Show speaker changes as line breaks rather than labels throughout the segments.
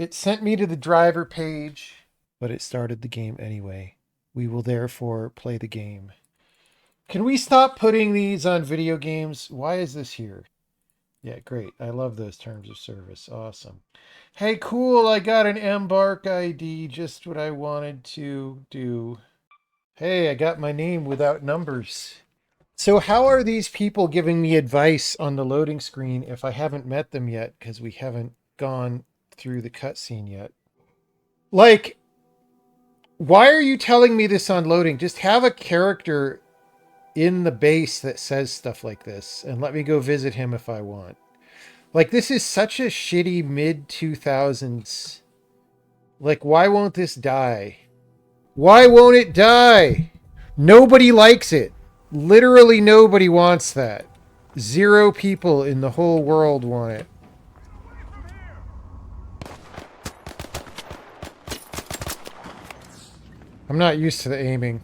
It sent me to the driver page, but it started the game anyway. We will therefore play the game. Can we stop putting these on video games? Why is this here? Yeah, great. I love those terms of service. Awesome. Hey, cool. I got an Embark ID, just what I wanted to do. Hey, I got my name without numbers. So how are these people giving me advice on the loading screen if I haven't met them yet because we haven't gone through the cutscene yet? Like, why are you telling me this on loading? Just have a character in the base that says stuff like this and let me go visit him if I want. Like, this is such a shitty mid 2000s. Like, why won't this die? Why won't it die? Nobody likes it. Literally nobody wants that. 0 people in the whole world want it. I'm not used to the aiming.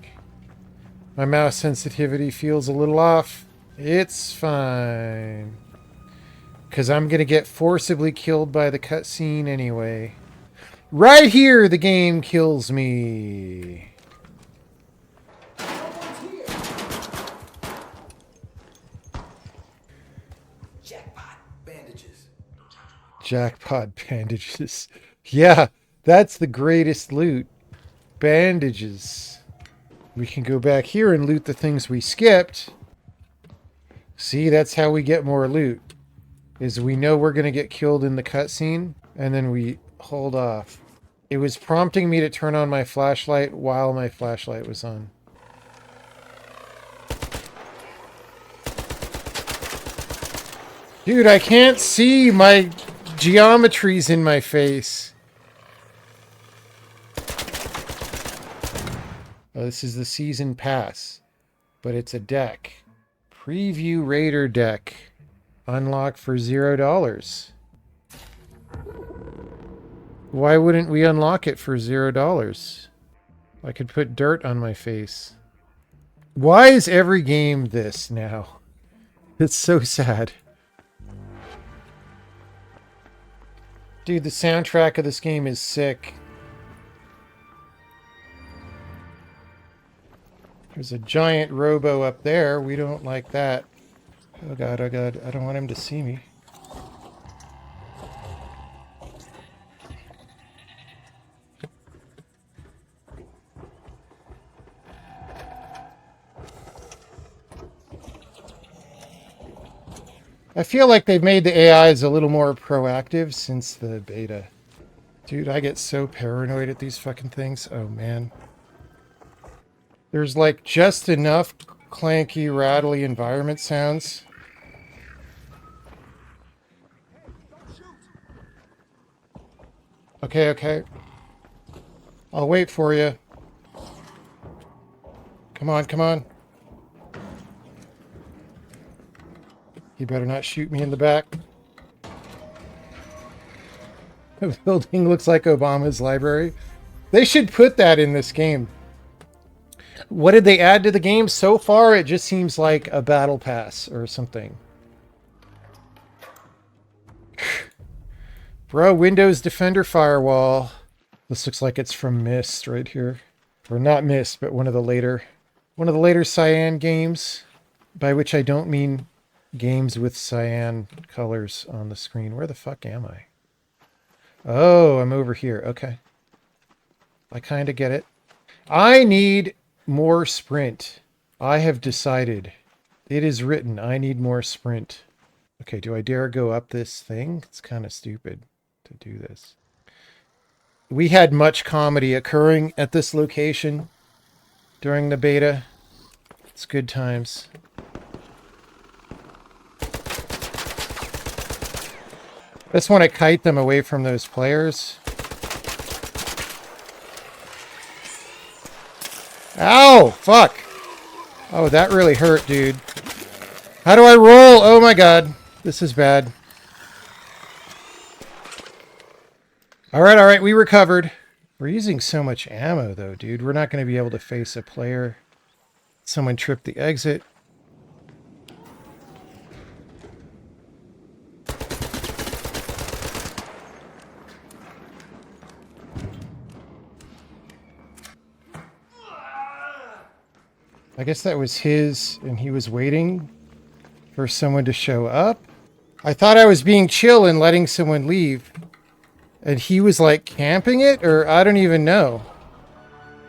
My mouse sensitivity feels a little off. It's fine. Because I'm going to get forcibly killed by the cutscene anyway. Right here, the game kills me.
Jackpot bandages.
Jackpot bandages. Yeah, that's the greatest loot. Bandages. We can go back here and loot the things we skipped. See, that's how we get more loot. Is we know we're going to get killed in the cutscene, and then we hold off. It was prompting me to turn on my flashlight while my flashlight was on. Dude, I can't see. My geometry's in my face. Oh, this is the season pass, but it's a deck. Preview Raider deck. Unlock for $0. Why wouldn't we unlock it for $0? I could put dirt on my face. Why is every game this now? It's so sad. Dude, the soundtrack of this game is sick. There's a giant robo up there. We don't like that. Oh god, I don't want him to see me. I feel like they've made the AIs a little more proactive since the beta. Dude, I get so paranoid at these fucking things. Oh man. There's like just enough clanky, rattly environment sounds. Okay, okay. I'll wait for you. Come on, come on. You better not shoot me in the back. The building looks like Obama's library. They should put that in this game. What did they add to the game? So far, it just seems like a battle pass or something. Bro, Windows Defender Firewall. This looks like it's from Myst right here. Or not Myst, but one of the later cyan games. By which I don't mean games with cyan colors on the screen. Where the fuck am I? Oh, I'm over here. Okay. I kind of get it. I need more sprint. I have decided. It is written. I need more sprint. Okay, do I dare go up this thing? It's kind of stupid to do this. We had much comedy occurring at this location during the beta. It's good times. I just want to kite them away from those players. Ow! Fuck! Oh, that really hurt, dude. How do I roll? Oh my god. This is bad. Alright, alright, we recovered. We're using so much ammo, though, dude. We're not going to be able to face a player. Someone tripped the exit. I guess that was his, and he was waiting for someone to show up. I thought I was being chill and letting someone leave. And he was like camping it, or I don't even know.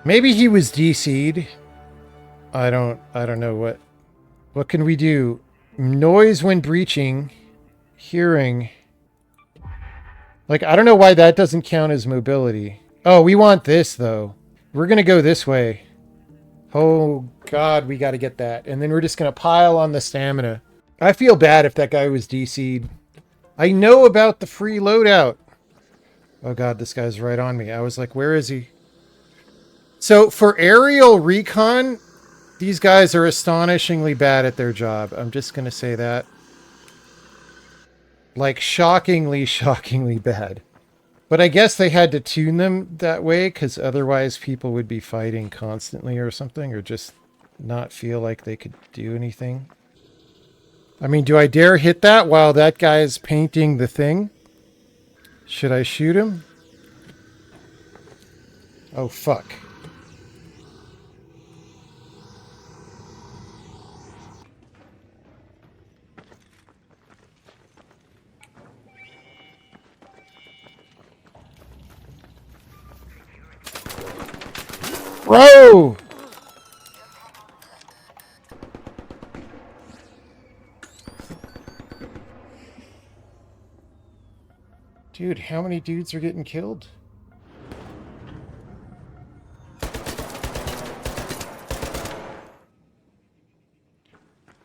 Maybe he was DC'd. I don't know what can we do? Noise when breaching, hearing. Like, I don't know why that doesn't count as mobility. Oh, we want this though. We're going to go this way. Oh God, we got to get that. And then we're just going to pile on the stamina. I feel bad if that guy was DC'd. I know about the free loadout. Oh God, this guy's right on me. I was like, where is he? So for aerial recon, these guys are astonishingly bad at their job. I'm just going to say that. Like shockingly, shockingly bad. But I guess they had to tune them that way because otherwise people would be fighting constantly or something, or just not feel like they could do anything. I mean, do I dare hit that while that guy is painting the thing? Should I shoot him? Oh, fuck. Bro! Dude, how many dudes are getting killed?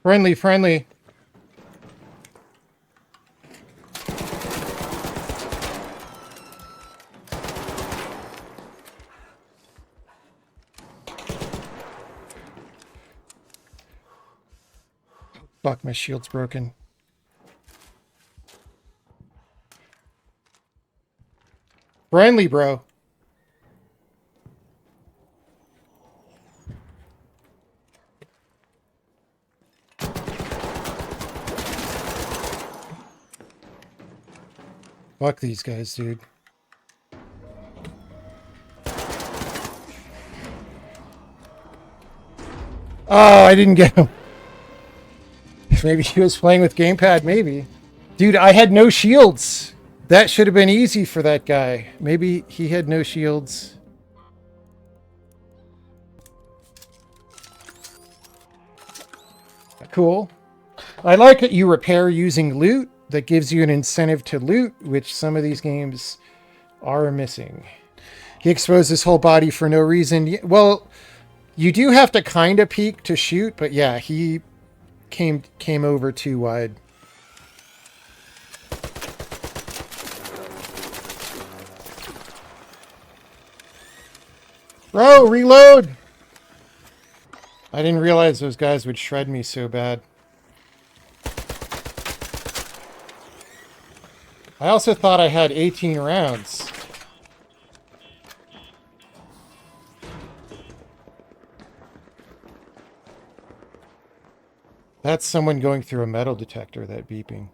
Friendly, friendly. Fuck, my shield's broken. Friendly, bro. Fuck these guys, dude. Oh, I didn't get him. Maybe he was playing with gamepad, maybe. Dude, I had no shields. That should have been easy for that guy. Maybe he had no shields. Cool. I like that you repair using loot. That gives you an incentive to loot, which some of these games are missing. He exposed his whole body for no reason. Well, you do have to kind of peek to shoot, but yeah, he came over too wide. Bro, reload! I didn't realize those guys would shred me so bad. I also thought I had 18 rounds. That's someone going through a metal detector, that beeping.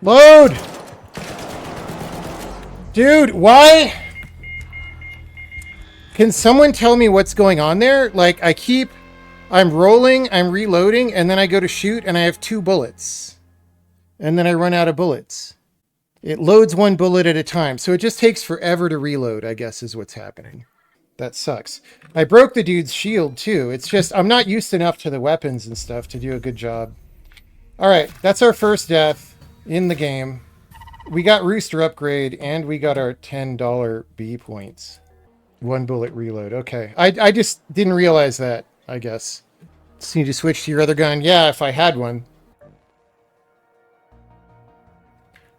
Load! Dude, why? Can someone tell me what's going on there? Like, I'm rolling, I'm reloading, and then I go to shoot, and I have 2 bullets. And then I run out of bullets. It loads 1 bullet at a time, so it just takes forever to reload, I guess is what's happening. That sucks. I broke the dude's shield, too. It's just, I'm not used enough to the weapons and stuff to do a good job. Alright, that's our first death in the game. We got Rooster upgrade, and we got our $10 B points. 1 bullet reload. Okay. I just didn't realize that, I guess. Just need to switch to your other gun. Yeah, if I had one.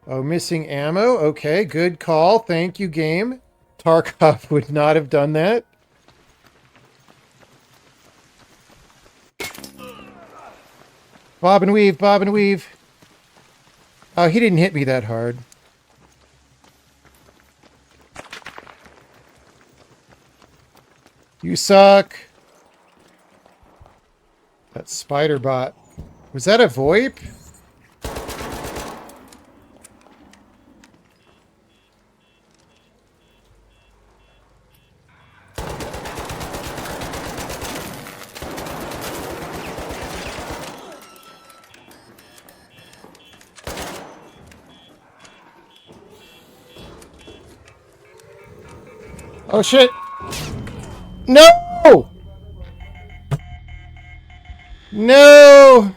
Oh, missing ammo. Okay, good call. Thank you, game. Tarkov would not have done that. Bob and weave, bob and weave. Oh, he didn't hit me that hard. You suck. That spider bot. Was that a VoIP? Oh shit! No! No!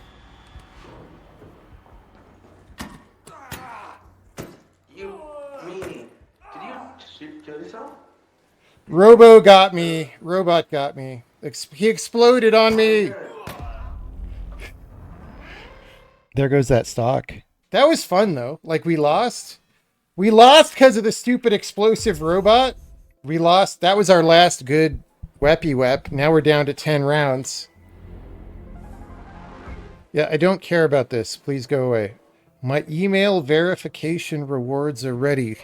You mean, did you kill yourself?
Robo got me. Robot got me. He exploded on me. There goes that stock. That was fun though. Like we lost. We lost because of the stupid explosive robot. We lost. That was our last good weppy wep. Now we're down to 10 rounds. Yeah, I don't care about this. Please go away. My email verification rewards are ready.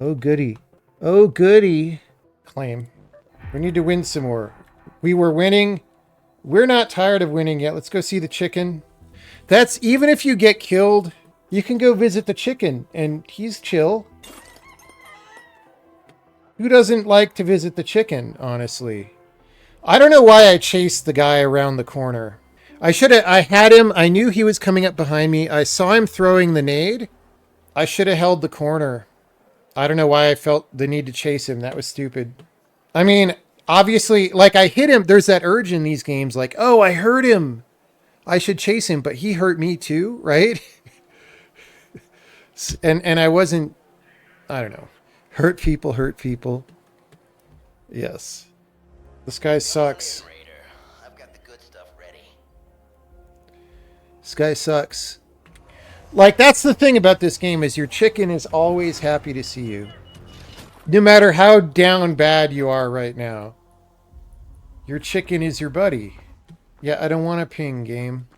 Oh, goody. Oh, goody. Claim. We need to win some more. We were winning. We're not tired of winning yet. Let's go see the chicken. That's even if you get killed, you can go visit the chicken and he's chill. Who doesn't like to visit the chicken, honestly? I don't know why I chased the guy around the corner. I had him. I knew he was coming up behind me. I saw him throwing the nade. I should have held the corner. I don't know why I felt the need to chase him. That was stupid. I mean, obviously, like I hit him. There's that urge in these games like, oh, I hurt him. I should chase him, but he hurt me too, right? and I wasn't, I don't know. Hurt people hurt people. Yes. This guy sucks.
I've got the good stuff ready.
This guy sucks. Like, that's the thing about this game is your chicken is always happy to see you. No matter how down bad you are right now. Your chicken is your buddy. Yeah, I don't want a ping game.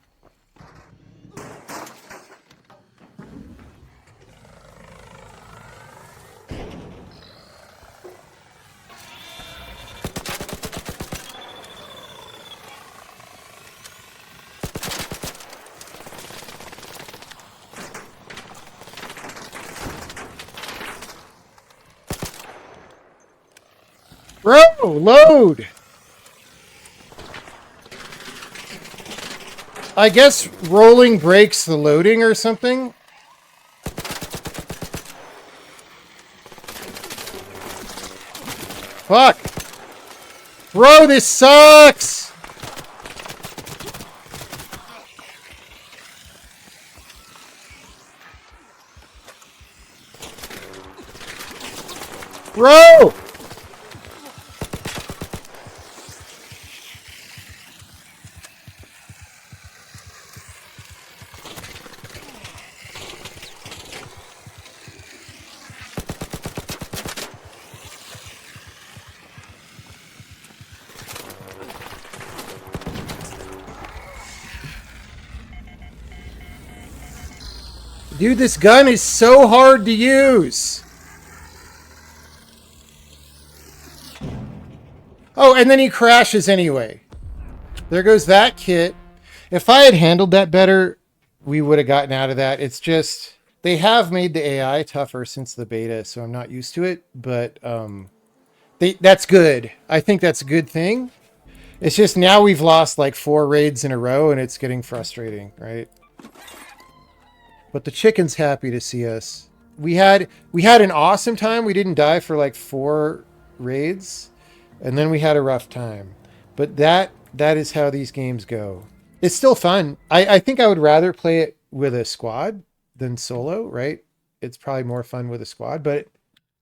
Bro, load! I guess rolling breaks the loading or something. Fuck! Bro, this sucks! Bro! Dude, this gun is so hard to use. Oh, and then he crashes anyway. There goes that kit. If I had handled that better, we would have gotten out of that. It's just, they have made the AI tougher since the beta, so I'm not used to it. But that's good. I think that's a good thing. It's just now we've lost like 4 raids in a row, and it's getting frustrating, right? But the chicken's happy to see us. We had an awesome time. We didn't die for like 4 raids, and then we had a rough time. But that is how these games go. It's still fun. I think I would rather play it with a squad than solo, right? It's probably more fun with a squad, but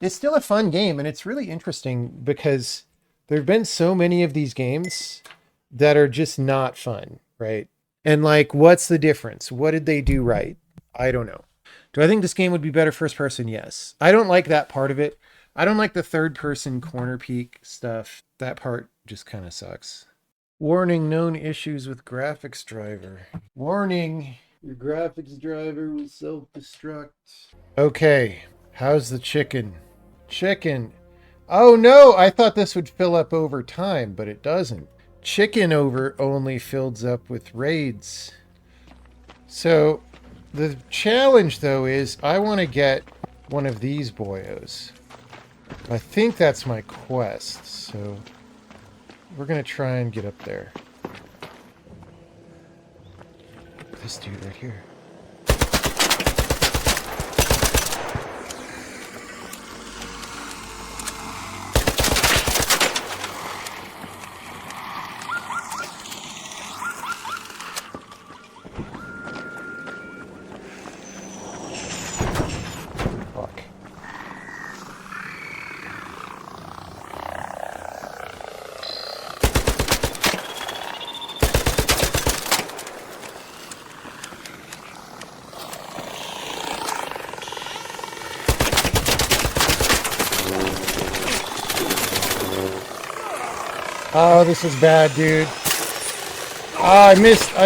it's still a fun game, and it's really interesting because there have been so many of these games that are just not fun, right? And like, what's the difference? What did they do right? I don't know. Do I think this game would be better first person? Yes. I don't like that part of it. I don't like the third person corner peek stuff. That part just kind of sucks. Warning, known issues with graphics driver. Warning, your graphics driver will self-destruct. Okay, how's the chicken? Chicken. Oh no, I thought this would fill up over time, but it doesn't. Chicken over only fills up with raids. So the challenge though is I want to get one of these boyos. I think that's my quest, so we're gonna try and get up there. This dude right here. Fuck. Oh, this is bad, dude. Oh, I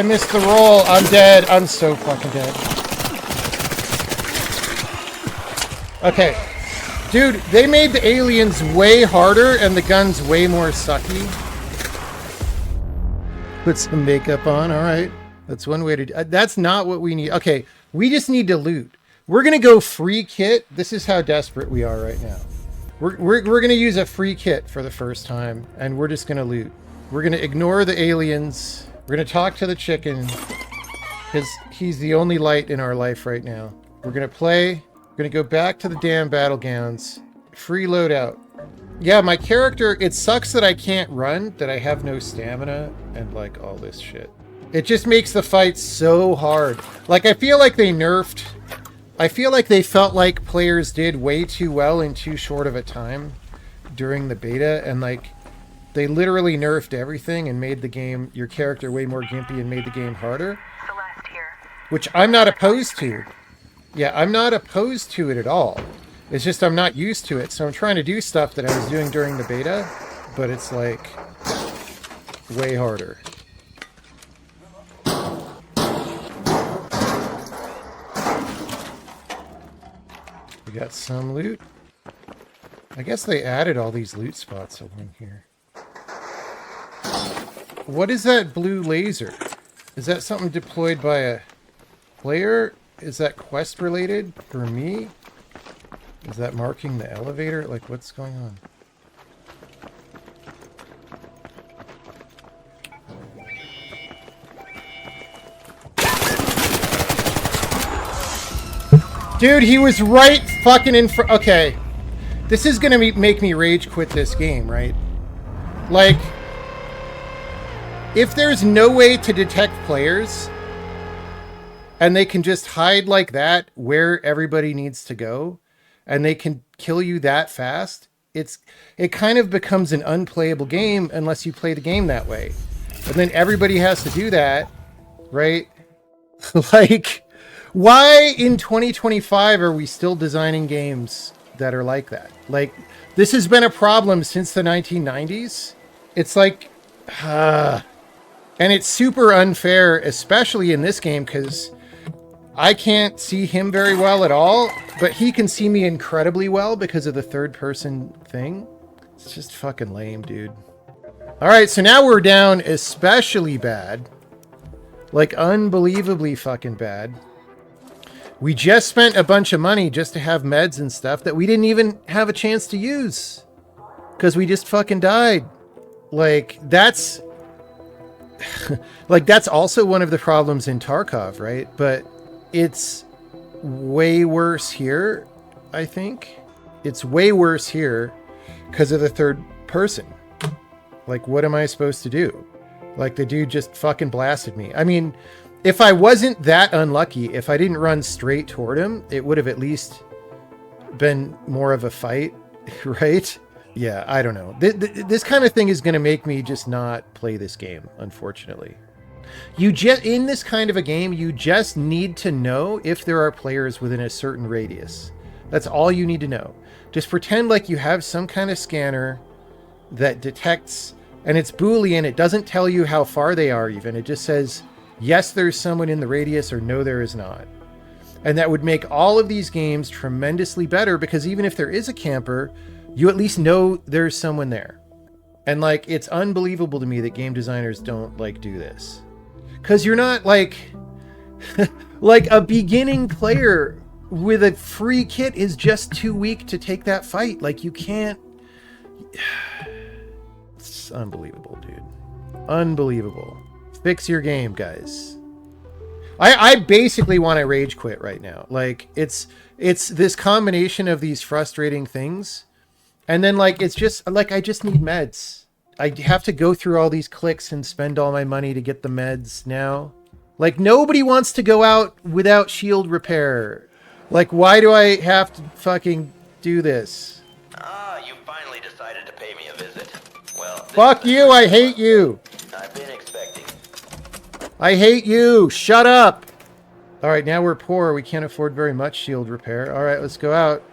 missed the roll. I'm dead. I'm so fucking dead. Okay. Dude, they made the aliens way harder and the guns way more sucky. Put some makeup on. All right. That's one way to do. That's not what we need. Okay. We just need to loot. We're going to go free kit. This is how desperate we are right now. We're going to use a free kit for the first time, and we're just going to loot. We're going to ignore the aliens. We're going to talk to the chicken, because he's the only light in our life right now. We're going to play. We're going to go back to the damn battlegowns. Free loadout. Yeah, my character, it sucks that I can't run, that I have no stamina, and like all this shit. It just makes the fight so hard. Like, I feel like they nerfed... I feel like they felt like players did way too well in too short of a time during the beta, and like they literally nerfed everything and made the game, your character, way more gimpy and made the game harder.
Celeste here.
Which I'm not opposed to. Yeah, I'm not opposed to it at all. It's just I'm not used to it, so I'm trying to do stuff that I was doing during the beta, but it's like way harder. We got some loot. I guess they added all these loot spots along here. What is that blue laser? Is that something deployed by a player? Is that quest related for me? Is that marking the elevator? Like, what's going on? Dude, he was right fucking in front. Okay. This is gonna make me rage quit this game, right? Like, if there's no way to detect players, and they can just hide like that where everybody needs to go, and they can kill you that fast, it kind of becomes an unplayable game unless you play the game that way. And then everybody has to do that, right? Like... Why in 2025 are we still designing games that are like that? Like, this has been a problem since the 1990s. It's like, and it's super unfair, especially in this game, because I can't see him very well at all, but he can see me incredibly well because of the third person thing. It's just fucking lame, dude. All right, so now we're down especially bad. Like, unbelievably fucking bad. We just spent a bunch of money just to have meds and stuff that we didn't even have a chance to use. Because we just fucking died. Like, that's... like, that's also one of the problems in Tarkov, right? But it's way worse here, I think. It's way worse here because of the third person. Like, what am I supposed to do? Like, the dude just fucking blasted me. I mean... If I wasn't that unlucky, if I didn't run straight toward him, it would have at least been more of a fight, right? Yeah, I don't know. This kind of thing is going to make me just not play this game, unfortunately. In this kind of a game, you just need to know if there are players within a certain radius. That's all you need to know. Just pretend like you have some kind of scanner that detects And it's Boolean. It doesn't tell you how far they are even. It just says, yes, there's someone in the radius, or no, there is not. And that would make all of these games tremendously better, because even if there is a camper, you at least know there's someone there. And like, it's unbelievable to me that game designers don't like do this. Because you're not like, like a beginning player with a free kit is just too weak to take that fight. Like you can't. It's unbelievable, dude. Unbelievable. Fix your game, guys. I basically want to rage quit right now. Like it's this combination of these frustrating things. And then like, it's just like, I just need meds. I have to go through all these clicks and spend all my money to get the meds now. Like nobody wants to go out without shield repair. Like, why do I have to fucking do this?
Ah, you finally decided to pay me a visit. Well,
Fuck you, I hate you.
I've been expecting.
I hate you. Shut up. All right, now we're poor. We can't afford very much shield repair. All right, let's go out.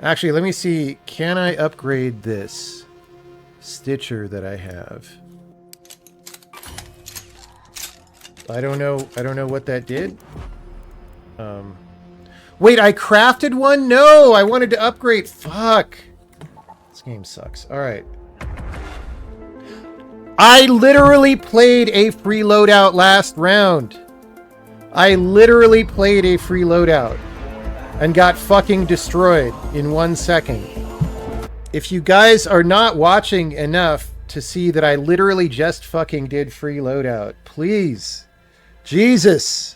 Actually, let me see. Can I upgrade this Stitcher that I have? I don't know. I don't know what that did. Wait, I crafted one? No, I wanted to upgrade. Fuck. This game sucks. All right. I literally played a free loadout last round. I literally played a free loadout and got fucking destroyed in 1 second. If you guys are not watching enough to see that I literally just fucking did free loadout, please. Jesus.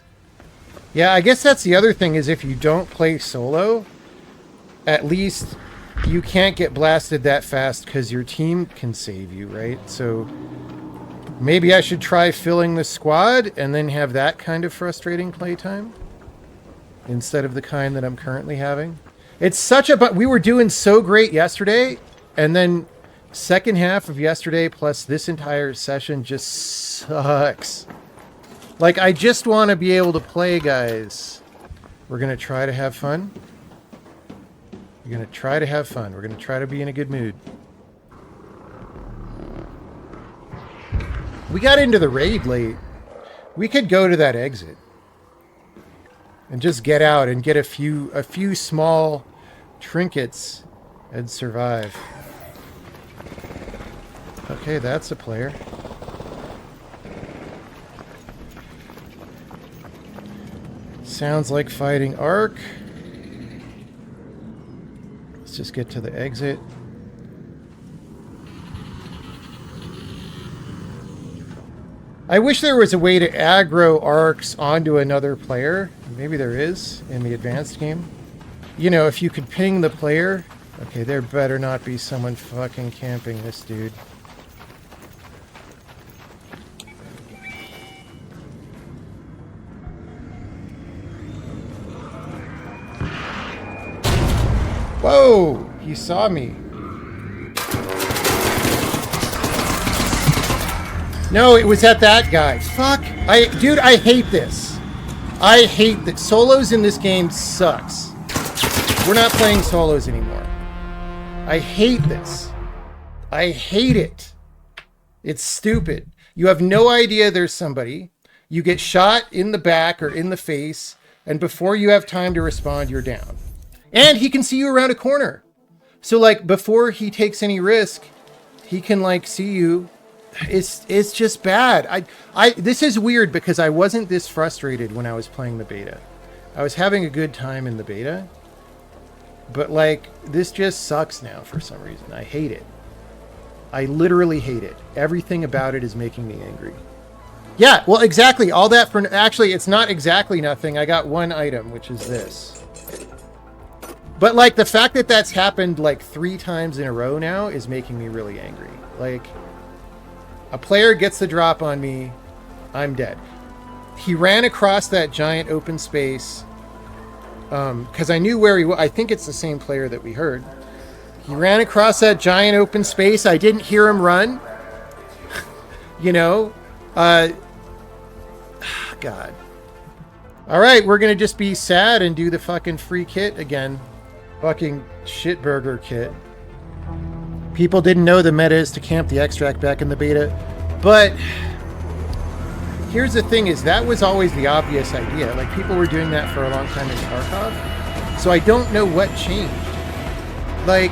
Yeah, I guess that's the other thing, is if you don't play solo, at least you can't get blasted that fast because your team can save you, right? So maybe I should try filling the squad and then have that kind of frustrating playtime instead of the kind that I'm currently having. It's such a... But we were doing so great yesterday, and then second half of yesterday plus this entire session just sucks. Like, I just want to be able to play, guys. We're going to try to have fun. We're going to try to have fun. We're going to try to be in a good mood. We got into the raid late. We could go to that exit and just get out and get a few small trinkets and survive. Okay, that's a player. Sounds like fighting Ark. Let's just get to the exit. I wish there was a way to aggro Arks onto another player. Maybe there is in the advanced game. You know, if you could ping the player. Okay, there better not be someone fucking camping this dude. Whoa! He saw me. No, it was at that guy. Fuck. Dude, I hate this. I hate that. Solos in this game sucks. We're not playing solos anymore. I hate this. I hate it. It's stupid. You have no idea there's somebody. You get shot in the back or in the face, and before you have time to respond, you're down. And he can see you around a corner. So like before he takes any risk, he can like see you. It's just bad. This is weird because I wasn't this frustrated when I was playing the beta. I was having a good time in the beta. But like this just sucks now for some reason. I hate it. I literally hate it. Everything about it is making me angry. Yeah, well exactly. All that for actually it's not exactly nothing. I got one item, which is this. But like the fact that that's happened like 3 times in a row now is making me really angry. Like a player gets the drop on me, I'm dead. He ran across that giant open space because I knew where he was. I think it's the same player that we heard. He ran across that giant open space. I didn't hear him run. You know? God. All right, we're going to just be sad and do the fucking free kit again. Fucking shitburger kit. People didn't know the meta is to camp the extract back in the beta. But here's the thing is that was always the obvious idea. Like, people were doing that for a long time in Tarkov. So I don't know what changed. Like,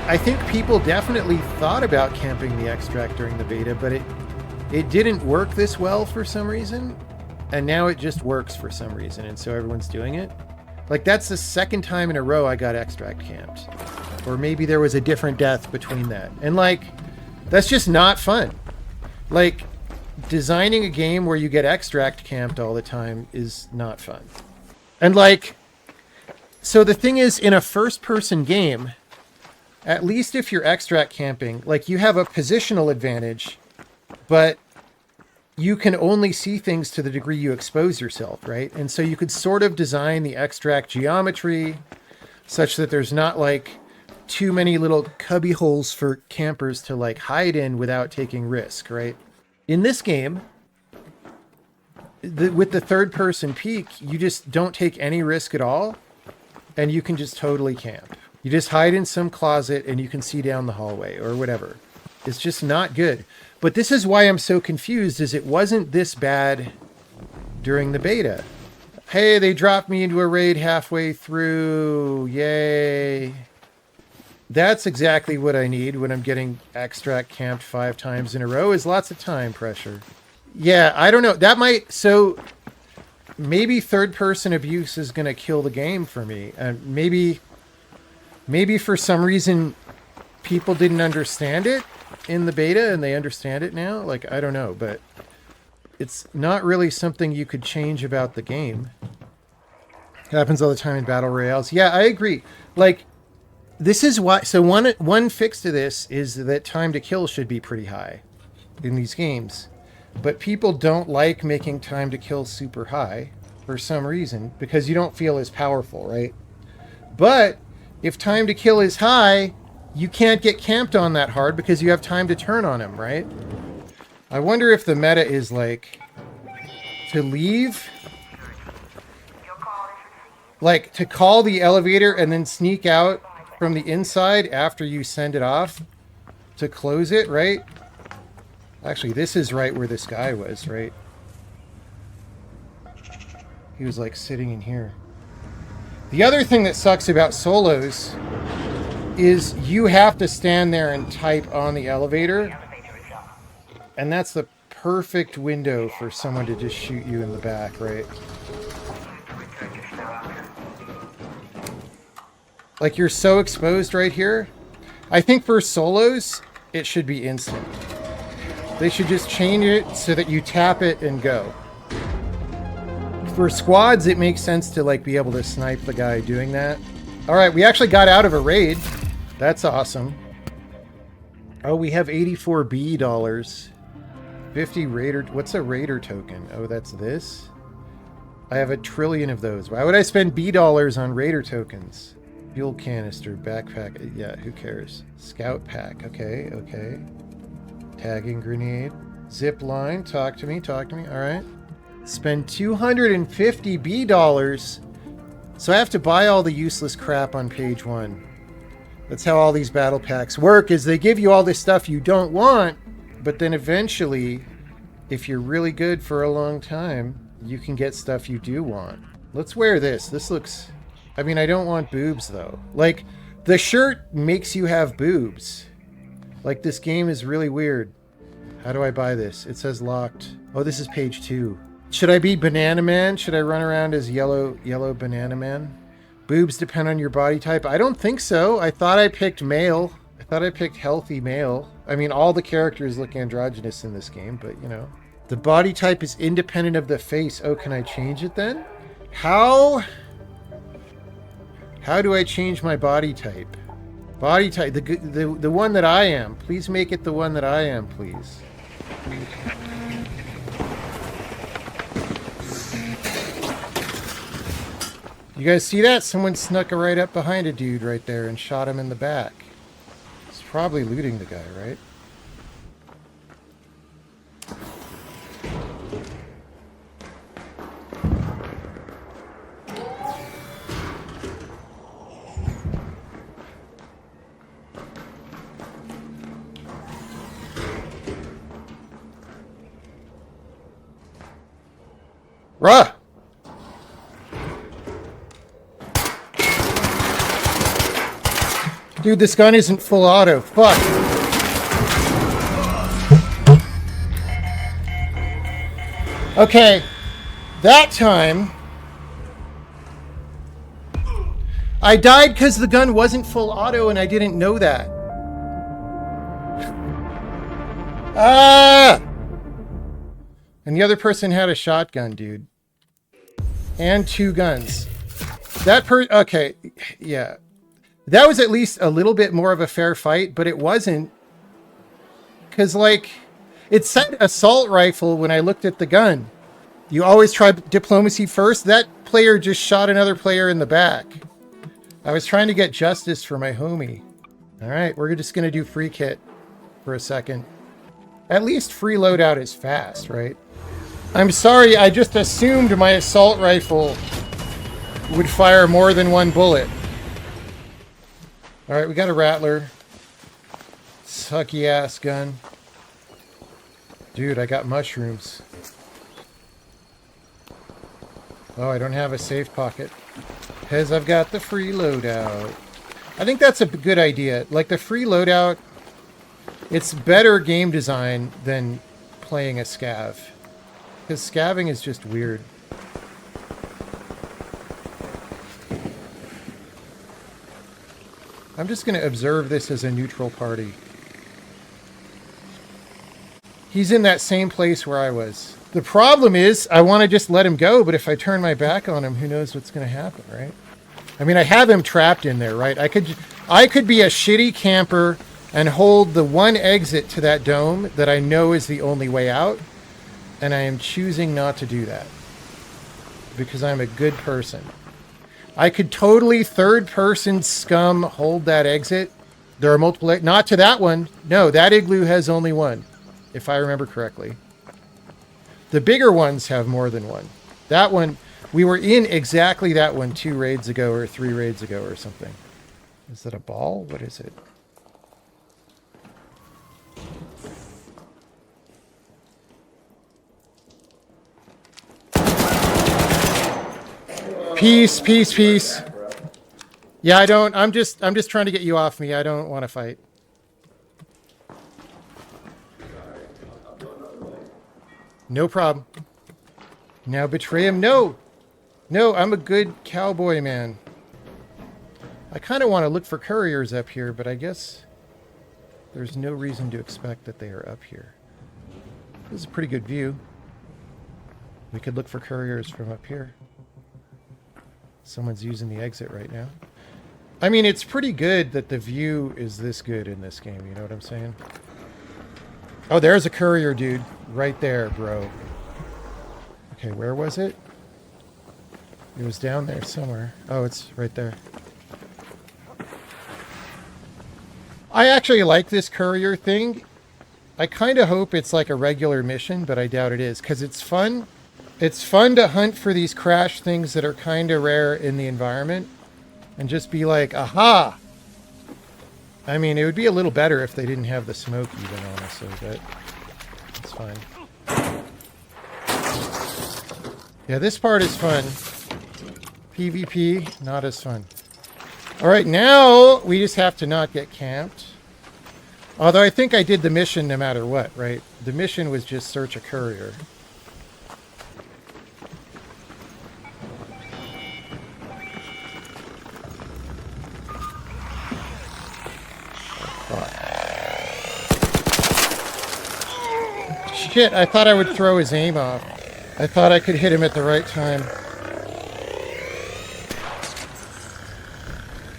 I think people definitely thought about camping the extract during the beta, but it didn't work this well for some reason. And now it just works for some reason. And so everyone's doing it. Like, that's the second time in a row I got extract camped. Or maybe there was a different death between that. And, like, that's just not fun. Like, designing a game where you get extract camped all the time is not fun. And, like, so the thing is, in a first-person game, at least if you're extract camping, like, you have a positional advantage, but you can only see things to the degree you expose yourself, right? And so you could sort of design the extract geometry such that there's not, like, too many little cubby holes for campers to, like, hide in without taking risk, right? In this game, with the third-person peek, you just don't take any risk at all, and you can just totally camp. You just hide in some closet, and you can see down the hallway, or whatever. It's just not good. But this is why I'm so confused, is it wasn't this bad during the beta. Hey, they dropped me into a raid halfway through. Yay. That's exactly what I need when I'm getting extract camped 5 times in a row, is lots of time pressure. Yeah, I don't know. That might... So, maybe third-person abuse is going to kill the game for me. And maybe for some reason people didn't understand it in the beta and they understand it now. Like, I don't know. But it's not really something you could change about the game. It happens all the time in Battle Royales. Yeah, I agree. Like... This is why... So one fix to this is that time to kill should be pretty high in these games. But people don't like making time to kill super high for some reason, because you don't feel as powerful, right? But if time to kill is high, you can't get camped on that hard because you have time to turn on him, right? I wonder if the meta is, like, to leave... Like, to call the elevator and then sneak out from the inside after you send it off to close it, right? Actually, this is right where this guy was, right? He was, like, sitting in here. The other thing that sucks about solos is you have to stand there and type on the elevator. And that's the perfect window for someone to just shoot you in the back, right? Like, you're so exposed right here. I think for solos, it should be instant. They should just change it so that you tap it and go. For squads, it makes sense to, like, be able to snipe the guy doing that. All right, we actually got out of a raid. That's awesome. Oh, we have 84 B dollars. 50 raider... What's a raider token? Oh, that's this? I have 1 trillion of those. Why would I spend B dollars on raider tokens? Fuel canister, backpack, yeah, who cares? Scout pack, okay, okay. Tagging grenade. Zip line, talk to me, all right. Spend 250 B dollars. So I have to buy all the useless crap on page 1. That's how all these battle packs work, is they give you all this stuff you don't want, but then eventually, if you're really good for a long time, you can get stuff you do want. Let's wear this. This looks... I mean, I don't want boobs, though. Like, the shirt makes you have boobs. Like, this game is really weird. How do I buy this? It says locked. Oh, this is page 2. Should I be Banana Man? Should I run around as yellow Banana Man? Boobs depend on your body type? I don't think so. I thought I picked male. I thought I picked healthy male. I mean, all the characters look androgynous in this game, but, you know. The body type is independent of the face. Oh, can I change it then? How do I change my body type? Body type, the one that I am. Please make it the one that I am, please. You guys see that? Someone snuck right up behind a dude right there and shot him in the back. He's probably looting the guy, right? Bruh! Dude, this gun isn't full auto. Fuck. Okay. That time, I died because the gun wasn't full auto and I didn't know that. Ah! And the other person had a shotgun, dude. And 2 guns. Okay, yeah. That was at least a little bit more of a fair fight, but it wasn't. Because, like, it said assault rifle when I looked at the gun. You always try diplomacy first. That player just shot another player in the back. I was trying to get justice for my homie. All right, we're just going to do free kit for a second. At least free loadout is fast, right? I'm sorry, I just assumed my assault rifle would fire more than 1 bullet. All right, we got a rattler. Sucky ass gun. Dude, I got mushrooms. Oh, I don't have a safe pocket. Because I've got the free loadout. I think that's a good idea. Like, the free loadout, it's better game design than playing a scav. Because scavving is just weird. I'm just going to observe this as a neutral party. He's in that same place where I was. The problem is, I want to just let him go, but if I turn my back on him, who knows what's going to happen, right? I mean, I have him trapped in there, right? I could be a shitty camper and hold the one exit to that dome that I know is the only way out, and I am choosing not to do that because I'm a good person. I could totally third-person scum hold that exit. There are multiple... Not to that one. No, that igloo has only one, if I remember correctly. The bigger ones have more than one. That one, we were in exactly that one 2 raids ago or 3 raids ago or something. Is that a ball? What is it? Peace, peace, peace. Yeah, I'm just trying to get you off me. I don't want to fight. No problem. Now betray him. No, I'm a good cowboy man. I kind of want to look for couriers up here, but I guess there's no reason to expect that they are up here. This is a pretty good view. We could look for couriers from up here. Someone's using the exit right now. I mean, it's pretty good that the view is this good in this game, you know what I'm saying? Oh, there's a courier, dude. Right there, bro. Okay, where was it? It was down there somewhere. Oh, it's right there. I actually like this courier thing. I kind of hope it's like a regular mission, but I doubt it is, because it's fun. It's fun to hunt for these crash things that are kind of rare in the environment and just be like, aha! I mean, it would be a little better if they didn't have the smoke even, honestly, but it's fine. Yeah, this part is fun. PvP, not as fun. Alright, now we just have to not get camped. Although I think I did the mission no matter what, right? The mission was just search a courier. Shit, I thought I would throw his aim off. I thought I could hit him at the right time.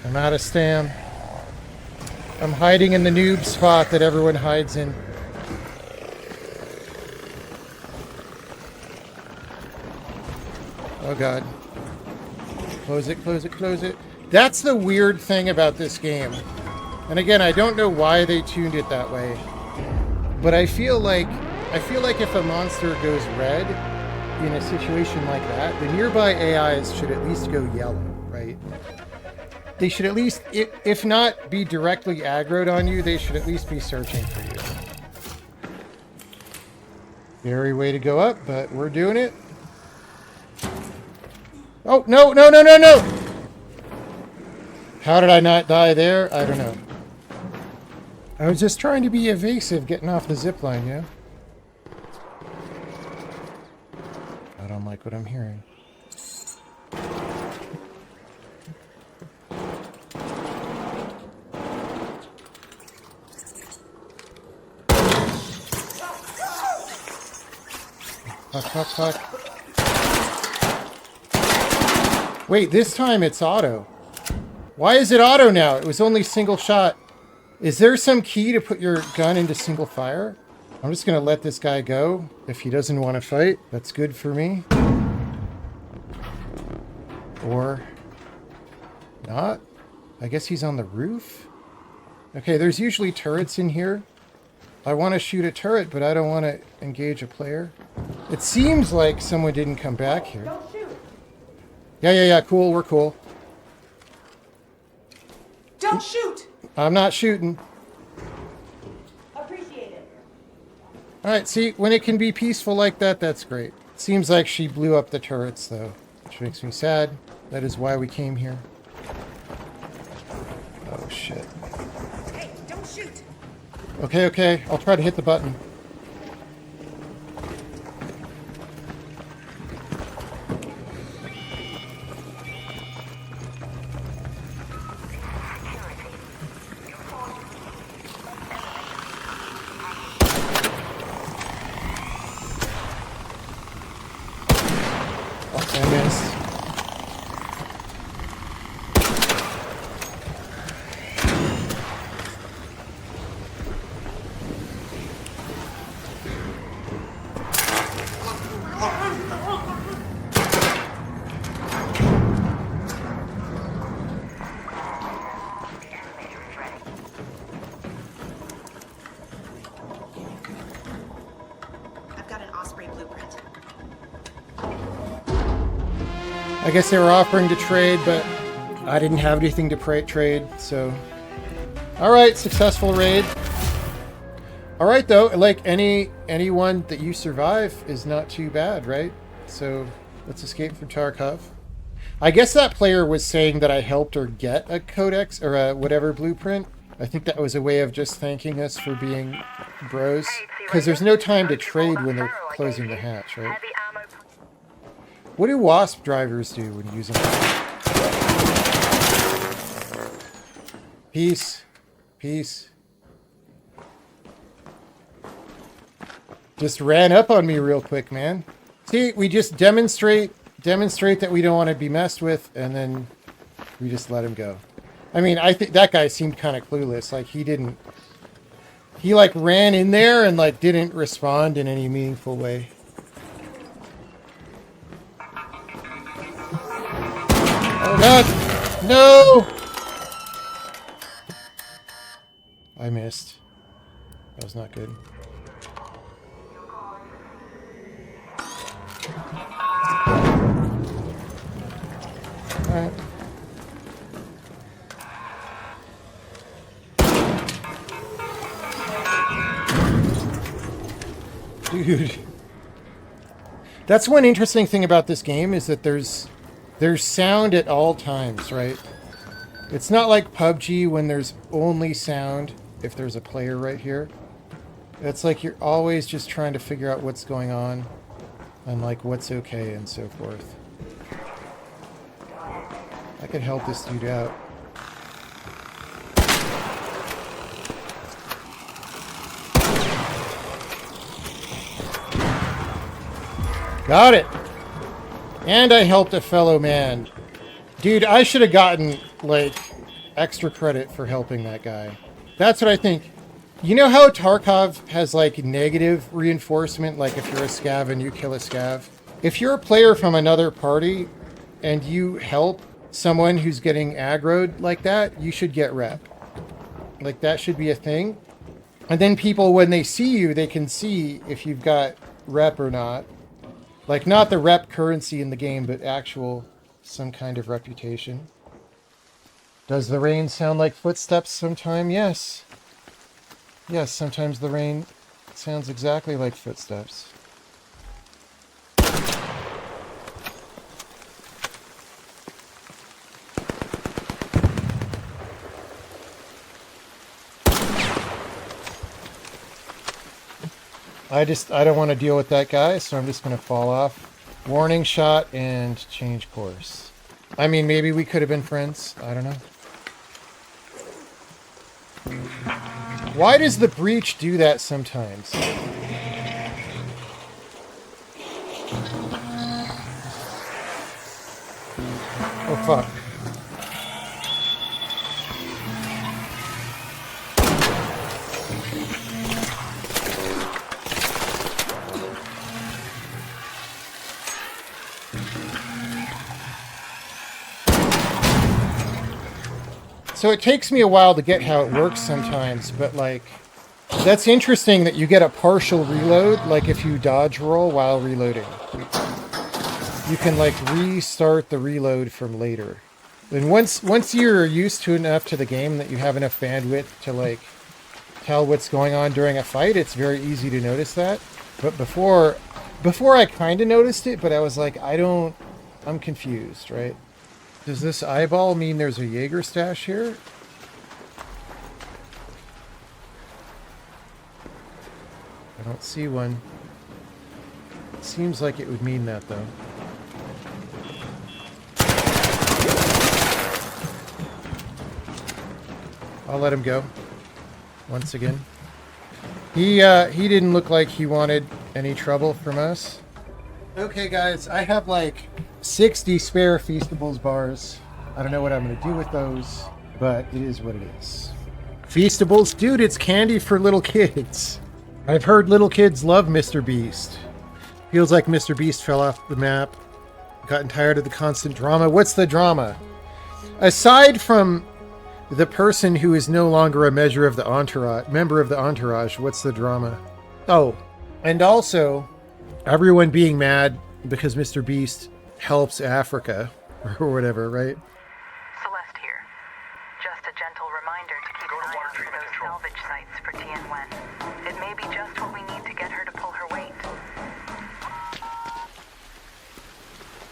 I'm out of stam. I'm hiding in the noob spot that everyone hides in. Oh god. Close it, close it, close it. That's the weird thing about this game. And again, I don't know why they tuned it that way. But I feel like if a monster goes red in a situation like that, the nearby AIs should at least go yellow, right? They should at least, if not be directly aggroed on you, they should at least be searching for you. Very way to go up, but we're doing it. Oh, no, no, no, no, no! How did I not die there? I don't know. I was just trying to be evasive getting off the zipline, yeah? I don't like what I'm hearing. Fuck, fuck, fuck. Wait, this time it's auto. Why is it auto now? It was only single shot. Is there some key to put your gun into single fire? I'm just going to let this guy go. If he doesn't want to fight, that's good for me. Or not. I guess he's on the roof. Okay, there's usually turrets in here. I want to shoot a turret, but I don't want to engage a player. It seems like someone didn't come back here.
Don't shoot.
Yeah, cool, we're cool.
Don't shoot.
I'm not shooting.
Appreciate it.
Alright, see, when it can be peaceful like that, that's great. Seems like she blew up the turrets, though, which makes me sad. That is why we came here. Oh, shit.
Hey, don't shoot.
Okay, I'll try to hit the button. Oh, I missed.
I've got an Osprey blueprint.
I guess they were offering to trade, but I didn't have anything to trade, so... Alright, successful raid. Alright, though, like anyone that you survive is not too bad, right? So, let's escape from Tarkov. I guess that player was saying that I helped her get a codex, or a whatever blueprint. I think that was a way of just thanking us for being bros. Because there's no time to trade when they're closing the hatch, right? What do WASP drivers do when using them? Peace. Peace. Just ran up on me real quick, man. See, we just demonstrate that we don't want to be messed with, and then we just let him go. I mean, I think that guy seemed kind of clueless. Like, he like ran in there and like didn't respond in any meaningful way. Oh God! No! I missed. That was not good. Alright. Dude. That's one interesting thing about this game is that there's sound at all times, right? It's not like PUBG when there's only sound if there's a player right here. It's like you're always just trying to figure out what's going on and like what's okay and so forth. I could help this dude out. Got it! And I helped a fellow man. Dude, I should have gotten, like, extra credit for helping that guy. That's what I think. You know how Tarkov has, like, negative reinforcement? Like, if you're a scav and you kill a scav? If you're a player from another party and you help someone who's getting aggroed like that, you should get rep. Like, that should be a thing. And then people, when they see you, they can see if you've got rep or not. Like, not the rep currency in the game, but actual, some kind of reputation. Does the rain sound like footsteps sometime? Yes. Yes, sometimes the rain sounds exactly like footsteps. I don't want to deal with that guy, so I'm just going to fall off. Warning shot and change course. I mean, maybe we could have been friends. I don't know. Why does the breach do that sometimes? Oh, fuck. So it takes me a while to get how it works sometimes, but like, that's interesting that you get a partial reload, like if you dodge roll while reloading. You can like restart the reload from later. And once you're used to enough to the game that you have enough bandwidth to like tell what's going on during a fight, it's very easy to notice that. But before I kind of noticed it, but I was like, I'm confused, right? Does this eyeball mean there's a Jaeger stash here? I don't see one. It seems like it would mean that, though. I'll let him go. Once again. He didn't look like he wanted any trouble from us. Okay, guys, I have like 60 spare Feastables bars. I don't know what I'm going to do with those, but it is what it is. Feastables? Dude, it's candy for little kids. I've heard little kids love MrBeast. Feels like MrBeast fell off the map. Gotten tired of the constant drama. What's the drama? Aside from the person who is no longer a member of the entourage, what's the drama? Oh, and also everyone being mad because MrBeast helps Africa or whatever, right?
Celeste here. Just a gentle reminder to keep an eye out for those salvage sites for Tien Wen. It may be just what we need to get her to pull her weight.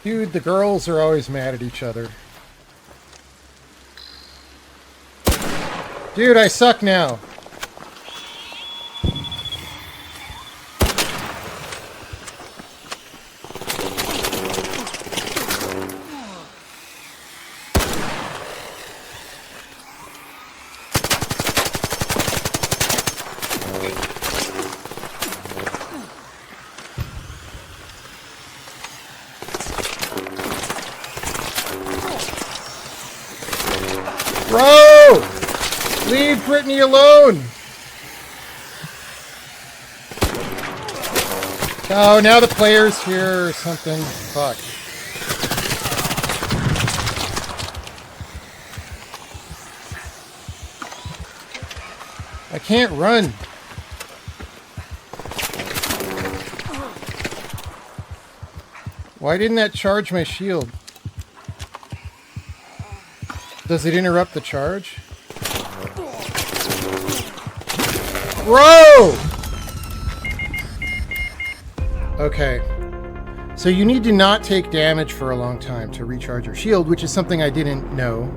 Dude, the girls are always mad at each other. Dude, I suck now. Bro! Leave Brittany alone! Oh, now the player's here or something. Fuck. I can't run. Why didn't that charge my shield? Does it interrupt the charge? Bro! Okay. So you need to not take damage for a long time to recharge your shield, which is something I didn't know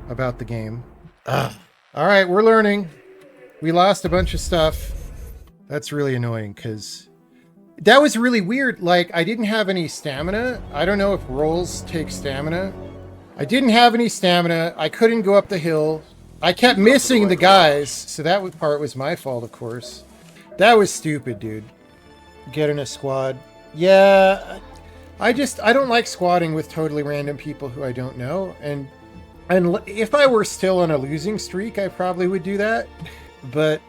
about the game. Ugh. All right, we're learning. We lost a bunch of stuff. That's really annoying because that was really weird. Like, I didn't have any stamina. I don't know if rolls take stamina. I didn't have any stamina. I couldn't go up the hill. I kept missing the guys, so that part was my fault, of course. That was stupid, dude. Get in a squad. Yeah, I don't like squatting with totally random people who I don't know. And if I were still on a losing streak, I probably would do that. But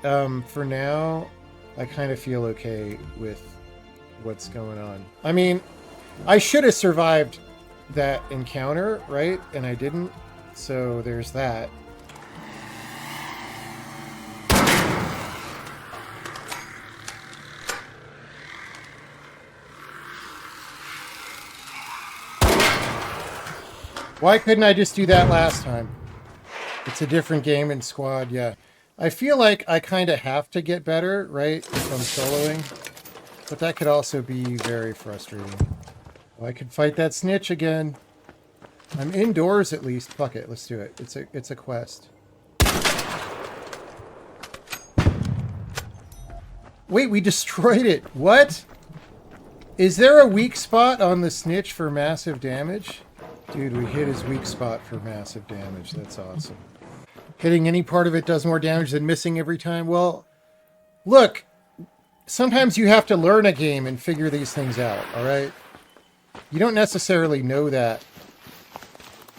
for now, I kind of feel okay with what's going on. I mean, I should have survived that encounter, right? And I didn't. So there's that. Why couldn't I just do that last time? It's a different game in squad, yeah. I feel like I kind of have to get better, right? If I'm soloing. But that could also be very frustrating. Well, I could fight that snitch again. I'm indoors at least. Fuck it, let's do it. It's a quest. Wait, we destroyed it. What? Is there a weak spot on the snitch for massive damage? Dude, we hit his weak spot for massive damage. That's awesome. Hitting any part of it does more damage than missing every time. Well, look, sometimes you have to learn a game and figure these things out, all right? You don't necessarily know that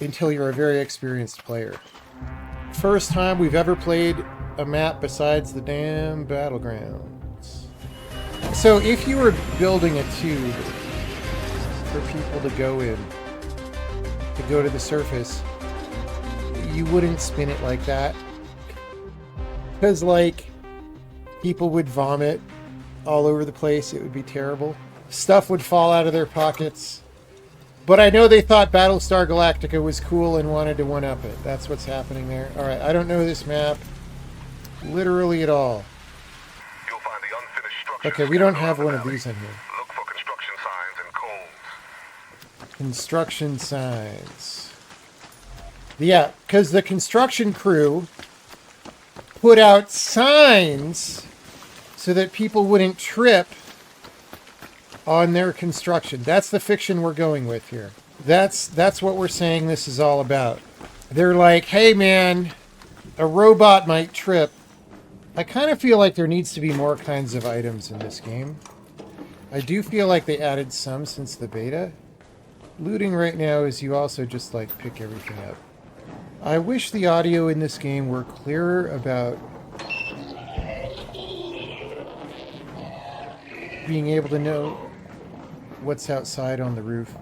until you're a very experienced player. First time we've ever played a map besides the damn battlegrounds. So if you were building a tube for people to go in, to go to the surface, you wouldn't spin it like that. Because, like, people would vomit all over the place. It would be terrible. Stuff would fall out of their pockets. But I know they thought Battlestar Galactica was cool and wanted to one-up it. That's what's happening there. Alright, I don't know this map literally at all.
You'll find the unfinished structures.
Okay, we don't have one of these in here.
Look for construction signs and cones.
Construction signs. Yeah, because the construction crew put out signs so that people wouldn't trip on their construction. That's the fiction we're going with here. That's what we're saying this is all about. They're like, hey man, a robot might trip. I kind of feel like there needs to be more kinds of items in this game. I do feel like they added some since the beta. Looting right now is you also just like pick everything up. I wish the audio in this game were clearer about being able to know what's outside on the roof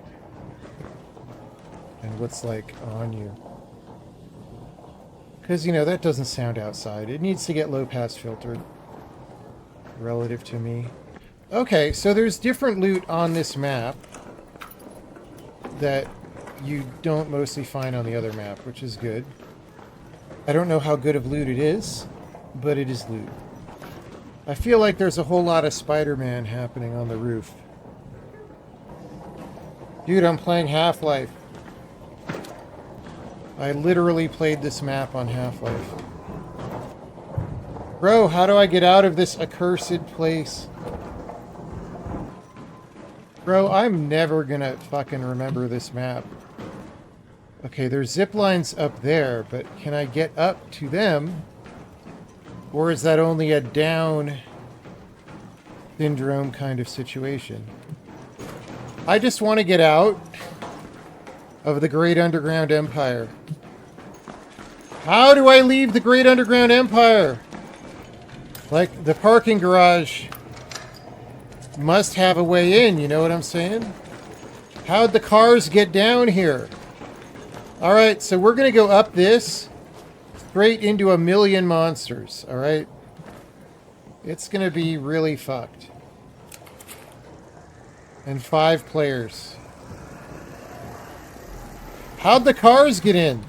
and what's like on you. Because, you know, that doesn't sound outside. It needs to get low pass filtered relative to me. Okay, so there's different loot on this map that you don't mostly find on the other map, which is good. I don't know how good of loot it is, but it is loot. I feel like there's a whole lot of Spider-Man happening on the roof. Dude, I'm playing Half-Life. I literally played this map on Half-Life. Bro, how do I get out of this accursed place? Bro, I'm never gonna fucking remember this map. Okay, there's zip lines up there, but can I get up to them? Or is that only a down syndrome kind of situation? I just want to get out of the Great Underground Empire. How do I leave the Great Underground Empire? Like, the parking garage must have a way in, you know what I'm saying? How'd the cars get down here? Alright, so we're going to go up this straight into a million monsters, alright? It's going to be really fucked. And 5 players. How'd the cars get in?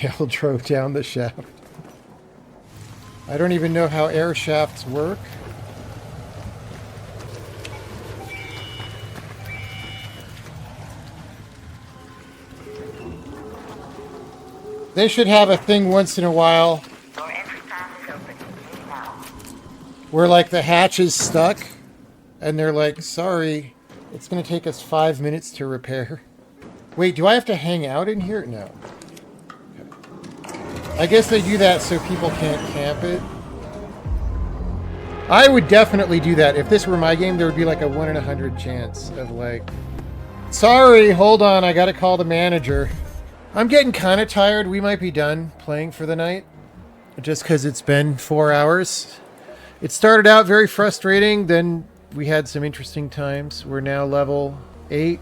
They all drove down the shaft. I don't even know how air shafts work. They should have a thing once in a while where like the hatch is stuck and they're like, sorry, it's going to take us 5 minutes to repair. Wait, do I have to hang out in here? No. Okay. I guess they do that so people can't camp it. I would definitely do that. If this were my game, there would be like a 1 in 100 chance of like, sorry, hold on, I got to call the manager. I'm getting kind of tired. We might be done playing for the night just because it's been 4 hours. It started out very frustrating, then we had some interesting times. We're now level 8,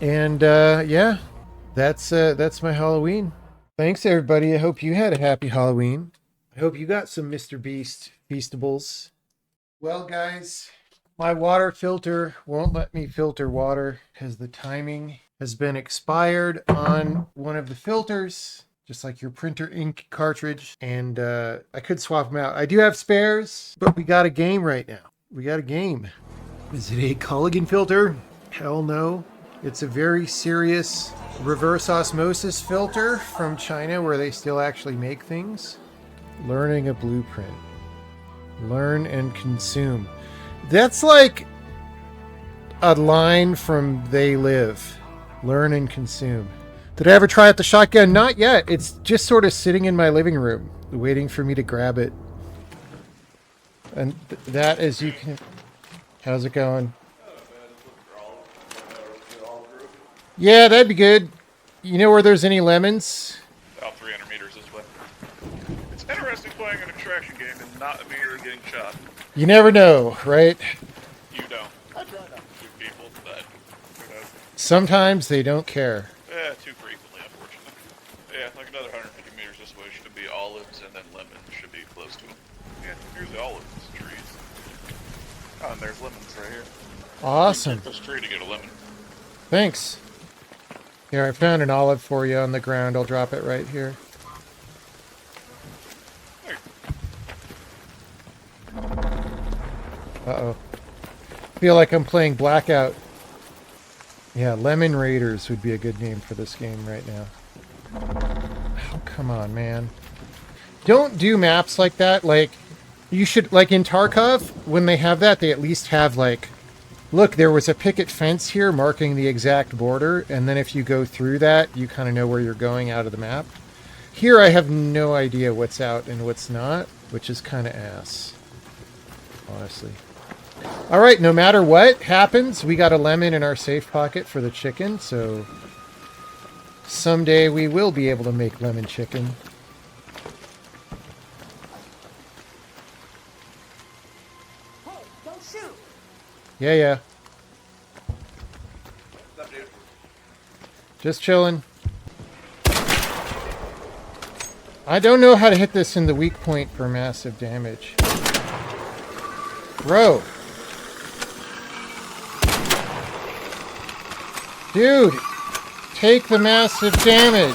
and yeah, that's my Halloween. Thanks everybody. I hope you had a happy Halloween. I hope you got some MrBeast Feastables. Well guys, my water filter won't let me filter water because the timing has been expired on one of the filters, just like your printer ink cartridge, and I could swap them out. I do have spares, but we got a game right now. We got a game. Is it a Culligan filter? Hell no. It's a very serious reverse osmosis filter from China where they still actually make things. Learning a blueprint. Learn and consume. That's like a line from They Live. Learn and consume. Did I ever try out the shotgun? Not yet. It's just sort of sitting in my living room, waiting for me to grab it. And that, as you can... How's it going? Yeah, that'd be good. You know where there's any lemons?
About 300 meters this way. It's interesting playing an extraction game and not immediately getting shot.
You never know, right?
You don't. I try not to shoot people, but who knows?
Sometimes they don't care.
Too frequently, unfortunately. Yeah, like another 150 meters this way should be olives, and then lemons should be close to them. Yeah, here's the olives trees. Oh, and there's lemons right here.
Awesome.
This tree to get a lemon.
Thanks. Here, I found an olive for you on the ground. I'll drop it right here.
There.
Uh-oh. Feel like I'm playing Blackout. Yeah, Lemon Raiders would be a good name for this game right now. Oh, come on, man. Don't do maps like that. Like, you should, like in Tarkov, when they have that, they at least have, like, look, there was a picket fence here marking the exact border, and then if you go through that, you kind of know where you're going out of the map. Here, I have no idea what's out and what's not, which is kind of ass, honestly. All right, no matter what happens, we got a lemon in our safe pocket for the chicken, so someday we will be able to make lemon chicken.
Hey, don't shoot.
Yeah, yeah.
What's up, dude?
Just chilling. I don't know how to hit this in the weak point for massive damage. Bro. Dude, take the massive damage.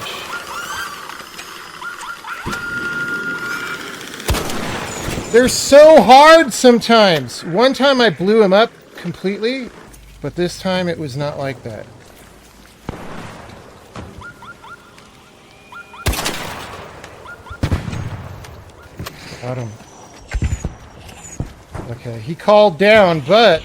They're so hard sometimes. One time I blew him up completely, but this time it was not like that. Got him. Okay, he called down, but...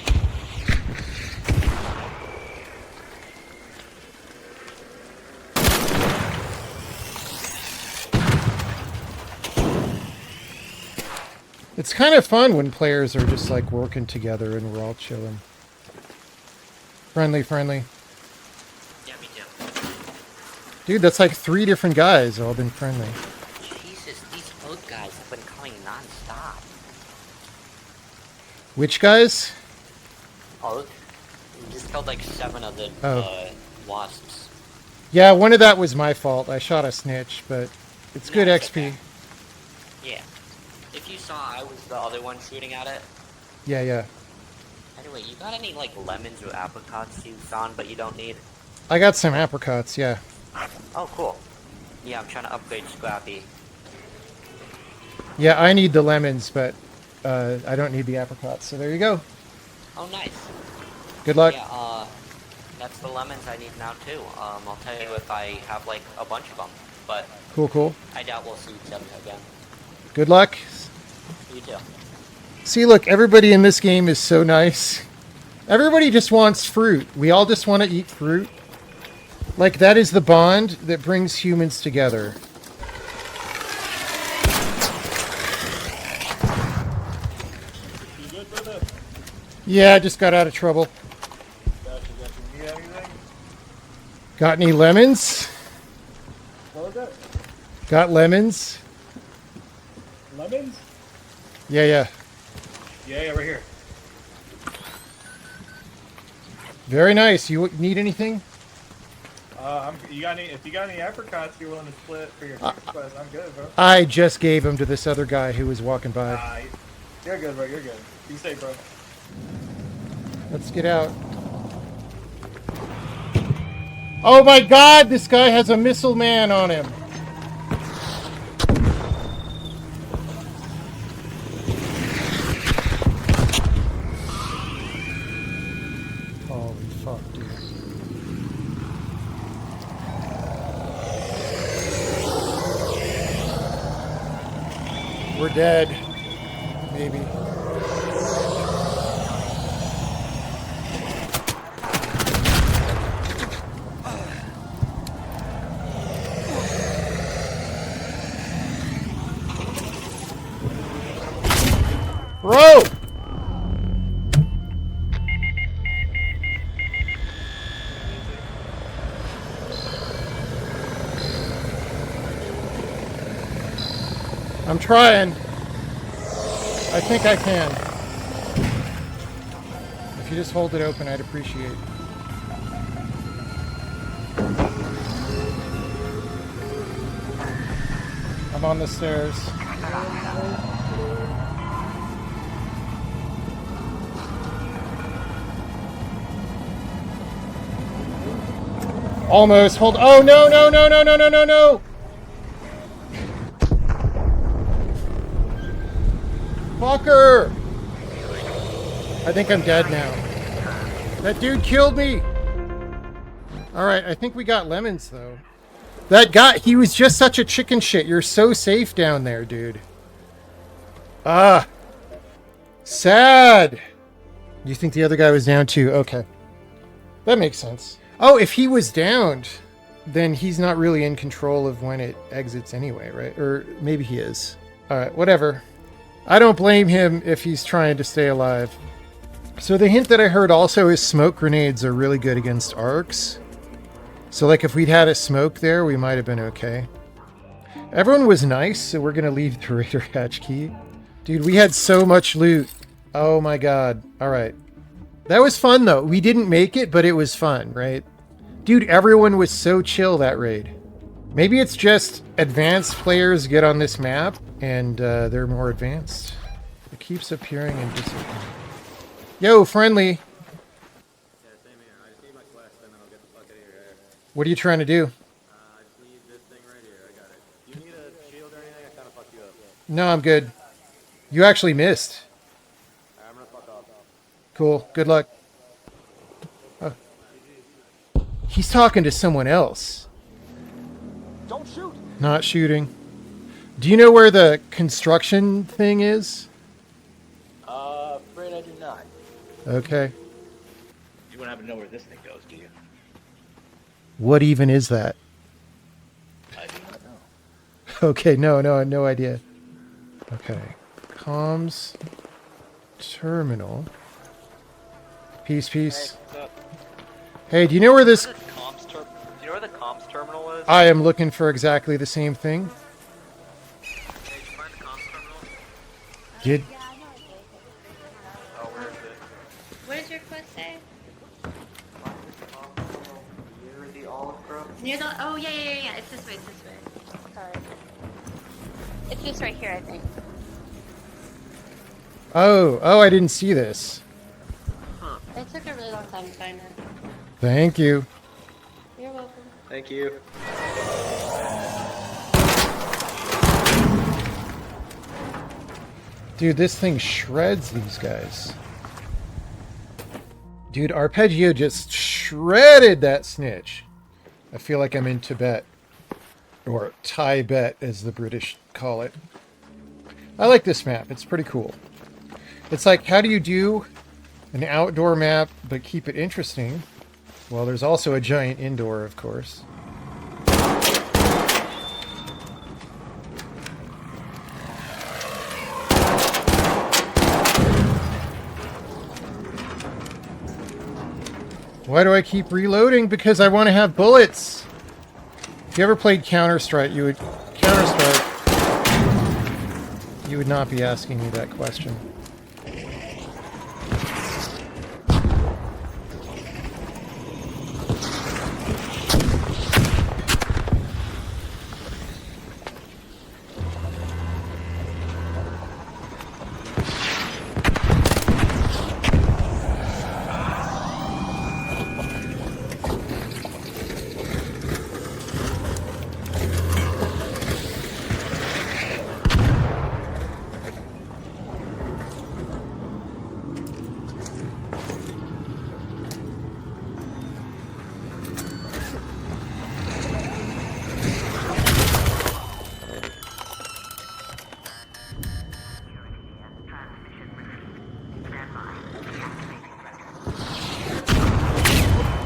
It's kind of fun when players are just like working together and we're all chilling. Friendly, friendly.
Yeah, me too.
Dude, that's like 3 different guys all been friendly.
Jesus, these oat guys have been coming non-stop.
Which guys?
Oat? We just killed like 7 of the wasps.
Yeah, one of that was my fault. I shot a snitch, but it's good
it's
XP.
okay. Yeah. If you saw I was the other one shooting at it.
Yeah, yeah.
Anyway, you got any like lemons or apricots you found but you don't need?
I got some apricots, yeah.
Oh, cool. Yeah, I'm trying to upgrade Scrappy.
Yeah, I need the lemons, but I don't need the apricots, so there you go.
Oh, nice.
Good luck.
Yeah, that's the lemons I need now too. I'll tell you if I have like a bunch of them, but
Cool, cool.
I doubt we'll see each other again.
Good luck.
You too.
See, look, everybody in this game is so nice. Everybody just wants fruit. We all just want to eat fruit. Like, that is the bond that brings humans together.
You good, brother?
Yeah, I just got out of trouble.
Gotcha. You need anything?
Got any lemons?
What was that?
Got lemons?
Lemons?
Yeah, yeah.
Yeah, right here.
Very nice. You need anything?
If you got any apricots you want to split for your quest, I'm good, bro.
I just gave them to this other guy who was walking by.
You're good, bro. You're good. Be safe, bro.
Let's get out. Oh my god, this guy has a missile man on him. Holy fuck, dude. We're dead. maybe. Bro! I'm trying. I think I can. If you just hold it open, I'd appreciate. I'm on the stairs. Almost. Hold. Oh, no, no, no, no, no, no, no, no. Fucker. I think I'm dead now. That dude killed me. All right. I think we got lemons, though. That guy, he was just such a chicken shit. You're so safe down there, dude. Ah. Sad. You think the other guy was down, too? Okay. That makes sense. Oh, if he was downed, then he's not really in control of when it exits anyway, right? Or maybe he is. All right, whatever. I don't blame him if he's trying to stay alive. So the hint that I heard also is smoke grenades are really good against arcs. So like if we'd had a smoke there, we might have been okay. Everyone was nice, so we're going to leave the Raider hatch key. Dude, we had so much loot. Oh my god. All right. That was fun, though. We didn't make it, but it was fun, right? Dude, everyone was so chill that raid. Maybe it's just advanced players get on this map, and they're more advanced. It keeps appearing and disappearing. Yo, friendly. What are you trying to do? No, I'm good. You actually missed. Cool. Good luck. Oh. He's talking to someone else.
Don't shoot.
Not shooting. Do you know where the construction thing is?
Afraid I do not.
Okay.
You wouldn't happen to know where this thing goes, do you?
What even is that?
I do not know.
Okay, no idea. Okay. Comms terminal. Peace.
Hey, what's up?
Hey, do you know where this...
Do you know where the comms terminal is?
I am looking for exactly the same thing.
Hey, did you find the comms terminal?
Did...
Oh, where is it?
What does your quest say?
Near the olive grove?
Near the. Oh, yeah. It's this way. Sorry. It's just right here, I think.
Oh, I didn't see this.
Huh.
It took a really long time to find it.
Thank you.
You're welcome.
Thank you.
Dude, this thing shreds these guys. Dude, Arpeggio just shredded that snitch. I feel like I'm in Tibet. Or Thai-bet, as the British call it. I like this map. It's pretty cool. It's like, how do you do an outdoor map but keep it interesting? Well, there's also a giant indoor, of course. Why do I keep reloading? Because I want to have bullets. If you ever played Counter-Strike, you would not be asking me that question.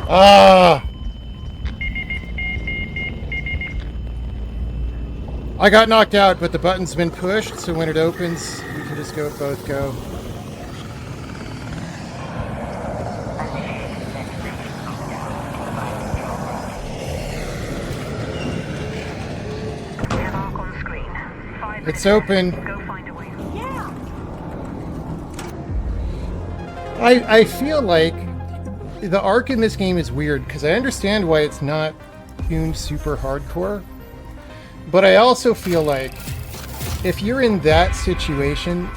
Ah! I got knocked out, but the button's been pushed, so when it opens, we can just both go. It's open. I feel like the arc in this game is weird because I understand why it's not tuned super hardcore, but I also feel like if you're in that situation,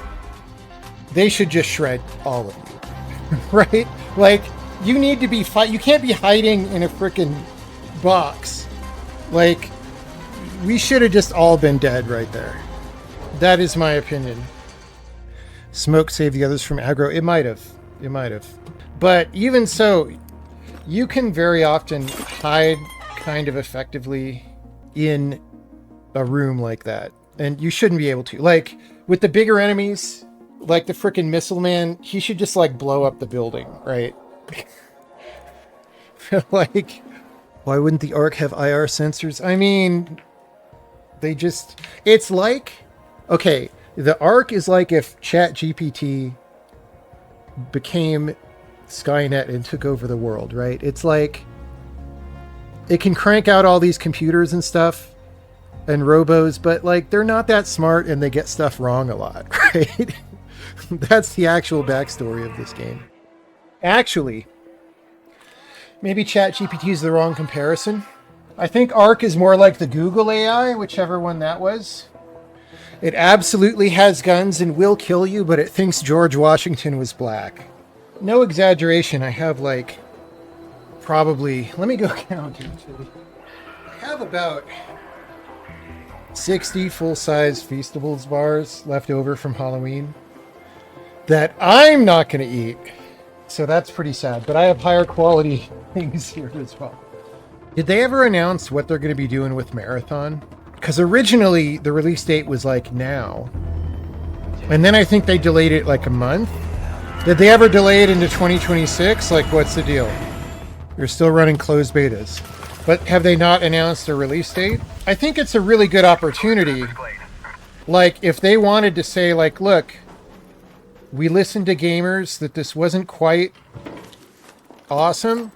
they should just shred all of you, right? Like, you need to be you can't be hiding in a freaking box. Like, we should have just all been dead right there. That is my opinion. Smoke saved the others from aggro. It might have. It might have. But even so, you can very often hide kind of effectively in a room like that. And you shouldn't be able to. Like, with the bigger enemies, like the frickin' missile man, he should just, like, blow up the building, right? Like, why wouldn't the Ark have IR sensors? I mean, they just... It's like... Okay, the Ark is like if ChatGPT became Skynet and took over the world, right? It's like it can crank out all these computers and stuff and robos, but like they're not that smart and they get stuff wrong a lot, right? That's the actual backstory of this game. Actually, maybe ChatGPT is the wrong comparison. I think Ark is more like the Google AI, whichever one that was. It absolutely has guns and will kill you, but it thinks George Washington was black. No exaggeration, I have like, probably, let me go count actually. I have about 60 full-size Feastables bars left over from Halloween that I'm not going to eat. So that's pretty sad, but I have higher quality things here as well. Did they ever announce what they're going to be doing with Marathon? Because originally the release date was like now. And then I think they delayed it like a month. Did they ever delay it into 2026? Like, what's the deal? They're still running closed betas. But have they not announced a release date? I think it's a really good opportunity. Like, if they wanted to say, like, look, we listened to gamers that this wasn't quite awesome,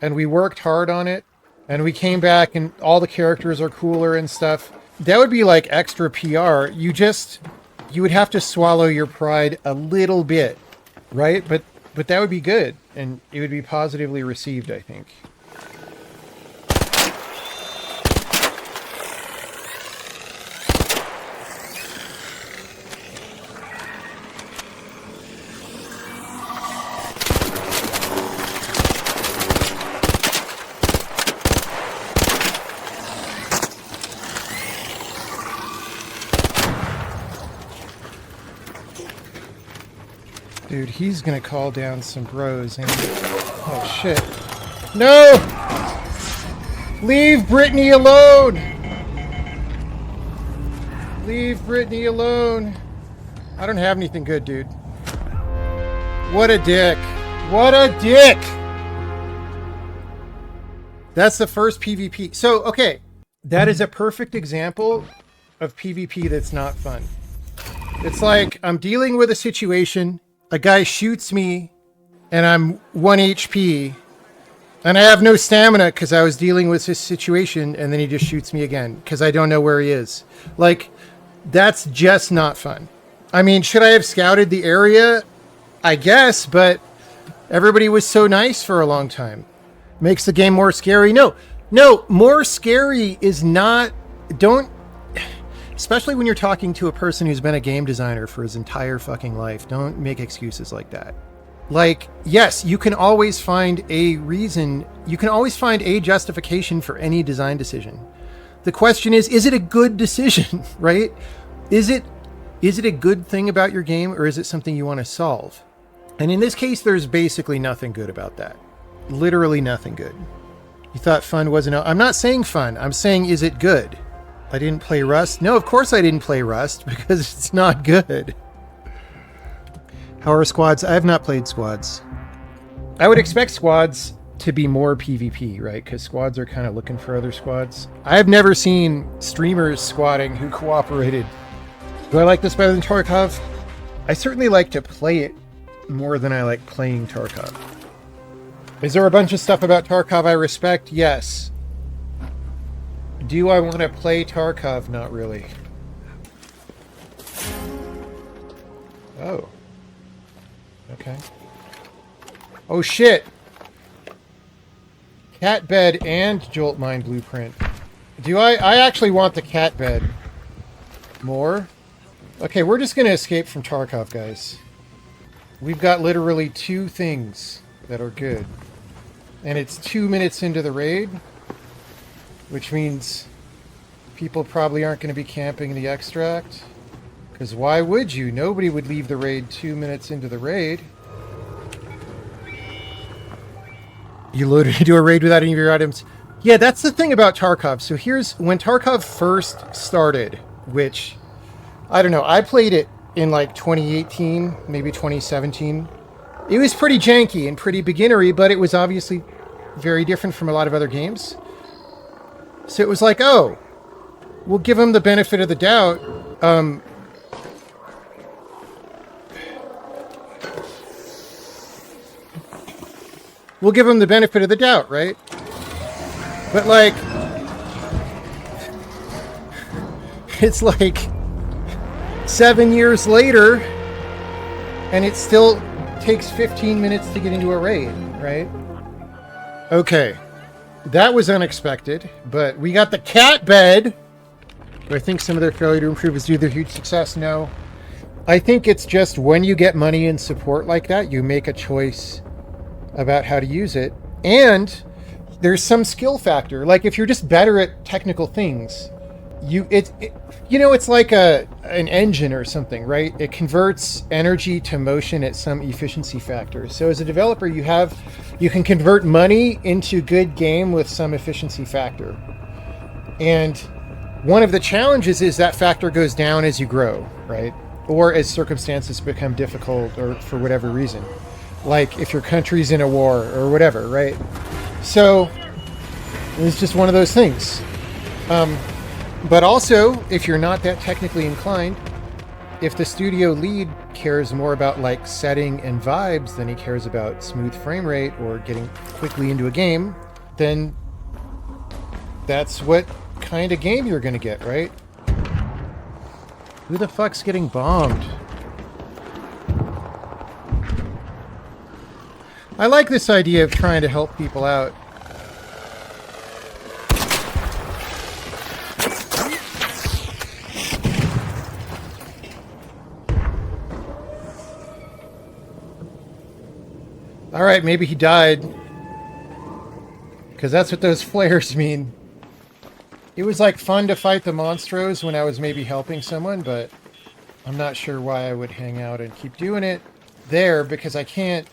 and we worked hard on it, and we came back and all the characters are cooler and stuff. That would be like extra PR. You would have to swallow your pride a little bit, right? But that would be good, and it would be positively received, I think. Dude, he's gonna call down some bros and... Oh, shit. No! Leave Brittany alone! Leave Brittany alone. I don't have anything good, dude. What a dick. What a dick! That's the first PvP. So, okay. That is a perfect example of PvP that's not fun. It's like, I'm dealing with a situation... A guy shoots me, and I'm 1 HP, and I have no stamina because I was dealing with this situation, and then he just shoots me again because I don't know where he is. Like, that's just not fun. I mean, should I have scouted the area? I guess, but everybody was so nice for a long time. Makes the game more scary. No, more scary is not... Especially when you're talking to a person who's been a game designer for his entire fucking life. Don't make excuses like that. Like, yes, you can always find a reason. You can always find a justification for any design decision. The question is it a good decision, right? Is it a good thing about your game, or is it something you want to solve? And in this case, there's basically nothing good about that. Literally nothing good. You thought fun wasn't... I'm not saying fun. I'm saying, is it good? I didn't play Rust. No, of course I didn't play Rust, because it's not good. How are squads? I have not played squads. I would expect squads to be more PvP, right? Because squads are kind of looking for other squads. I've never seen streamers squatting who cooperated. Do I like this better than Tarkov? I certainly like to play it more than I like playing Tarkov. Is there a bunch of stuff about Tarkov I respect? Yes. Do I want to play Tarkov? Not really. Oh. Okay. Oh shit! Cat bed and Jolt Mine blueprint. Do I actually want the cat bed more? Okay, we're just gonna escape from Tarkov, guys. We've got literally 2 things that are good. And it's 2 minutes into the raid, which means people probably aren't going to be camping the extract. Because why would you? Nobody would leave the raid 2 minutes into the raid. You loaded into a raid without any of your items. Yeah, that's the thing about Tarkov. So here's when Tarkov first started, which, I don't know, I played it in like 2018, maybe 2017. It was pretty janky and pretty beginnery, but it was obviously very different from a lot of other games. So it was like, oh, we'll give them the benefit of the doubt. We'll give them the benefit of the doubt, right? But like, it's like 7 years later, and it still takes 15 minutes to get into a raid, right? Okay, that was unexpected, but we got the cat bed. Do I think some of their failure to improve is due to their huge success? No. I think it's just when you get money and support like that, you make a choice about how to use it. And there's some skill factor. Like if you're just better at technical things, it's like an engine or something, right? It converts energy to motion at some efficiency factor. So as a developer, you can convert money into good game with some efficiency factor. And one of the challenges is that factor goes down as you grow, right? Or as circumstances become difficult or for whatever reason. Like if your country's in a war or whatever, right? So it's just one of those things. But also, if you're not that technically inclined, if the studio lead cares more about like setting and vibes than he cares about smooth frame rate or getting quickly into a game, then that's what kind of game you're going to get, right? Who the fuck's getting bombed? I like this idea of trying to help people out. Alright, maybe he died. Because that's what those flares mean. It was like fun to fight the monstros when I was maybe helping someone, but I'm not sure why I would hang out and keep doing it there, because I can't,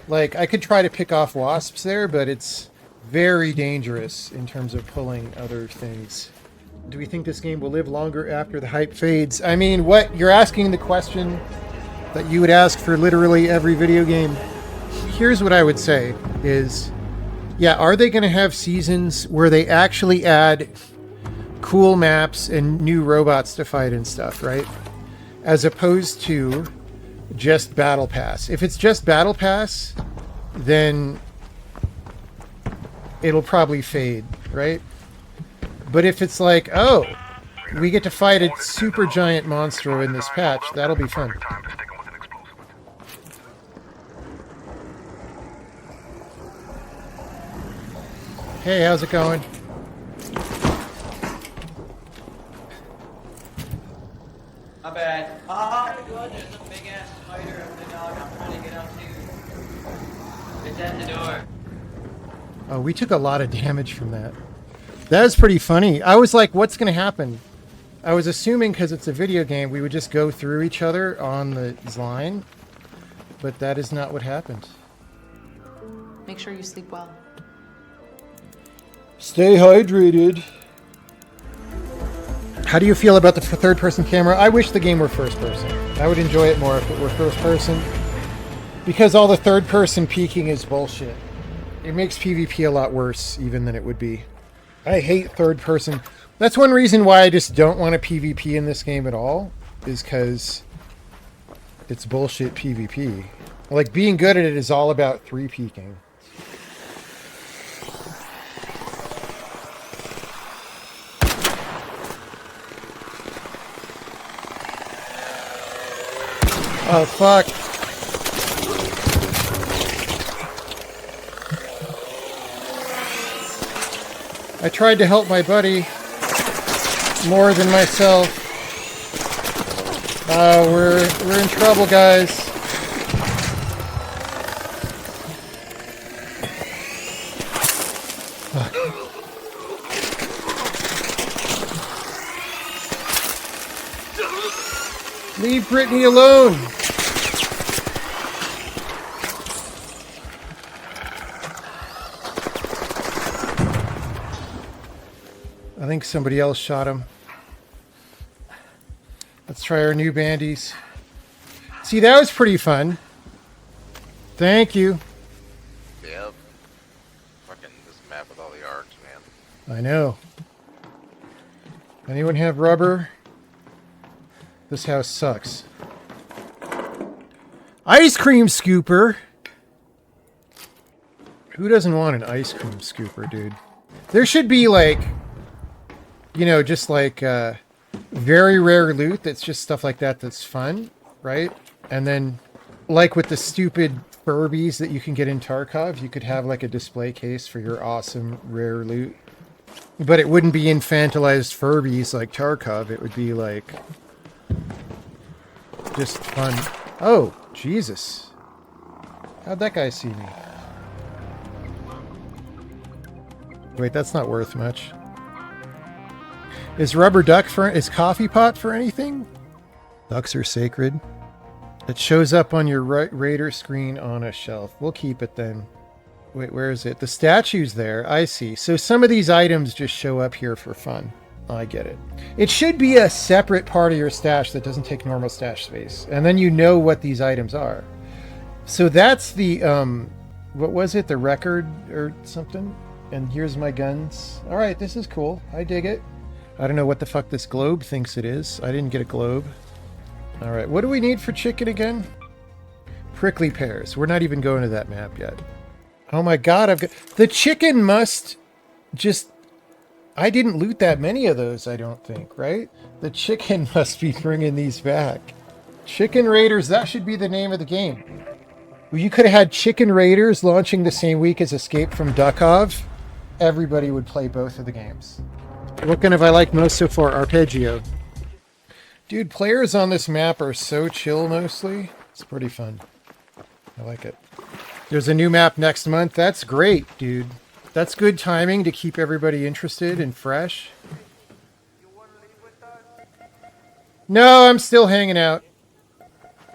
like, I could try to pick off wasps there, but it's very dangerous in terms of pulling other things. Do we think this game will live longer after the hype fades? I mean, what? You're asking the question that you would ask for literally every video game. Here's what I would say is, yeah, are they going to have seasons where they actually add cool maps and new robots to fight and stuff, right? As opposed to just Battle Pass. If it's just Battle Pass, then it'll probably fade, right? But if it's like, oh, we get to fight a super giant monster in this patch, that'll be fun. Hey, how's it going?
Not bad. Oh my god, there's a big ass spider of the dog I'm trying to get out to. It's at the door.
Oh, we took a lot of damage from that. That was pretty funny. I was like, what's going to happen? I was assuming because it's a video game, we would just go through each other on the line. But that is not what happened.
Make sure you sleep well.
Stay hydrated. How do you feel about the third-person camera? I wish the game were first-person. I would enjoy it more if it were first-person. Because all the third-person peeking is bullshit. It makes PvP a lot worse, even than it would be. I hate third-person. That's one reason why I just don't want a PvP in this game at all, is because it's bullshit PvP. Like, being good at it is all about 3-peeking. Oh, fuck. I tried to help my buddy more than myself. We're in trouble, guys. Leave Brittany alone. I think somebody else shot him. Let's try our new bandies. See, that was pretty fun. Thank you.
Yep. Fucking this map with all the arcs, man.
I know. Anyone have rubber? This house sucks. Ice cream scooper. Who doesn't want an ice cream scooper, dude? There should be like, you know, just like very rare loot that's just stuff like that that's fun, right? And then like with the stupid Furbies that you can get in Tarkov, you could have like a display case for your awesome rare loot. But it wouldn't be infantilized Furbies like Tarkov. It would be like just fun. Oh, Jesus. How'd that guy see me? Wait, that's not worth much. Is rubber duck for... Is coffee pot for anything? Ducks are sacred. It shows up on your radar screen on a shelf. We'll keep it then. Wait, where is it? The statue's there. I see. So some of these items just show up here for fun. I get it. It should be a separate part of your stash that doesn't take normal stash space. And then you know what these items are. So that's the... what was it? The record or something? And here's my guns. Alright, this is cool. I dig it. I don't know what the fuck this globe thinks it is. I didn't get a globe. Alright, what do we need for chicken again? Prickly pears. We're not even going to that map yet. Oh my god, I've got... The chicken must just... I didn't loot that many of those, I don't think, right? The chicken must be bringing these back. Chicken Raiders, that should be the name of the game. Well, you could have had Chicken Raiders launching the same week as Escape from Duckov. Everybody would play both of the games. What kind have I liked most so far? Arpeggio. Dude, players on this map are so chill mostly. It's pretty fun. I like it. There's a new map next month. That's great, dude. That's good timing to keep everybody interested and fresh. No, I'm still hanging out.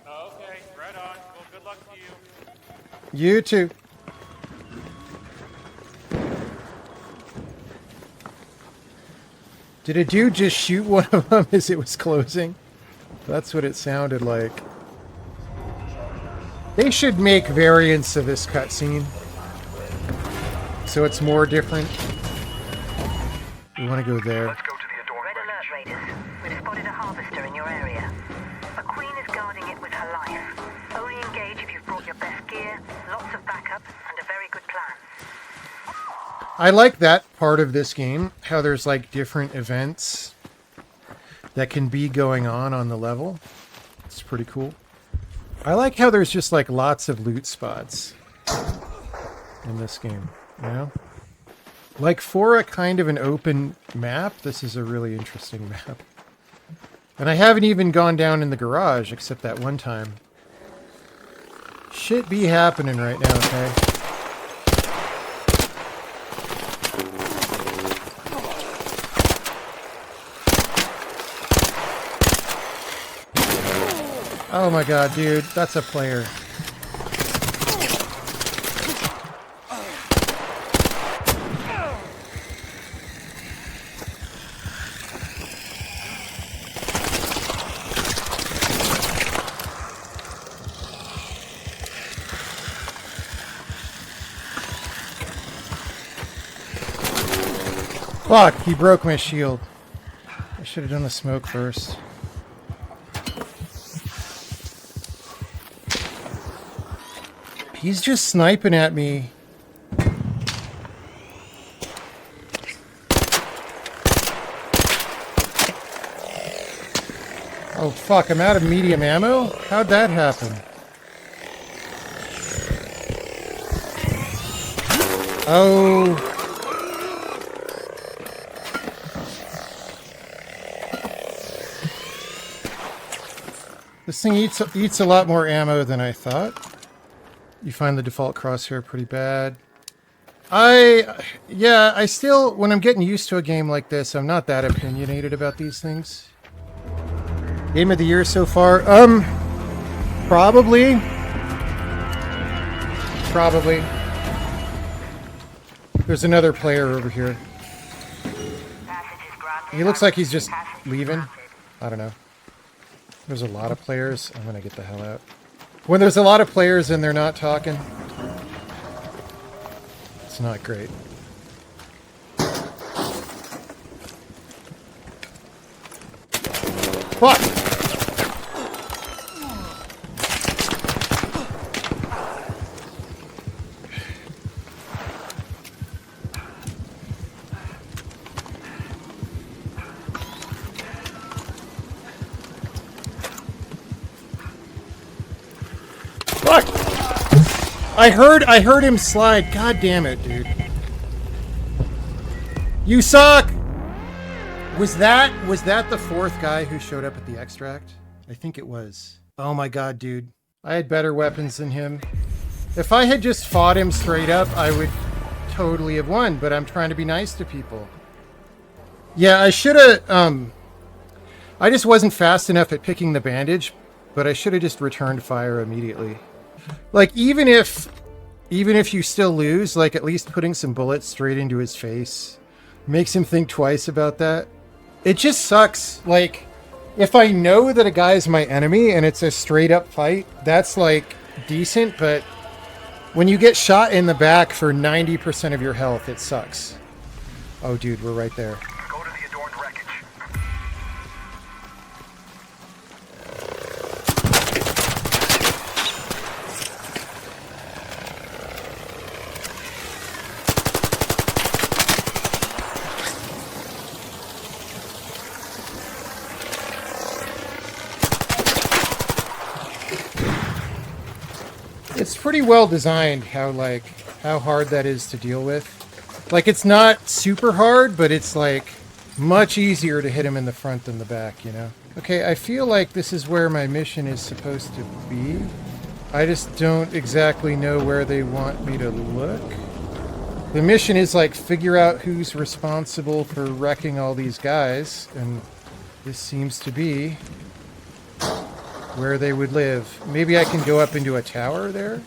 Oh, okay, right on. Well, good luck to you.
You too. Did a dude just shoot one of them as it was closing? That's what it sounded like. They should make variants of this cutscene, so it's more different. We want to go there.
Red alert, Raiders. We've spotted a harvester in your area. A queen is guarding it with her life. Only engage if you've brought your best gear, lots of backup, and a very good plan.
I like that part of this game, how there's like different events that can be going on the level. It's pretty cool. I like how there's just like lots of loot spots in this game, you know? Like for a kind of an open map, this is a really interesting map. And I haven't even gone down in the garage except that one time. Shit be happening right now, okay? Oh my god, dude, that's a player. Fuck, he broke my shield. I should have done the smoke first. He's just sniping at me. Oh fuck, I'm out of medium ammo? How'd that happen? Oh. This thing eats a lot more ammo than I thought. You find the default crosshair pretty bad. Yeah, I still, when I'm getting used to a game like this, I'm not that opinionated about these things. Game of the year so far? Probably. Probably. There's another player over here. He looks like he's just leaving. I don't know. There's a lot of players. I'm gonna get the hell out. When there's a lot of players and they're not talking, it's not great. Fuck! Fuck! I heard him slide. God damn it, dude. You suck! Was that the fourth guy who showed up at the extract? I think it was. Oh my god, dude. I had better weapons than him. If I had just fought him straight up, I would totally have won, but I'm trying to be nice to people. Yeah, I should have, I just wasn't fast enough at picking the bandage, but I should have just returned fire immediately. Like, even if you still lose, like, at least putting some bullets straight into his face makes him think twice about that. It just sucks. Like, if I know that a guy is my enemy and it's a straight up fight, that's like decent, but when you get shot in the back for 90% of your health, it sucks. Oh dude, we're right there.
Go to the adorned wreckage.
It's pretty well designed how hard that is to deal with. Like, it's not super hard, but it's like much easier to hit him in the front than the back, you know? Okay, I feel like this is where my mission is supposed to be. I just don't exactly know where they want me to look. The mission is like figure out who's responsible for wrecking all these guys, and this seems to be where they would live. Maybe I can go up into a tower there?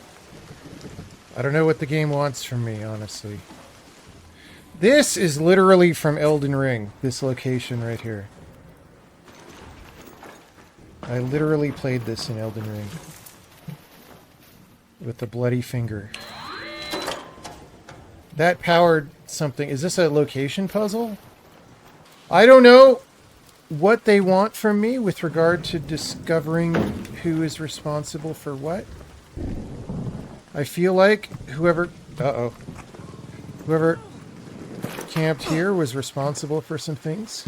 I don't know what the game wants from me, honestly. This is literally from Elden Ring, this location right here. I literally played this in Elden Ring. With the bloody finger. That powered something. Is this a location puzzle? I don't know what they want from me with regard to discovering who is responsible for what. I feel like whoever camped here was responsible for some things.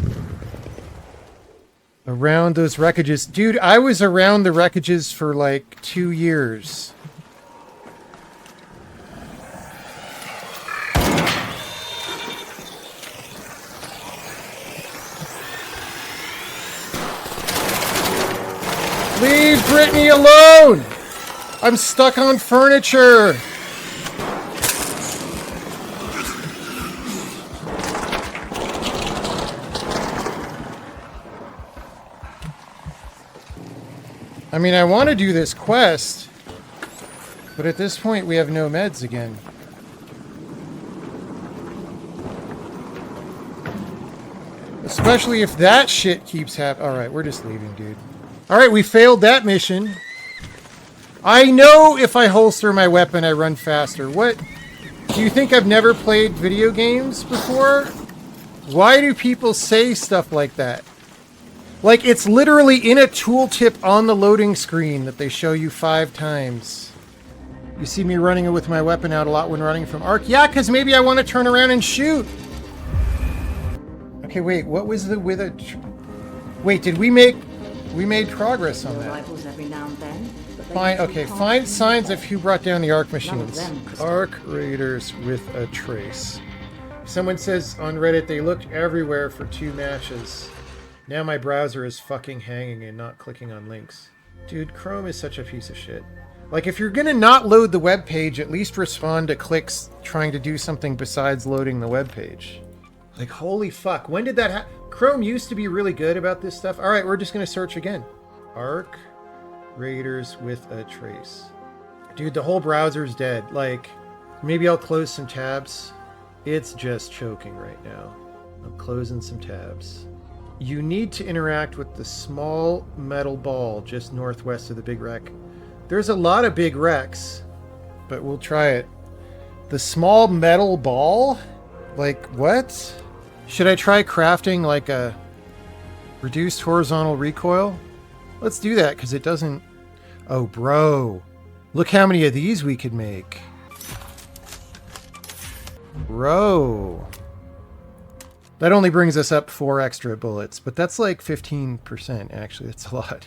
Around those wreckages. Dude, I was around the wreckages for like 2 years. Leave Brittany alone! I'm stuck on furniture! I mean, I want to do this quest, but at this point we have no meds again. Especially if that shit keeps happening. Alright, we're just leaving, dude. Alright, we failed that mission. I know if I holster my weapon, I run faster. What? Do you think I've never played video games before? Why do people say stuff like that? Like, it's literally in a tooltip on the loading screen that they show you 5 times. You see me running with my weapon out a lot when running from Ark? Yeah, because maybe I want to turn around and shoot. Okay, wait, what was the with a... Wait, did we make... We made progress on that. Find signs of who brought down the Ark machines. Ark raiders with a trace. Someone says on Reddit they looked everywhere for 2 matches. Now my browser is fucking hanging and not clicking on links. Dude, Chrome is such a piece of shit. Like, if you're gonna not load the web page, at least respond to clicks trying to do something besides loading the web page. Like, holy fuck, when did that happen? Chrome used to be really good about this stuff. All right, we're just gonna search again. Ark raiders with a trace. Dude, the whole browser's dead. Like, maybe I'll close some tabs. It's just choking right now. I'm closing some tabs. You need to interact with the small metal ball just northwest of the big wreck. There's a lot of big wrecks, but we'll try it. The small metal ball? Like, what? Should I try crafting like a reduced horizontal recoil? Let's do that, because it doesn't... Oh, bro. Look how many of these we could make. Bro. That only brings us up 4 extra bullets, but that's like 15%, actually. That's a lot.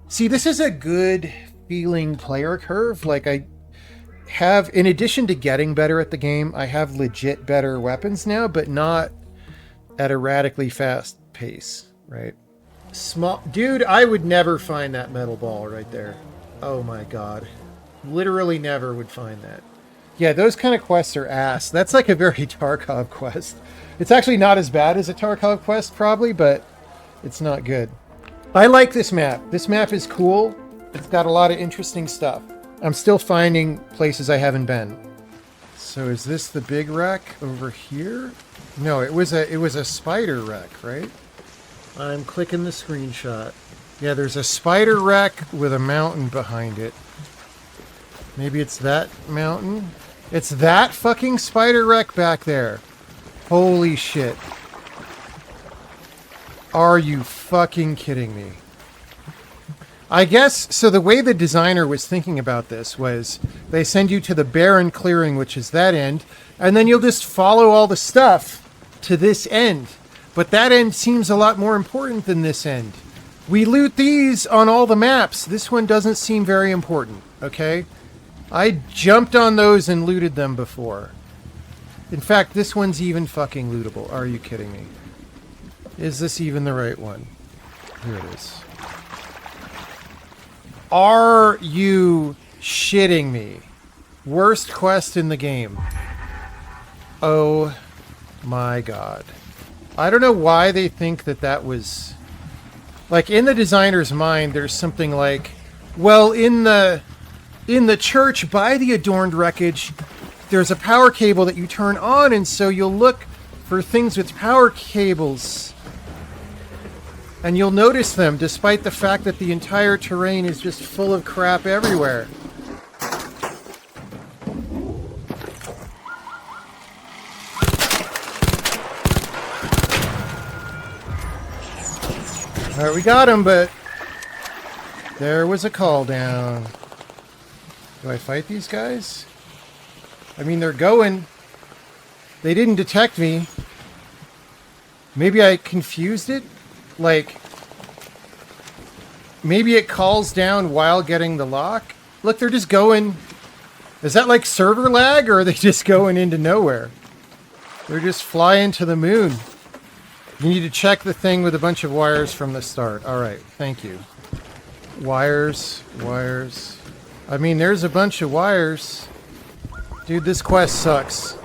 See, this is a good feeling player curve. Like, I have, in addition to getting better at the game, I have legit better weapons now, but not at a radically fast pace, right? Small... Dude, I would never find that metal ball right there. Oh my god. Literally never would find that. Yeah, those kind of quests are ass. That's like a very Tarkov quest. It's actually not as bad as a Tarkov quest, probably, but it's not good. I like this map. This map is cool. It's got a lot of interesting stuff. I'm still finding places I haven't been. So is this the big wreck over here? No, it was a spider wreck, right? I'm clicking the screenshot. Yeah, there's a spider wreck with a mountain behind it. Maybe it's that mountain? It's that fucking spider wreck back there. Holy shit. Are you fucking kidding me? I guess, so the way the designer was thinking about this was they send you to the barren clearing, which is that end, and then you'll just follow all the stuff to this end. But that end seems a lot more important than this end. We loot these on all the maps. This one doesn't seem very important, okay? I jumped on those and looted them before. In fact, this one's even fucking lootable. Are you kidding me? Is this even the right one? Here it is. Are you shitting me? Worst quest in the game. Oh my god. I don't know why they think that that was... Like, in the designer's mind, there's something like, well, in the church by the adorned wreckage, there's a power cable that you turn on, and so you'll look for things with power cables. And you'll notice them, despite the fact that the entire terrain is just full of crap everywhere. Alright, we got him, but there was a call down. Do I fight these guys? I mean, they're going. They didn't detect me. Maybe I confused it? Like, maybe it calls down while getting the lock? Look, they're just going. Is that like server lag, or are they just going into nowhere? They're just flying to the moon. You need to check the thing with a bunch of wires from the start. Alright, thank you. Wires, wires. I mean, there's a bunch of wires. Dude, this quest sucks.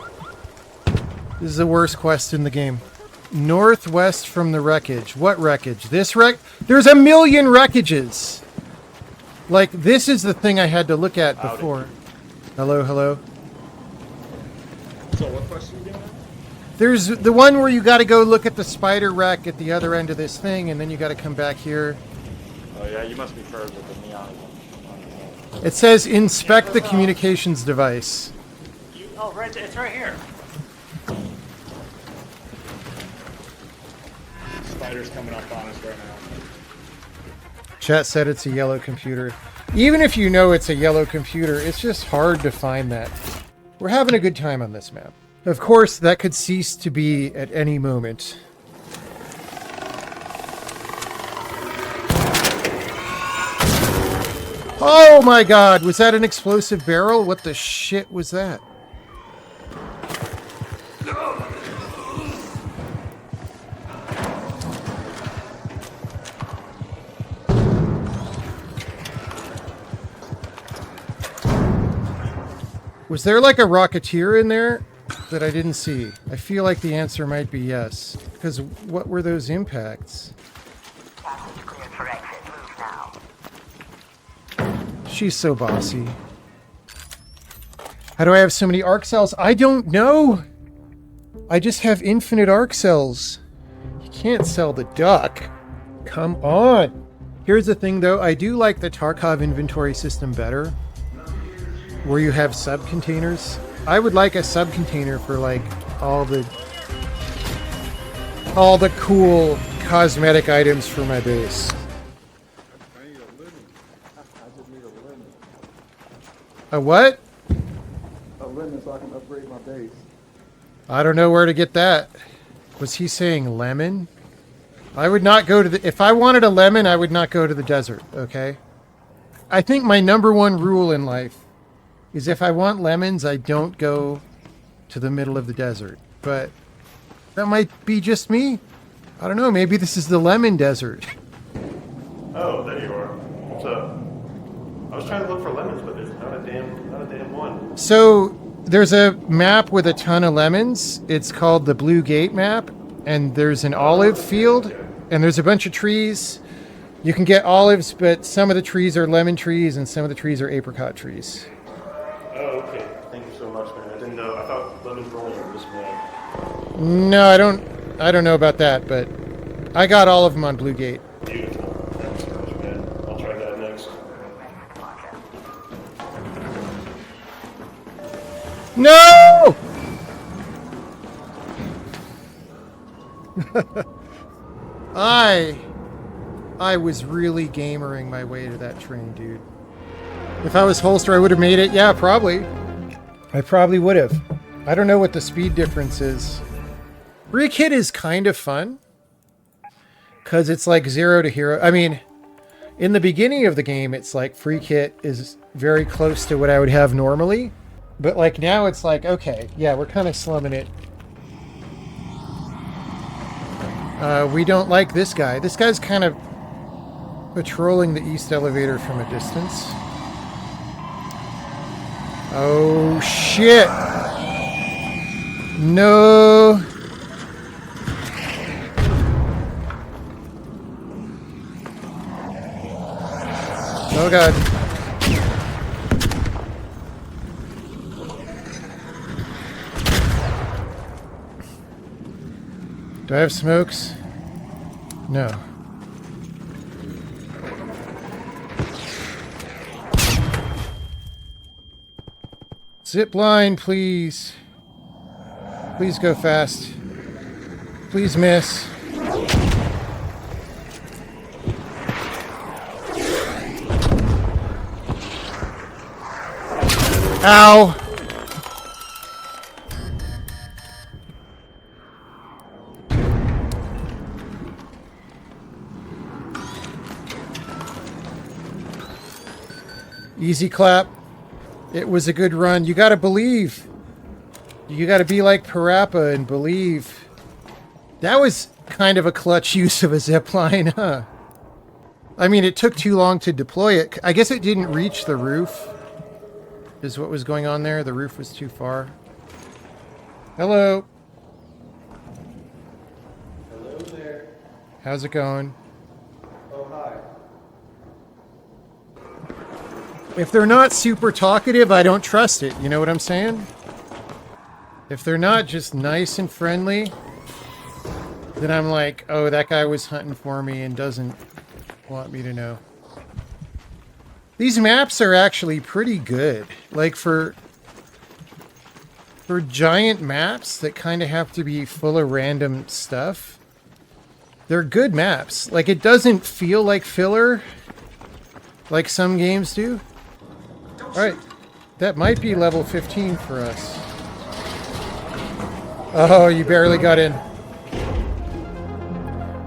This is the worst quest in the game. Northwest from the wreckage. What wreckage? This wreck? There's a million wreckages! Like, this is the thing I had to look at before. Hello, hello.
So what quest are you doing?
There's the one where you gotta go look at the spider wreck at the other end of this thing, and then you gotta come back here.
Oh yeah, you must be further than me on it.
It says inspect the communications device.
Oh, right, it's right here.
spiders coming up on us right now.
Chat said it's a yellow computer. Even if you know it's a yellow computer, it's just hard to find that. We're having a good time on this map. Of course, that could cease to be at any moment. Oh my god, was that an explosive barrel? What the shit was that? Was there like a Rocketeer in there that I didn't see? I feel like the answer might be yes. Because what were those impacts? She's so bossy. How do I have so many arc cells? I don't know! I just have infinite arc cells. You can't sell the duck. Come on! Here's the thing though, I do like the Tarkov inventory system better. Where you have sub-containers. I would like a sub-container for like all the cool cosmetic items for my base. A what?
A lemon so I can upgrade my base.
I don't know where to get that. Was he saying lemon? I would not go to the... If I wanted a lemon, I would not go to the desert, okay? I think my #1 rule in life is if I want lemons, I don't go to the middle of the desert. But that might be just me. I don't know, maybe this is the lemon desert.
Oh, there you are. What's up? I was trying to look for lemons, but there's not a damn one.
So, there's a map with a ton of lemons. It's called the Blue Gate map. And there's an olive field. And there's a bunch of trees. You can get olives, but some of the trees are lemon trees and some of the trees are apricot trees.
Oh, okay. Thank you so much, man. I didn't know. I thought lemons were only this way.
No, I don't know about that, but I got all of them on Blue Gate.
Beautiful. Thanks so much, man. I'll try that next.
No! I was really gamering my way to that train, dude. If I was Holster, I would have made it. Yeah, probably. I probably would have. I don't know what the speed difference is. Freak Hit is kind of fun. Because it's like 0 to hero. I mean, in the beginning of the game, it's like Freak Hit is very close to what I would have normally. But like now it's like, okay, yeah, we're kind of slumming it. We don't like this guy. This guy's kind of patrolling the east elevator from a distance. Oh, shit. No. Oh, God. Do I have smokes? No. Zip line, please. Please go fast. Please miss. Ow! Easy clap. It was a good run. You gotta believe. You gotta be like Parappa and believe. That was kind of a clutch use of a zipline, huh? I mean, it took too long to deploy it. I guess it didn't reach the roof, is what was going on there. The roof was too far. Hello.
Hello there.
How's it going?
Oh, hi.
If they're not super talkative, I don't trust it. You know what I'm saying? If they're not just nice and friendly, then I'm like, oh, that guy was hunting for me and doesn't want me to know. These maps are actually pretty good. Like for giant maps that kind of have to be full of random stuff, They're good maps. Like, it doesn't feel like filler like some games do. Alright. That might be level 15 for us. Oh, you barely got in.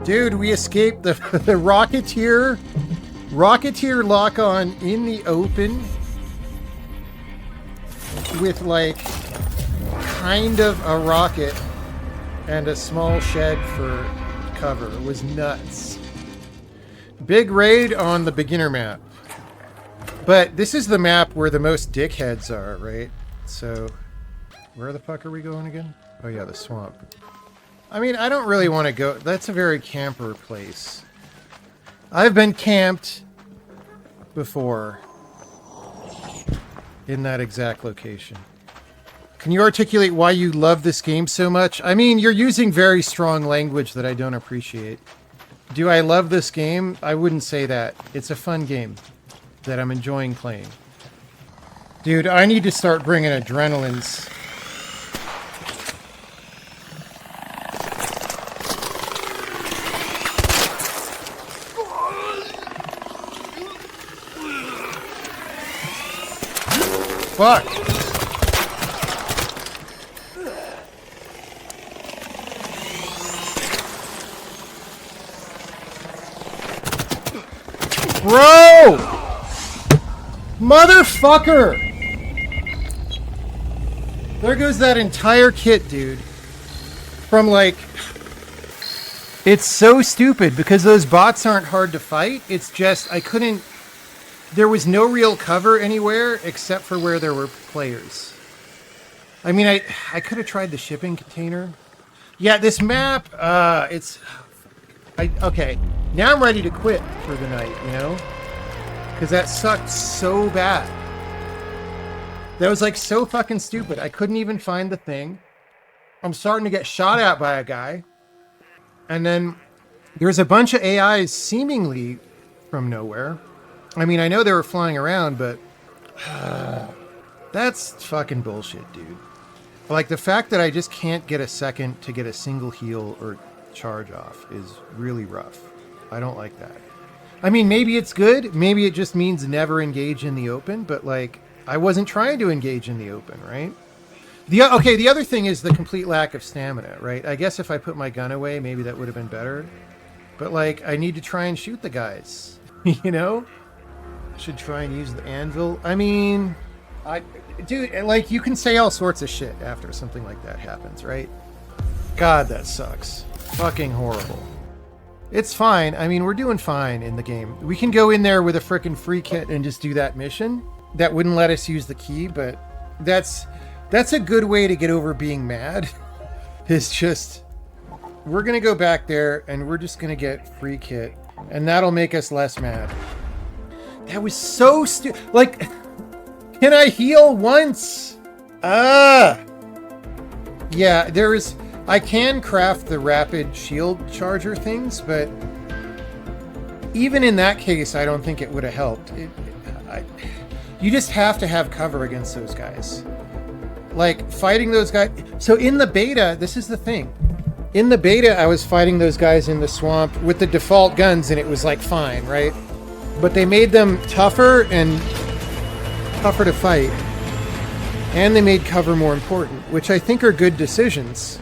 Dude, we escaped the Rocketeer lock-on in the open with, like, kind of a rocket and a small shed for cover. It was nuts. Big raid on the beginner map. But this is the map where the most dickheads are, right? So, where the fuck are we going again? Oh yeah, the swamp. I mean, I don't really want to go... That's a very camper place. I've been camped before in that exact location. Can you articulate why you love this game so much? I mean, you're using very strong language that I don't appreciate. Do I love this game? I wouldn't say that. It's a fun game that I'm enjoying playing. Dude, I need to start bringing adrenalines. Fuck! Bro! Motherfucker! There goes that entire kit, dude. From, like... It's so stupid, because those bots aren't hard to fight. It's just, I couldn't... There was no real cover anywhere, except for where there were players. I mean, I could have tried the shipping container. Yeah, this map, it's... okay, now I'm ready to quit for the night, you know? Because that sucked so bad. That was, like, so fucking stupid. I couldn't even find the thing. I'm starting to get shot at by a guy. And then there's a bunch of AIs seemingly from nowhere. I mean, I know they were flying around, but that's fucking bullshit, dude. Like, the fact that I just can't get a second to get a single heal or charge off is really rough. I don't like that. I mean, maybe it's good. Maybe it just means never engage in the open, but, like, I wasn't trying to engage in the open, right? Okay, the other thing is the complete lack of stamina, right? I guess if I put my gun away, maybe that would have been better. But, like, I need to try and shoot the guys, you know? Should try and use the anvil. I mean, dude, like, you can say all sorts of shit after something like that happens, right? God, that sucks. Fucking horrible. It's fine. I mean, we're doing fine in the game. We can go in there with a frickin' free kit and just do that mission. That wouldn't let us use the key, but that's a good way to get over being mad. It's just, we're gonna go back there and we're just gonna get free kit, and that'll make us less mad. That was so stupid. Like, can I heal once? Yeah, I can craft the rapid shield charger things, but even in that case, I don't think it would have helped. You just have to have cover against those guys. Like, fighting those guys. So in the beta, this is the thing. In the beta, I was fighting those guys in the swamp with the default guns, and it was, like, fine, right? But they made them tougher and tougher to fight. And they made cover more important, which I think are good decisions.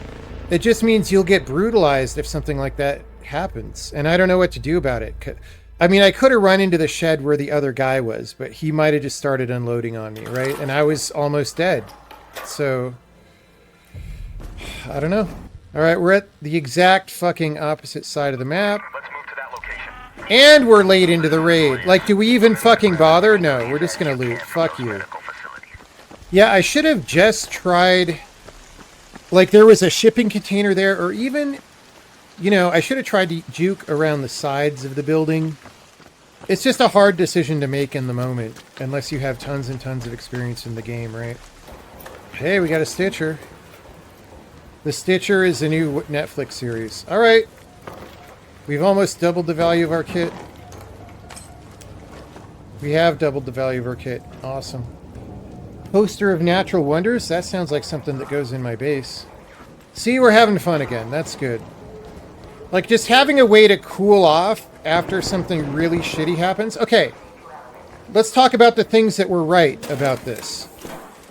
It just means you'll get brutalized if something like that happens. And I don't know what to do about it. I mean, I could have run into the shed where the other guy was, but he might have just started unloading on me, right? And I was almost dead. So, I don't know. All right, we're at the exact fucking opposite side of the map.
Let's move to that location.
And we're late into the raid. Like, do we even fucking bother? No, we're just gonna loot. Fuck you. Yeah, I should have just tried... Like, there was a shipping container there, or even... You know, I should have tried to juke around the sides of the building. It's just a hard decision to make in the moment, unless you have tons and tons of experience in the game, right? Hey, we got a Stitcher. The Stitcher is a new Netflix series. All right. We've almost doubled the value of our kit. We have doubled the value of our kit. Awesome. Poster of Natural Wonders? That sounds like something that goes in my base. See, we're having fun again. That's good. Like, just having a way to cool off after something really shitty happens. Okay, let's talk about the things that were right about this.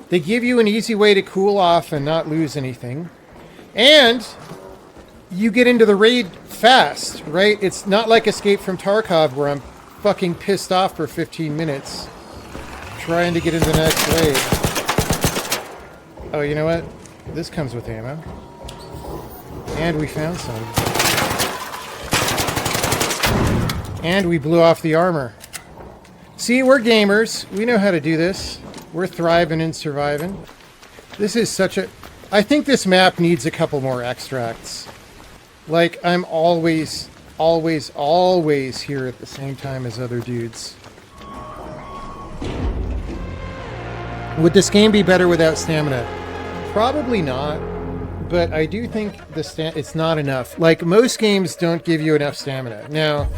They give you an easy way to cool off and not lose anything. And you get into the raid fast, right? It's not like Escape from Tarkov where I'm fucking pissed off for 15 minutes trying to get into the next raid. Oh, you know what? This comes with ammo. And we found some. And we blew off the armor. See, we're gamers. We know how to do this. We're thriving and surviving. This is such a... I think this map needs a couple more extracts. Like, I'm always here at the same time as other dudes. Would this game be better without stamina? Probably not. But I do think it's not enough. Like, most games don't give you enough stamina. Now,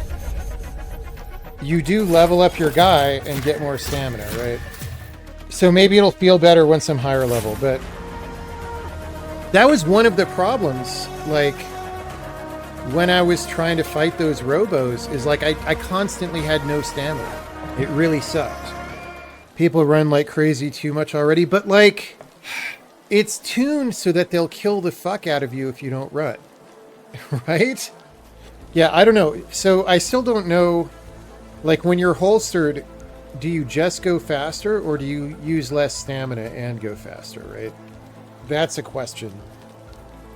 you do level up your guy and get more stamina, right? So maybe it'll feel better once I'm higher level, but that was one of the problems, like, when I was trying to fight those robos, is like I constantly had no stamina. It really sucked. People run like crazy too much already, but like, it's tuned so that they'll kill the fuck out of you if you don't run. Right? Yeah, I don't know. So I still don't know, like, when you're holstered, do you just go faster or do you use less stamina and go faster, right? That's a question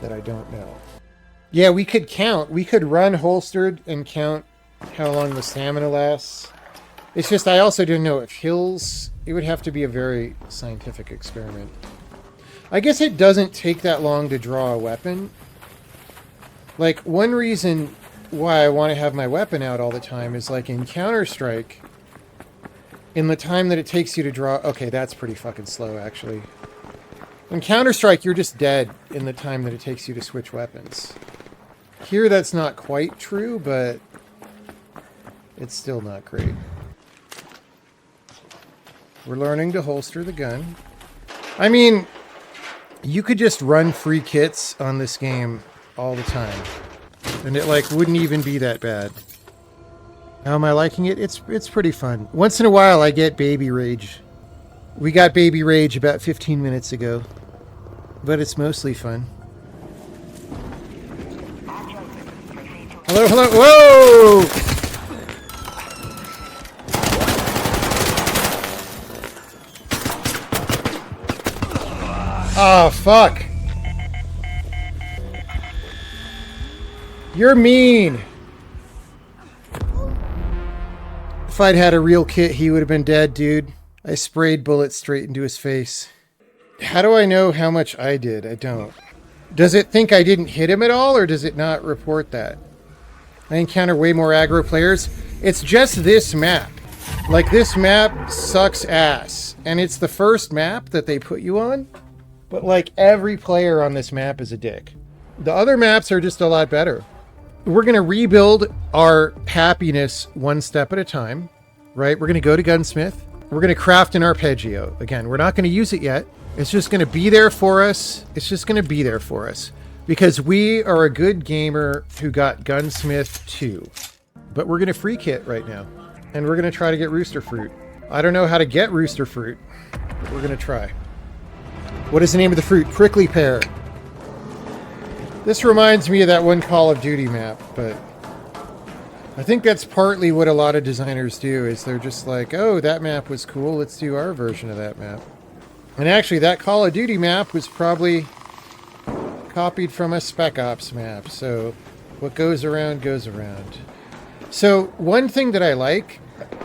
that I don't know. Yeah, we could count. We could run holstered and count how long the stamina lasts. It's just I also didn't know if hills... It would have to be a very scientific experiment. I guess it doesn't take that long to draw a weapon. Like, one reason why I want to have my weapon out all the time is, like, in Counter-Strike, in the time that it takes you to draw... Okay, that's pretty fucking slow, actually. In Counter-Strike, you're just dead in the time that it takes you to switch weapons. Here, that's not quite true, but it's still not great. We're learning to holster the gun. I mean, you could just run free kits on this game all the time, and it, like, wouldn't even be that bad. How am I liking it? It's pretty fun. Once in a while, I get baby rage. We got baby rage about 15 minutes ago, but it's mostly fun. Hello, hello, whoa! Oh, fuck. You're mean. If I'd had a real kit, he would have been dead, dude. I sprayed bullets straight into his face. How do I know how much I did? I don't. Does it think I didn't hit him at all, or does it not report that? I encounter way more aggro players. It's just this map. Like, this map sucks ass. And it's the first map that they put you on. But, like, every player on this map is a dick. The other maps are just a lot better. We're going to rebuild our happiness one step at a time, right? We're going to go to Gunsmith. We're going to craft an arpeggio. Again, we're not going to use it yet. It's just going to be there for us. It's just going to be there for us. Because we are a good gamer who got Gunsmith 2. But we're going to free kit right now. And we're going to try to get Rooster Fruit. I don't know how to get Rooster Fruit, but we're going to try. What is the name of the fruit? Prickly pear. This reminds me of that one Call of Duty map, but I think that's partly what a lot of designers do, is they're just like, oh, that map was cool, let's do our version of that map. And actually, that Call of Duty map was probably copied from a Spec Ops map, so what goes around goes around. So one thing that I like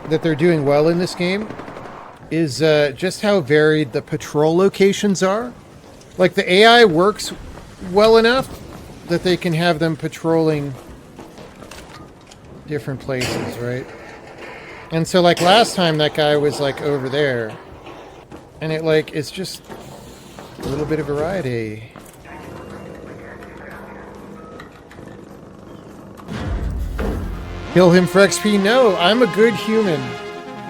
that they're doing well in this game is just how varied the patrol locations are. Like, the AI works well enough that they can have them patrolling different places, right? And so, like, last time that guy was, like, over there, and it, like, it's just a little bit of variety. Kill him for XP? No, I'm a good human.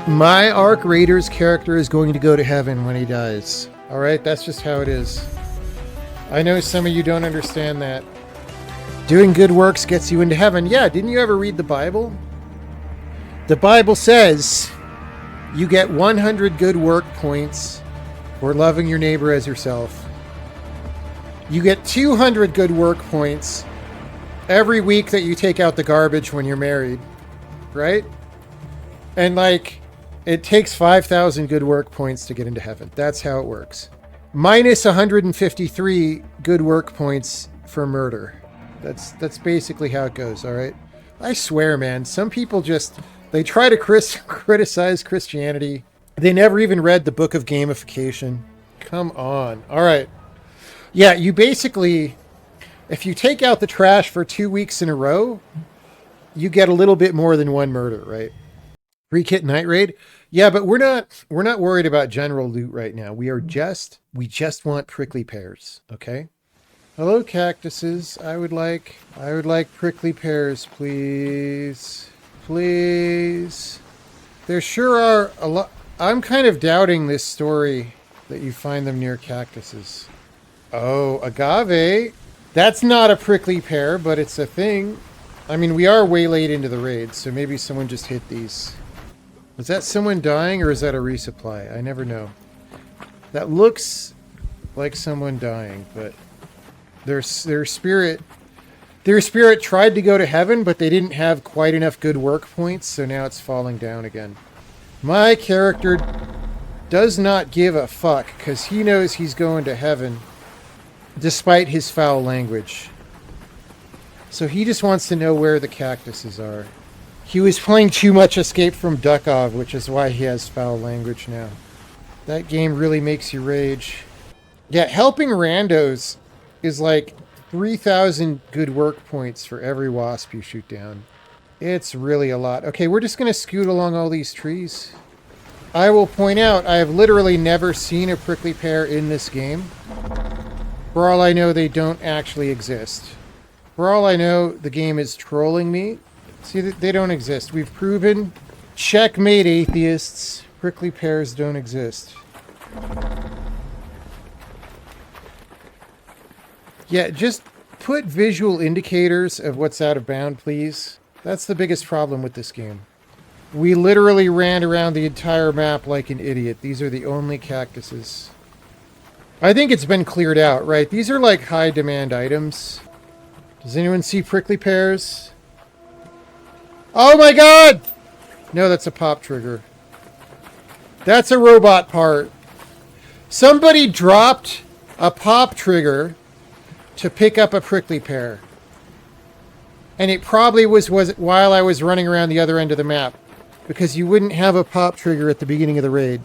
My Arc Raiders character is going to go to heaven when he dies. Alright, that's just how it is. I know some of you don't understand that. Doing good works gets you into heaven. Yeah, didn't you ever read the Bible? The Bible says you get 100 good work points for loving your neighbor as yourself. You get 200 good work points every week that you take out the garbage when you're married, right? And like, it takes 5,000 good work points to get into heaven. That's how it works. Minus 153 good work points for murder. That's basically how it goes, all right? I swear, man, some people just, they try to criticize Christianity. They never even read the book of gamification. Come on. All right. Yeah, you basically, if you take out the trash for 2 weeks in a row, you get a little bit more than one murder, right? Free kit night raid. Yeah, but we're not worried about general loot right now. We just want prickly pears, okay? Hello, cactuses. I would like prickly pears, please. Please. There sure are a lot. I'm kind of doubting this story that you find them near cactuses. Oh, agave. That's not a prickly pear, but it's a thing. I mean, we are way late into the raid, so maybe someone just hit these. Was that someone dying, or is that a resupply? I never know. That looks like someone dying, but their spirit tried to go to heaven, but they didn't have quite enough good work points, so now it's falling down again. My character does not give a fuck, because he knows he's going to heaven, despite his foul language. So he just wants to know where the cactuses are. He was playing too much Escape from Duckov, which is why he has foul language now. That game really makes you rage. Yeah, helping randos is like 3,000 good work points for every wasp you shoot down. It's really a lot. Okay, we're just going to scoot along all these trees. I will point out, I have literally never seen a prickly pear in this game. For all I know, they don't actually exist. For all I know, the game is trolling me. See, they don't exist. We've proven, checkmate atheists, prickly pears don't exist. Yeah, just put visual indicators of what's out of bound, please. That's the biggest problem with this game. We literally ran around the entire map like an idiot. These are the only cactuses. I think it's been cleared out, right? These are like high demand items. Does anyone see prickly pears? Oh my god! No, that's a pop trigger. That's a robot part. Somebody dropped a pop trigger to pick up a prickly pear. And it probably was while I was running around the other end of the map. Because you wouldn't have a pop trigger at the beginning of the raid.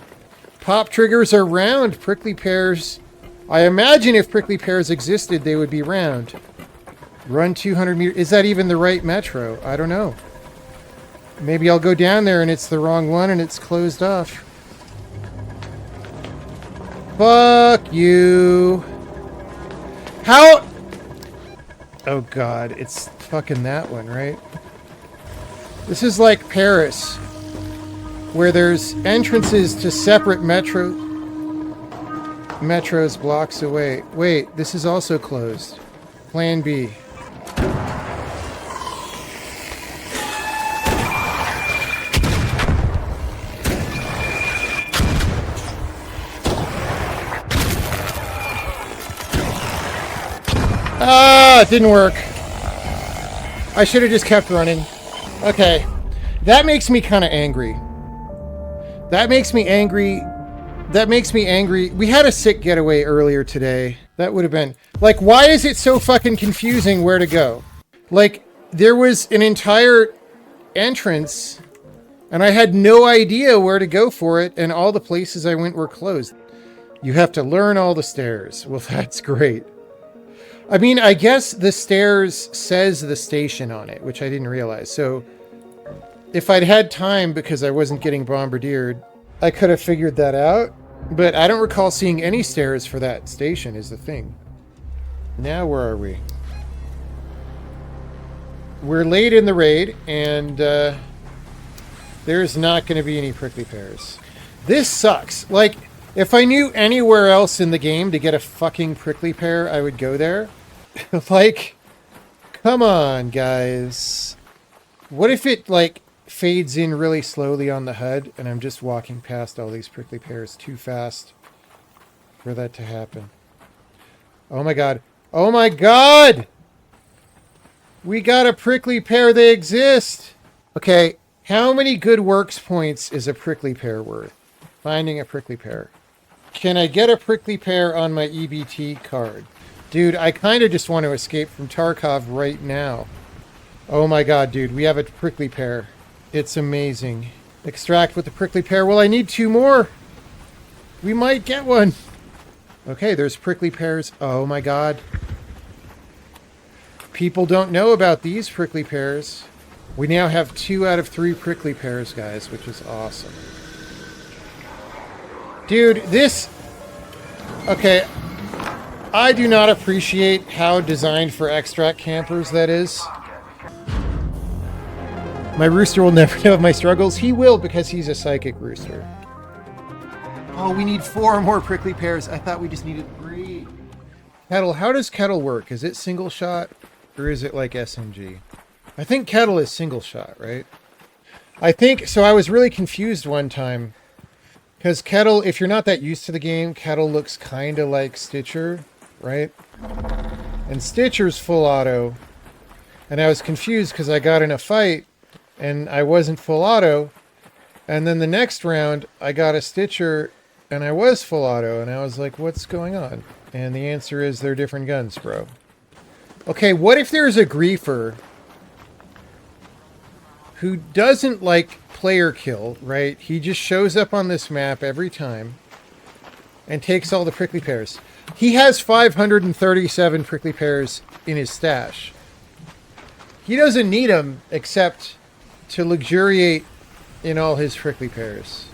Pop triggers are round. Prickly pears, I imagine if prickly pears existed, they would be round. Run 200 meters. Is that even the right metro? I don't know. Maybe I'll go down there and it's the wrong one and it's closed off. Fuck you. How? Oh god, it's fucking that one, right? This is like Paris, where there's entrances to separate metros blocks away. Wait, this is also closed. Plan B. Ah, it didn't work. I should have just kept running. Okay. That makes me kind of angry. That makes me angry. That makes me angry. We had a sick getaway earlier today. That would have been... Like, why is it so fucking confusing where to go? Like, there was an entire entrance, and I had no idea where to go for it, and all the places I went were closed. You have to learn all the stairs. Well, that's great. I mean, I guess the stairs says the station on it, which I didn't realize. So if I'd had time because I wasn't getting bombarded, I could have figured that out. But I don't recall seeing any stairs for that station is the thing. Now where are we? We're late in the raid, and there's not going to be any prickly pears. This sucks. Like, if I knew anywhere else in the game to get a fucking prickly pear, I would go there. Like, Come on, guys. What if it, like, fades in really slowly on the HUD and I'm just walking past all these prickly pears too fast for that to happen? Oh my god. Oh my god! We got a prickly pear. They exist! Okay, how many good works points is a prickly pear worth? Finding a prickly pear. Can I get a prickly pear on my EBT card? Dude, I kind of just want to escape from Tarkov right now. Oh my god, dude, we have a prickly pear. It's amazing. Extract with the prickly pear. Well, I need 2 more. We might get one. Okay, there's prickly pears. Oh my god. People don't know about these prickly pears. We now have 2 out of 3 prickly pears, guys, which is awesome. Dude, this... Okay, I do not appreciate how designed for extract campers that is. My rooster will never know of my struggles. He will, because he's a psychic rooster. Oh, we need 4 more prickly pears. I thought we just needed 3. Kettle, how does kettle work? Is it single shot, or is it like SMG? I think kettle is single shot, right? I think, so I was really confused one time. Because kettle, if you're not that used to the game, kettle looks kind of like Stitcher, right? And Stitcher's full auto. And I was confused because I got in a fight and I wasn't full auto. And then the next round, I got a Stitcher and I was full auto. And I was like, what's going on? And the answer is they're different guns, bro. Okay, what if there's a griefer who doesn't like player kill, right? He just shows up on this map every time and takes all the prickly pears. He has 537 prickly pears in his stash. He doesn't need them except to luxuriate in all his prickly pears.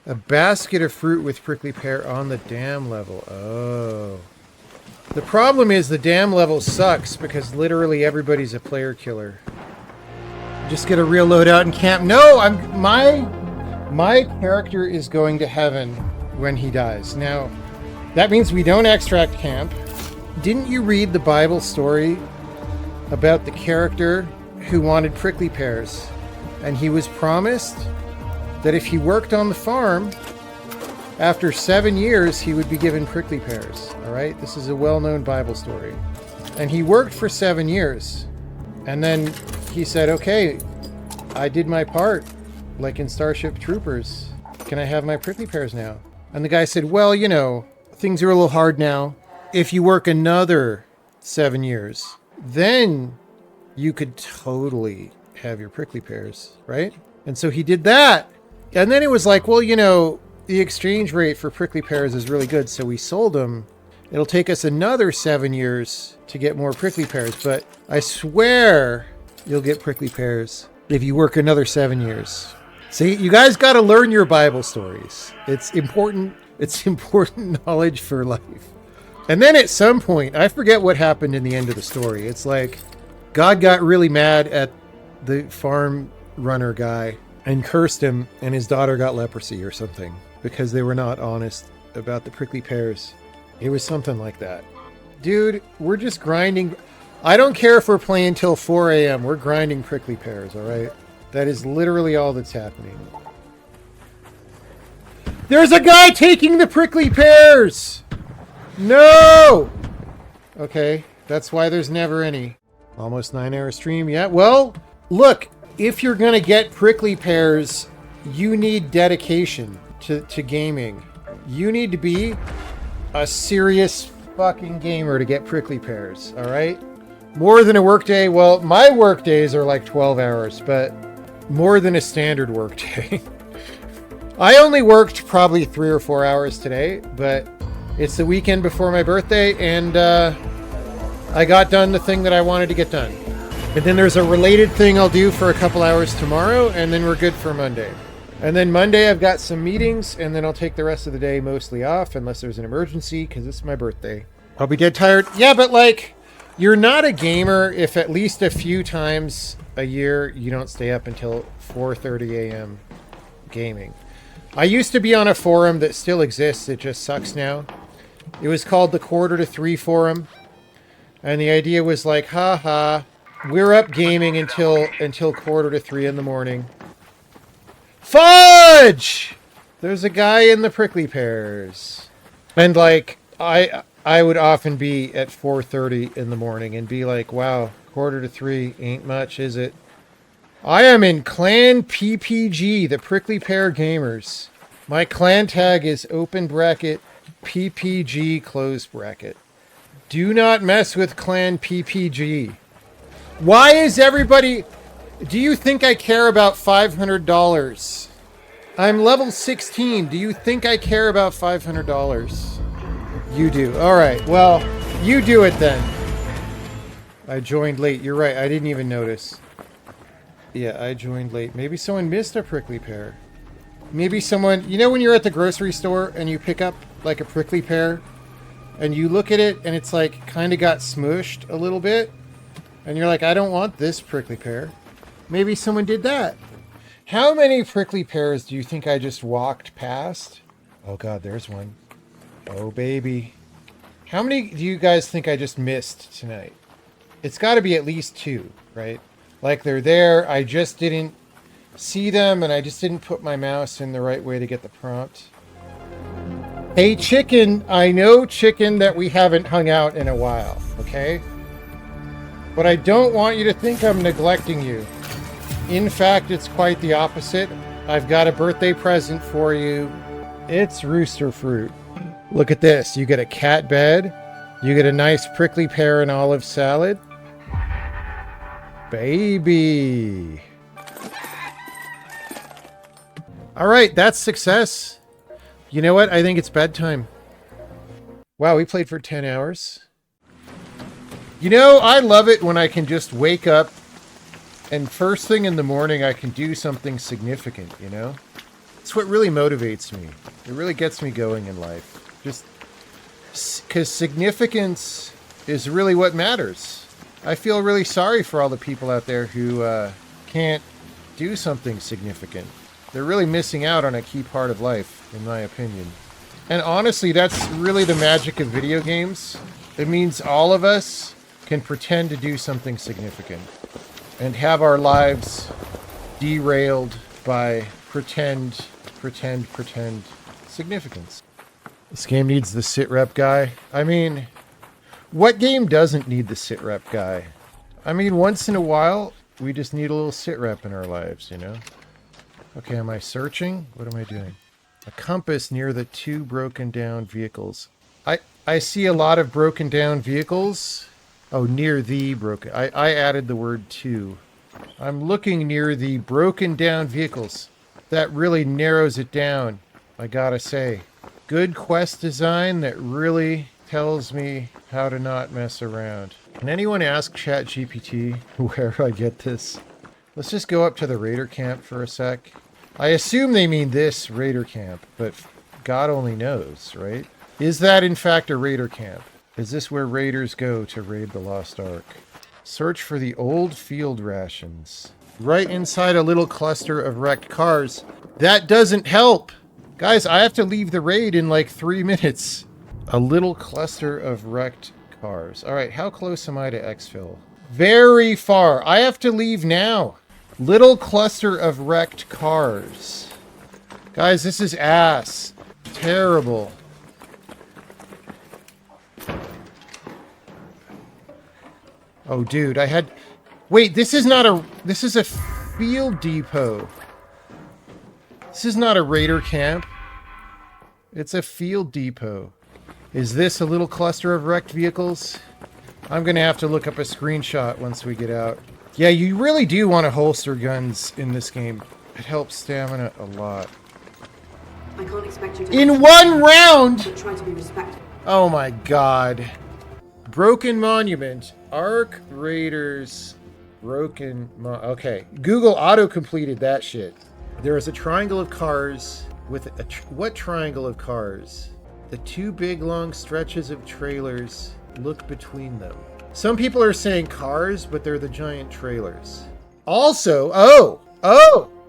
A basket of fruit with prickly pear on the dam level. Oh. The problem is the dam level sucks because literally everybody's a player killer. Just get a real loadout and camp. No, my character is going to heaven when he dies. Now, that means we don't extract camp. Didn't you read the Bible story about the character who wanted prickly pears? And he was promised that if he worked on the farm, after 7 years, he would be given prickly pears. All right? This is a well-known Bible story. And he worked for 7 years. And then he said, okay, I did my part, like in Starship Troopers. Can I have my prickly pears now? And the guy said, well, you know, things are a little hard now. If you work another 7 years, then you could totally have your prickly pears, right? And so he did that. And then it was like, well, you know, the exchange rate for prickly pears is really good, so we sold them. It'll take us another 7 years to get more prickly pears, but I swear you'll get prickly pears if you work another 7 years. See, you guys got to learn your Bible stories. It's important. It's important knowledge for life. And then at some point, I forget what happened in the end of the story. It's like God got really mad at the farm runner guy and cursed him, and his daughter got leprosy or something because they were not honest about the prickly pears. It was something like that. Dude, we're just grinding. I don't care if we're playing till 4 a.m. We're grinding prickly pears, all right? That is literally all that's happening. There's a guy taking the prickly pears! No! Okay, that's why there's never any. Almost 9-hour stream. Yeah, well, look, if you're going to get prickly pears, you need dedication to gaming. You need to be a serious fucking gamer to get prickly pears, all right? More than a workday. Well, my work days are like 12 hours, but more than a standard work day. I only worked probably 3 or 4 hours today, but it's the weekend before my birthday, and I got done the thing that I wanted to get done. And then there's a related thing I'll do for a couple hours tomorrow, and then we're good for Monday. And then Monday I've got some meetings, and then I'll take the rest of the day mostly off, unless there's an emergency, because it's my birthday. I'll be dead tired. Yeah, but like, you're not a gamer if at least a few times a year you don't stay up until 4:30 a.m. gaming. I used to be on a forum that still exists. It just sucks now. It was called the 2:45 forum. And the idea was like, haha, we're up gaming until 2:45 in the morning. Fudge! There's a guy in the prickly pears. And like, I would often be at 4:30 in the morning and be like, wow, 2:45 ain't much, is it? I am in Clan PPG, the Prickly Pear Gamers. My clan tag is open bracket PPG close bracket. Do not mess with Clan PPG. Why is everybody... Do you think I care about $500? I'm level 16. Do you think I care about $500? You do. All right. Well, you do it then. I joined late. You're right. I didn't even notice. Yeah, I joined late. Maybe someone missed a prickly pear. Maybe someone... You know when you're at the grocery store and you pick up like a prickly pear and you look at it and it's like kind of got smushed a little bit and you're like, I don't want this prickly pear. Maybe someone did that. How many prickly pears do you think I just walked past? Oh god, there's one. Oh baby. How many do you guys think I just missed tonight? It's got to be at least 2, right? Like they're there, I just didn't see them and I just didn't put my mouse in the right way to get the prompt. Hey Chicken, I know Chicken that we haven't hung out in a while, okay? But I don't want you to think I'm neglecting you. In fact, it's quite the opposite. I've got a birthday present for you. It's rooster fruit. Look at this. You get a cat bed. You get a nice prickly pear and olive salad. Baby. All right, that's success. You know what? I think it's bedtime. Wow, we played for 10 hours. You know, I love it when I can just wake up and first thing in the morning I can do something significant, you know? It's what really motivates me. It really gets me going in life. Just because significance is really what matters. I feel really sorry for all the people out there who can't do something significant. They're really missing out on a key part of life, in my opinion. And honestly, that's really the magic of video games. It means all of us can pretend to do something significant and have our lives derailed by pretend significance. This game needs the sit rep guy. I mean, what game doesn't need the sit rep guy? I mean, once in a while, we just need a little sit rep in our lives, you know? Okay, am I searching? What am I doing? A compass near the 2 broken down vehicles. I see a lot of broken down vehicles. Oh, near the broken... I added the word 2. I'm looking near the broken down vehicles. That really narrows it down, I gotta say. Good quest design that really tells me how to not mess around. Can anyone ask ChatGPT where I get this? Let's just go up to the raider camp for a sec. I assume they mean this raider camp, but God only knows, right? Is that in fact a raider camp? Is this where raiders go to raid the Lost Ark? Search for the old field rations. Right inside a little cluster of wrecked cars. That doesn't help! Guys, I have to leave the raid in like 3 minutes. A little cluster of wrecked cars. Alright, how close am I to exfil? Very far. I have to leave now. Little cluster of wrecked cars. Guys, this is ass. Terrible. Oh, dude, I had... Wait, this is not a... This is a field depot. This is not a raider camp. It's a field depot. Is this a little cluster of wrecked vehicles? I'm gonna have to look up a screenshot once we get out. Yeah, you really do want to holster guns in this game. It helps stamina a lot.
I can't expect you to...
In 1 round!
Try to be respectful.
Oh my god. Broken Monument. Ark Raiders. Okay. Google auto-completed that shit. There is a triangle of cars with a... What triangle of cars? The 2 big long stretches of trailers. Look between them. Some people are saying cars, but they're the giant trailers. Also,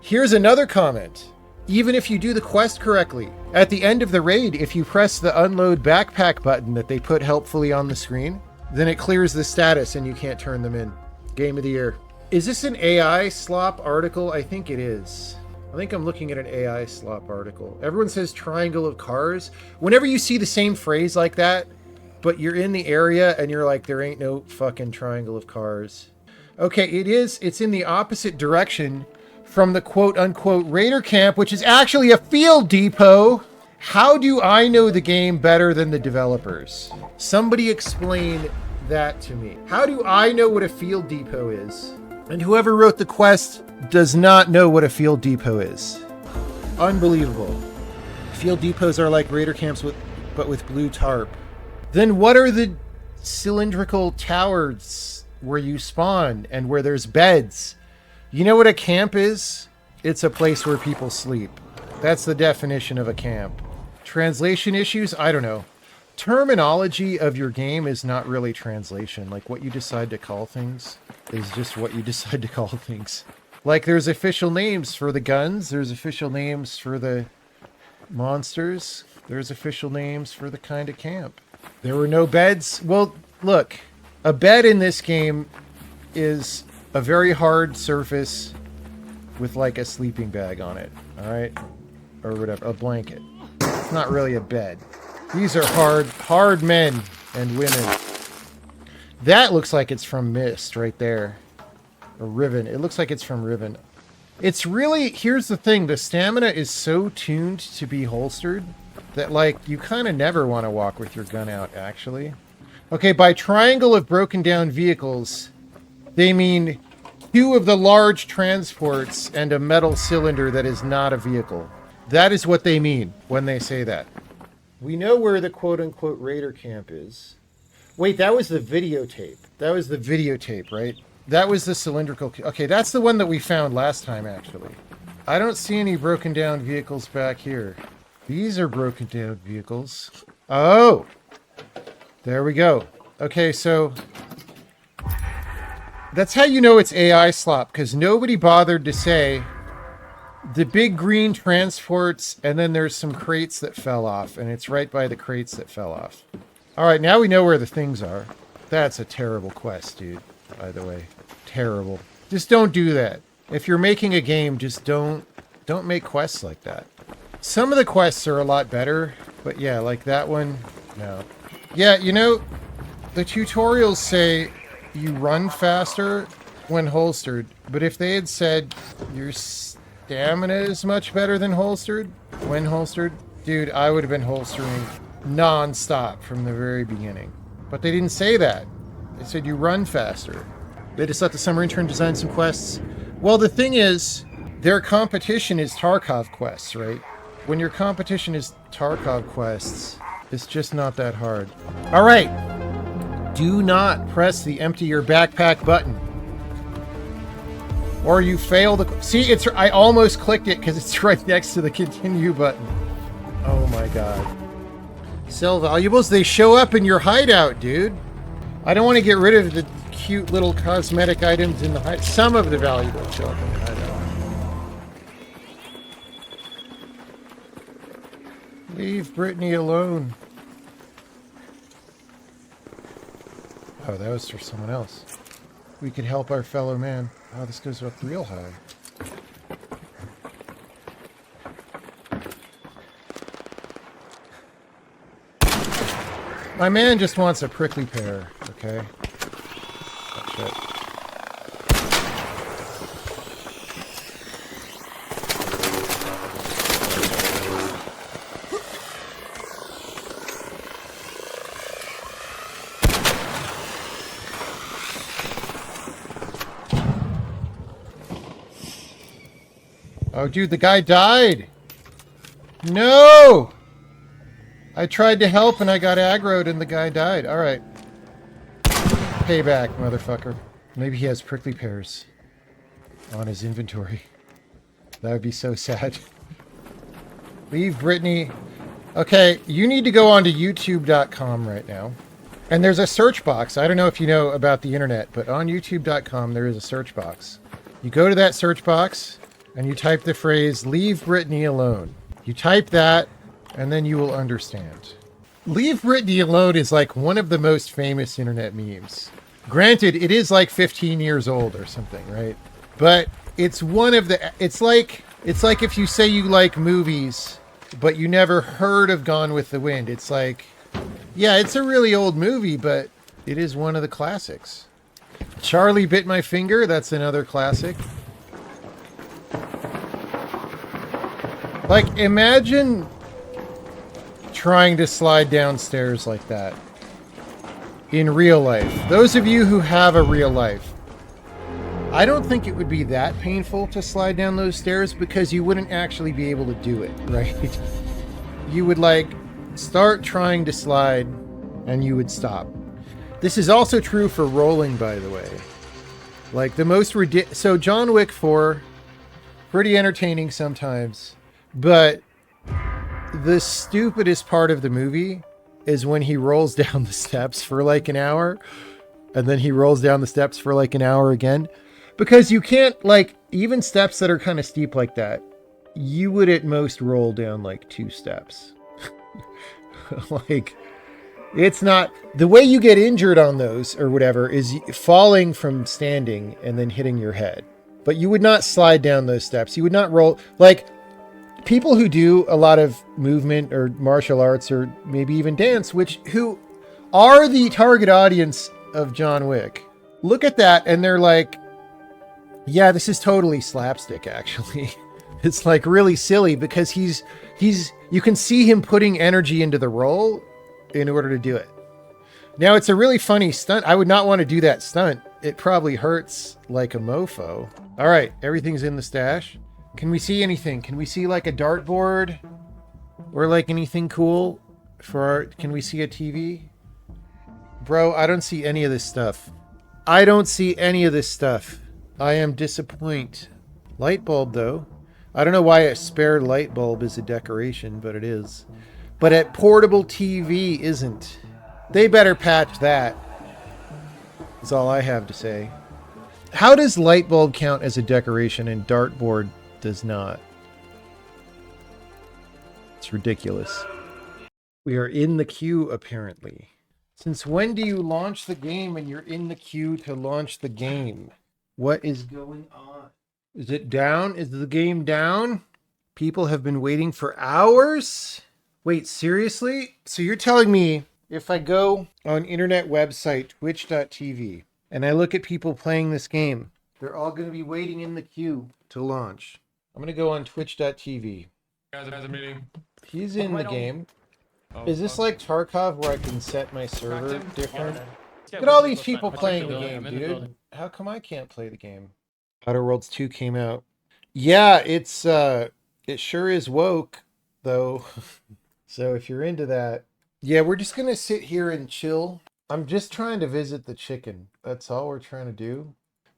here's another comment. Even if you do the quest correctly, at the end of the raid, if you press the unload backpack button that they put helpfully on the screen, then it clears the status and you can't turn them in. Game of the year. Is this an AI slop article? I think it is. I think I'm looking at an AI slop article. Everyone says triangle of cars. Whenever you see the same phrase like that, but you're in the area and you're like, there ain't no fucking triangle of cars. Okay, it is. It's in the opposite direction from the quote-unquote Raider camp, which is actually a field depot. How do I know the game better than the developers? Somebody explain that to me. How do I know what a field depot is? And whoever wrote the quest does not know what a field depot is. Unbelievable. Field depots are like Raider camps but with blue tarp. Then what are the cylindrical towers where you spawn and where there's beds? You know what a camp is? It's a place where people sleep. That's the definition of a camp. Translation issues? I don't know. Terminology of your game is not really translation. Like what you decide to call things is just what you decide to call things. Like there's official names for the guns. There's official names for the monsters. There's official names for the kind of camp. There were no beds. Well, look, a bed in this game is a very hard surface with like a sleeping bag on it. All right. Or whatever, a blanket. It's not really a bed. These are hard men and women. That looks like it's from Myst right there. Or Riven. It looks like it's from Riven. It's really, here's the thing, the stamina is so tuned to be holstered that like you kind of never want to walk with your gun out actually. Okay, by triangle of broken down vehicles, they mean 2 of the large transports and a metal cylinder that is not a vehicle. That is what they mean when they say that. We know where the quote-unquote Raider camp is. Wait, that was the videotape. That was the videotape, right? That was the cylindrical... Okay, that's the one that we found last time, actually. I don't see any broken down vehicles back here. These are broken down vehicles. Oh! There we go. Okay, so... That's how you know it's AI slop, because nobody bothered to say... The big green transports, and then there's some crates that fell off, and it's right by the crates that fell off. Alright, now we know where the things are. That's a terrible quest, dude, by the way. Terrible. Just don't do that. If you're making a game, just don't make quests like that. Some of the quests are a lot better, but yeah, like that one, no. Yeah, you know, the tutorials say you run faster when holstered, but if they had said your stamina is much better than holstered, when holstered, dude, I would have been holstering non-stop from the very beginning. But they didn't say that. They said you run faster. They just let the summer intern design some quests. Well, the thing is, their competition is Tarkov quests, right? When your competition is Tarkov quests, it's just not that hard. All right. Do not press the empty your backpack button. Or you fail the... See, it's... I almost clicked it because it's right next to the continue button. Oh my god. Sell valuables? They show up in your hideout, dude. I don't want to get rid of the cute little cosmetic items in the hideout. Some of the valuables show up in the hideout. Leave Brittany alone. Oh, that was for someone else. We could help our fellow man. Oh, this goes up real high. My man just wants a prickly pear, okay? Oh, shit. Oh, dude, the guy died! No! I tried to help and I got aggroed and the guy died. Alright. Payback, motherfucker. Maybe he has prickly pears on his inventory. That would be so sad. Leave Brittany. Okay, you need to go onto youtube.com right now. And there's a search box. I don't know if you know about the internet, but on youtube.com there is a search box. You go to that search box and you type the phrase, leave Brittany alone. You type that, and then you will understand. Leave Britney Alone is like one of the most famous internet memes. Granted, it is like 15 years old or something, right? But it's one of the it's like if you say you like movies but you never heard of Gone with the Wind. It's like, yeah, it's a really old movie, but it is one of the classics. Charlie Bit My Finger, that's another classic. Like, imagine trying to slide downstairs like that in real life. Those of you who have a real life, I don't think it would be that painful to slide down those stairs because you wouldn't actually be able to do it, right? You would like start trying to slide and you would stop. This is also true for rolling, by the way. Like the most ridiculous. So John Wick 4, pretty entertaining sometimes, but the stupidest part of the movie is when he rolls down the steps for like an hour and then he rolls down the steps for like an hour again. Because you can't, like, even steps that are kind of steep like that, you would at most roll down like 2 steps. Like, it's not, the way you get injured on those or whatever is falling from standing and then hitting your head. But you would not slide down those steps. You would not roll, like, people who do a lot of movement or martial arts or maybe even dance, who are the target audience of John Wick, look at that and they're like, yeah, this is totally slapstick, actually. It's like really silly because he's you can see him putting energy into the role in order to do it. Now, it's a really funny stunt. I would not want to do that stunt. It probably hurts like a mofo. All right, everything's in the stash. Can we see anything? Can we see like a dartboard or like anything cool for our, can we see a TV? Bro, I don't see any of this stuff. I don't see any of this stuff. I am disappointed. Light bulb, though. I don't know why a spare light bulb is a decoration, but it is. But a portable TV isn't. They better patch that. That's all I have to say. How does light bulb count as a decoration and dartboard does not? It's ridiculous. We are in the queue, apparently. Since when do you launch the game and you're in the queue to launch the game? What is going on? Is it down? Is the game down? People have been waiting for hours? Wait, seriously? So you're telling me if I go on internet website, twitch.tv, and I look at people playing this game, they're all going to be waiting in the queue to launch. I'm going to go on twitch.tv.
Guys, a meeting.
He's in the game. Is this like Tarkov where I can set my server different? Look at all these people playing the game, dude. How come I can't play the game? Outer Worlds 2 came out. Yeah, it sure is woke, though. So if you're into that, yeah, we're just gonna sit here and chill. I'm just trying to visit the chicken. That's all we're trying to do.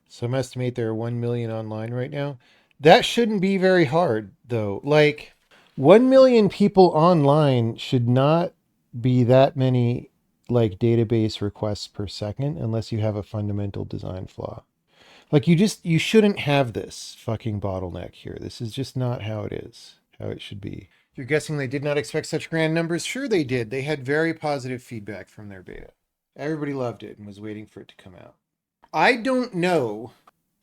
Some estimate there are 1 million online right now. That shouldn't be very hard, though. Like, 1 million people online should not be that many like database requests per second unless you have a fundamental design flaw. Like you shouldn't have this fucking bottleneck here. This is just not how it is, how it should be. You're guessing they did not expect such grand numbers? Sure they did. They had very positive feedback from their beta. Everybody loved it and was waiting for it to come out. I don't know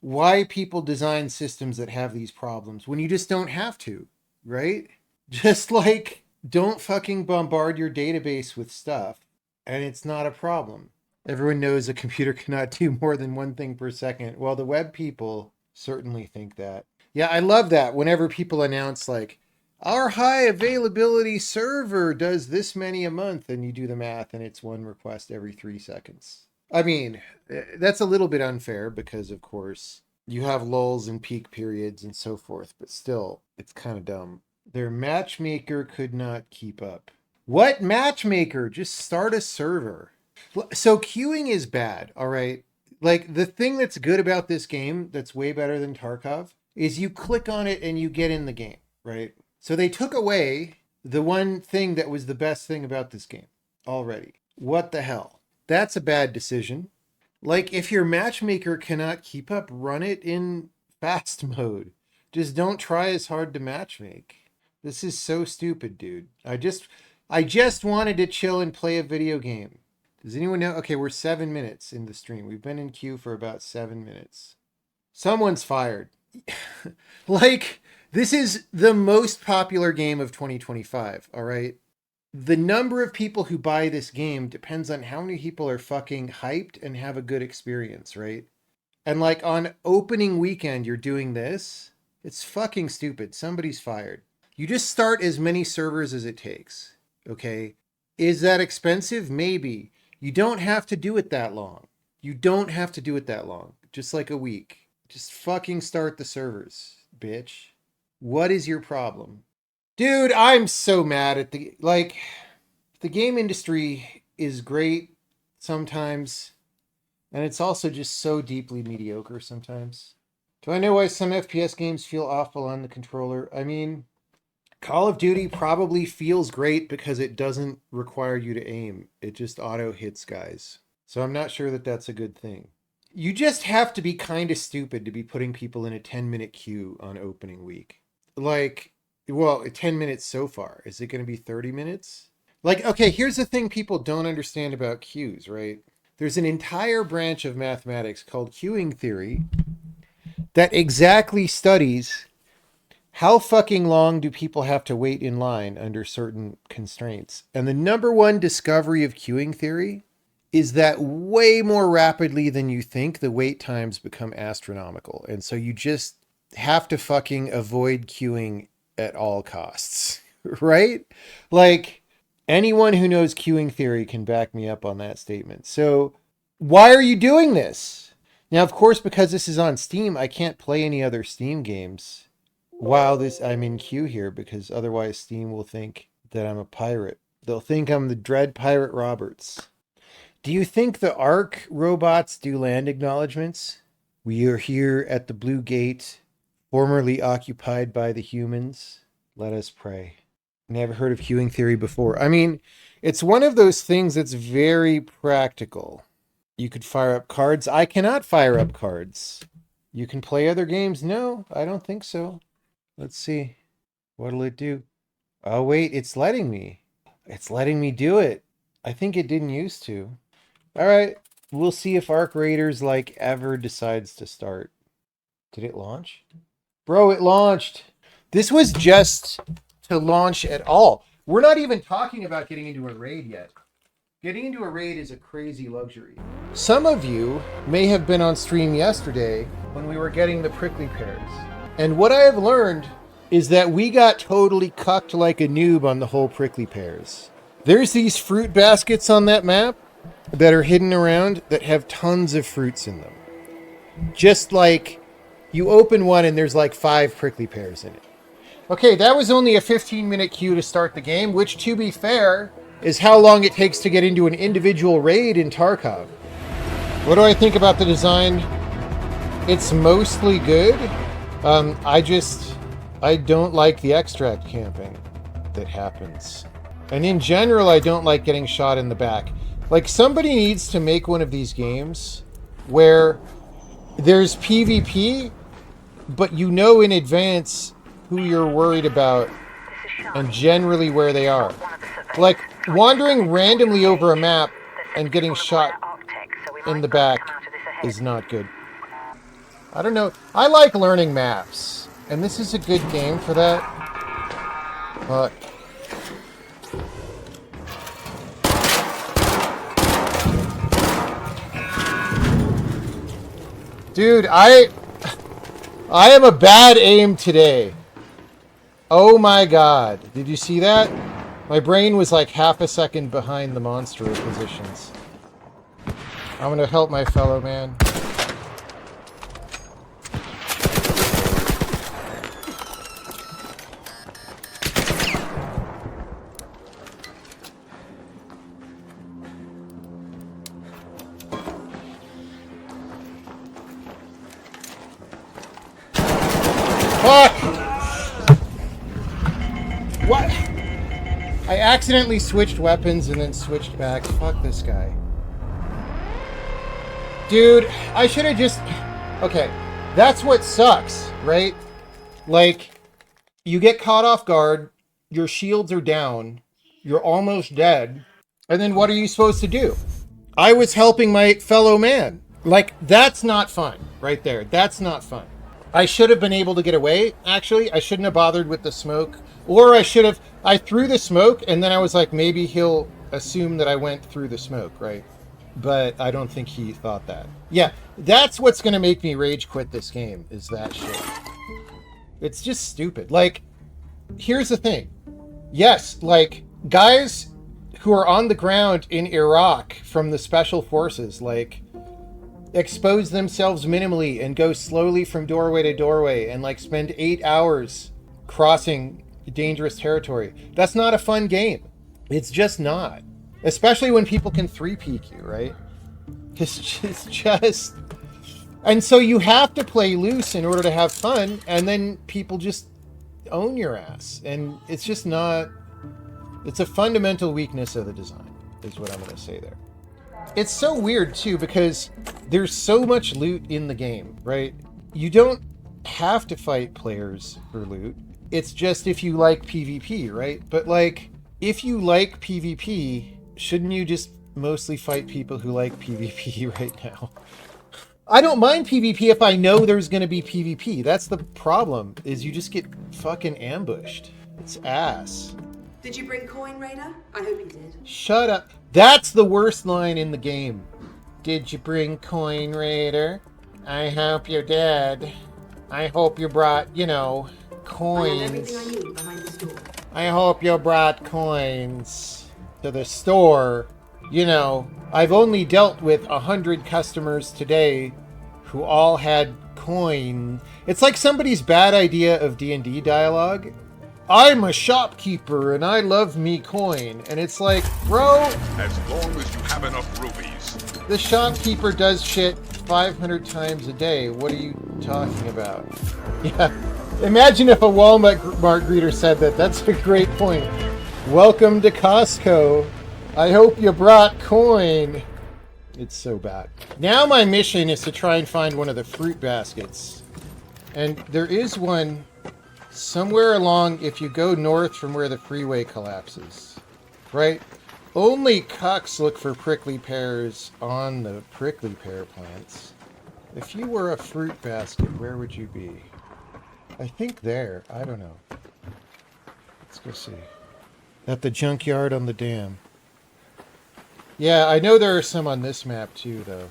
why people design systems that have these problems when you just don't have to, right? Just like, don't fucking bombard your database with stuff and it's not a problem. Everyone knows a computer cannot do more than one thing per second. Well, the web people certainly think that. Yeah, I love that. Whenever people announce like, our high availability server does this many a month, and you do the math and it's one request every 3 seconds. I mean, that's a little bit unfair because, of course, you have lulls and peak periods and so forth, but still, it's kind of dumb. Their matchmaker could not keep up. What matchmaker? Just start a server. So queuing is bad, all right? Like, the thing that's good about this game that's way better than Tarkov is you click on it and you get in the game, right? So they took away the one thing that was the best thing about this game already. What the hell? That's a bad decision. Like, if your matchmaker cannot keep up, run it in fast mode. Just don't try as hard to matchmake. This is so stupid, dude. I just wanted to chill and play a video game. Does anyone know? Okay, we're 7 minutes in the stream. We've been in queue for about 7 minutes. Someone's fired. Like, this is the most popular game of 2025, all right? The number of people who buy this game depends on how many people are fucking hyped and have a good experience, right? And like on opening weekend, you're doing this. It's fucking stupid. Somebody's fired. You just start as many servers as it takes. Okay. Is that expensive? Maybe. You don't have to do it that long. You don't have to do it that long. Just like a week. Just fucking start the servers, bitch. What is your problem? Dude, I'm so mad at the game industry is great sometimes, and it's also just so deeply mediocre sometimes. Do I know why some FPS games feel awful on the controller? I mean, Call of Duty probably feels great because it doesn't require you to aim. It just auto hits guys. So I'm not sure that that's a good thing. You just have to be kind of stupid to be putting people in a 10-minute queue on opening week. Like, well, 10 minutes so far. Is it going to be 30 minutes? Like, okay, here's the thing people don't understand about queues, right? There's an entire branch of mathematics called queuing theory that exactly studies how fucking long do people have to wait in line under certain constraints. And the number one discovery of queuing theory is that way more rapidly than you think, the wait times become astronomical. And so you just have to fucking avoid queuing at all costs, right? Like, anyone who knows queuing theory can back me up on that statement. So why are you doing this? Now, of course, because this is on Steam, I can't play any other Steam games while I'm in queue here, because otherwise Steam will think that I'm a pirate. They'll think I'm the Dread Pirate Roberts. Do you think the Ark robots do land acknowledgements? We are here at the Blue Gate, formerly occupied by the humans. Let us pray. Never heard of queuing theory before. I mean, it's one of those things that's very practical. You could fire up cards. I cannot fire up cards. You can play other games. No, I don't think so. Let's see. What'll it do? Oh, wait, it's letting me. It's letting me do it. I think it didn't used to. All right, we'll see if Arc Raiders like ever decides to start. Did it launch? Bro, it launched. This was just to launch at all. We're not even talking about getting into a raid yet. Getting into a raid is a crazy luxury. Some of you may have been on stream yesterday when we were getting the prickly pears. And what I have learned is that we got totally cucked like a noob on the whole prickly pears. There's these fruit baskets on that map that are hidden around that have tons of fruits in them. Just like you open one and there's like 5 prickly pears in it. Okay, that was only a 15-minute queue to start the game, which, to be fair, is how long it takes to get into an individual raid in Tarkov. What do I think about the design? It's mostly good. I don't like the extract camping that happens. And in general, I don't like getting shot in the back. Like, somebody needs to make one of these games where there's PvP, but you know in advance who you're worried about and generally where they are. Like, wandering randomly over a map and getting shot in the back is not good. I don't know. I like learning maps, and this is a good game for that. But dude, I am a bad aim today. Oh my god. Did you see that? My brain was like half a second behind the monster positions. I'm gonna help my fellow man. Fuck! What? I accidentally switched weapons and then switched back. Fuck this guy. Dude, I should have just... Okay, that's what sucks, right? Like, you get caught off guard, your shields are down, You're almost dead. And then what are you supposed to do? I was helping my fellow man. Like, that's not fun right there. That's not fun. I should have been able to get away, actually. I shouldn't have bothered with the smoke. Or I threw the smoke, and then I was like, maybe he'll assume that I went through the smoke, right? But I don't think he thought that. Yeah, that's what's going to make me rage quit this game, is that shit. It's just stupid. Like, here's the thing. Yes, like, guys who are on the ground in Iraq from the special forces, like, expose themselves minimally and go slowly from doorway to doorway and like spend 8 hours crossing dangerous territory. That's not a fun game. It's just not. Especially when people can 3-peek you, right? It's just... And so you have to play loose in order to have fun, and then people just own your ass. And it's just not... It's a fundamental weakness of the design, is what I'm going to say there. It's so weird, too, because there's so much loot in the game, right? You don't have to fight players for loot. It's just if you like PvP, right? But, like, if you like PvP, shouldn't you just mostly fight people who like PvP right now? I don't mind PvP if I know there's going to be PvP. That's the problem, is you just get fucking ambushed. It's ass.
Did you bring coin, Raider? I hope you did.
Shut up. That's the worst line in the game. Did you bring coin, Raider? I hope you did. I hope you brought, you know, coins.
I have everything I need behind the store.
I hope you brought coins to the store. You know, I've only dealt with 100 customers today who all had coin. It's like somebody's bad idea of D&D dialogue. I'm a shopkeeper and I love me coin. And it's like, bro,
as long as you have enough rubies.
The shopkeeper does shit 500 times a day. What are you talking about? Yeah. Imagine if a Walmart greeter said that. That's a great point. Welcome to Costco. I hope you brought coin. It's so bad. Now my mission is to try and find one of the fruit baskets. And there is one somewhere along, if you go north from where the freeway collapses, right? Only cucks look for prickly pears on the prickly pear plants. If you were a fruit basket, where would you be? I think there. I don't know. Let's go see. At the junkyard on the dam. Yeah, I know there are some on this map too, though.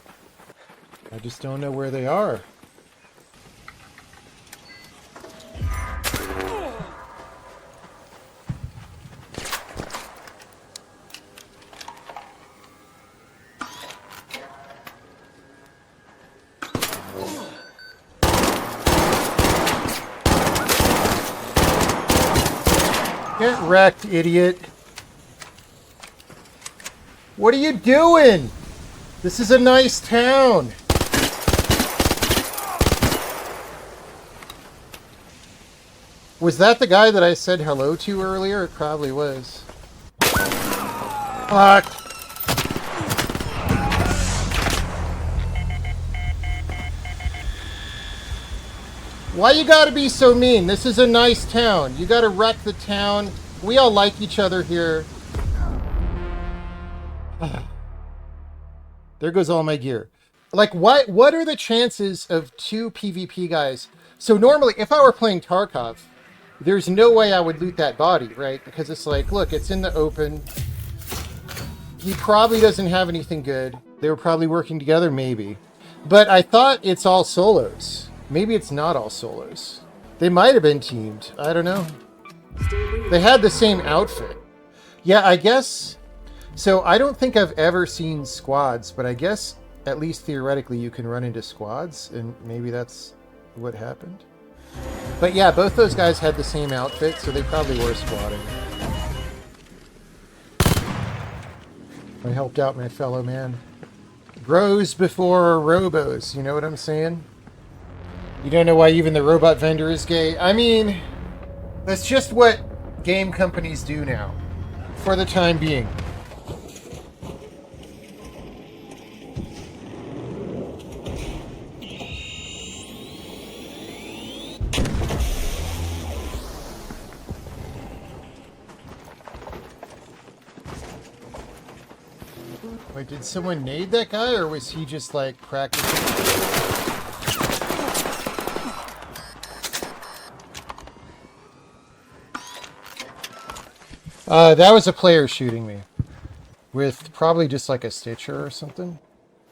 I just don't know where they are. Get wrecked, idiot. What are you doing? This is a nice town. Was that the guy that I said hello to earlier? It probably was. Fuck. Why you gotta be so mean? This is a nice town. You gotta wreck the town. We all like each other here. There goes all my gear. Like, what are the chances of 2 PvP guys? So normally, if I were playing Tarkov, there's no way I would loot that body, right? Because it's like, look, it's in the open. He probably doesn't have anything good. They were probably working together, maybe. But I thought it's all solos. Maybe it's not all solos. They might have been teamed. I don't know. They had the same outfit. Yeah, I guess... So I don't think I've ever seen squads, but I guess, at least theoretically, you can run into squads, and maybe that's what happened. But yeah, both those guys had the same outfit, so they probably were squatting. I helped out my fellow man. Bros before robos, you know what I'm saying? You don't know why even the robot vendor is gay? I mean, that's just what game companies do now, for the time being. Wait, did someone nade that guy, or was he just like practicing? That was a player shooting me with probably just like a stitcher or something.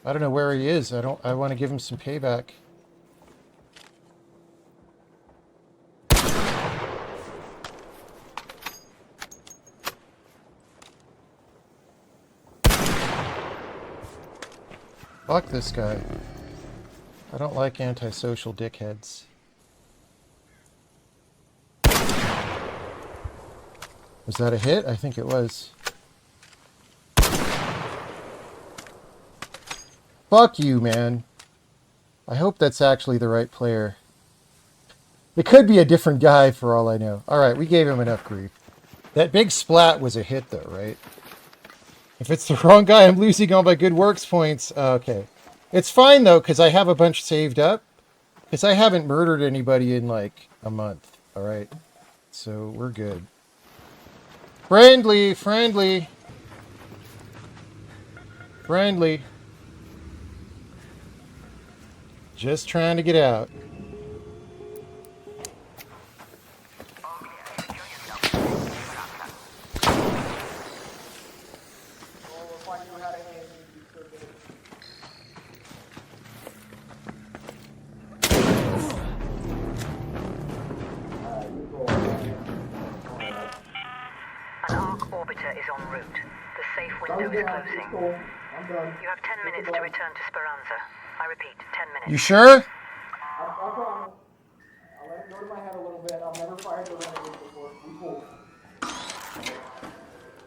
I don't know where he is. I want to give him some payback. Fuck this guy. I don't like antisocial dickheads. Was that a hit? I think it was. Fuck you, man. I hope that's actually the right player. It could be a different guy for all I know. Alright, we gave him enough grief. That big splat was a hit though, right? If it's the wrong guy, I'm losing all my good works points. Okay. It's fine though, because I have a bunch saved up. Because I haven't murdered anybody in like a month. Alright. So we're good. Friendly, friendly. Friendly. Just trying to get out.
An arc orbiter is en route. The safe window is closing. You have 10 minutes to return to Speranza. I repeat, 10 minutes.
You sure?
I promise. I'll let it go to my head a little bit. I've never fired the renegade before. Be cool.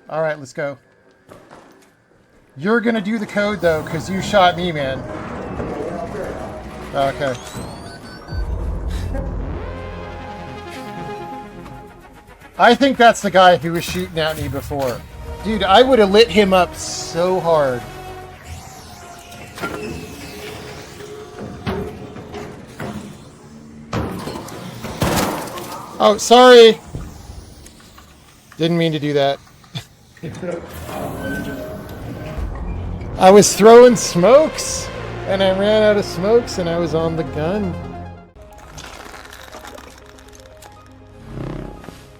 Alright, let's go. You're gonna do the code though, because you shot me, man. Okay. I think that's the guy who was shooting at me before. Dude, I would have lit him up so hard. Oh, sorry. Didn't mean to do that. I was throwing smokes, and I ran out of smokes, and I was on the gun.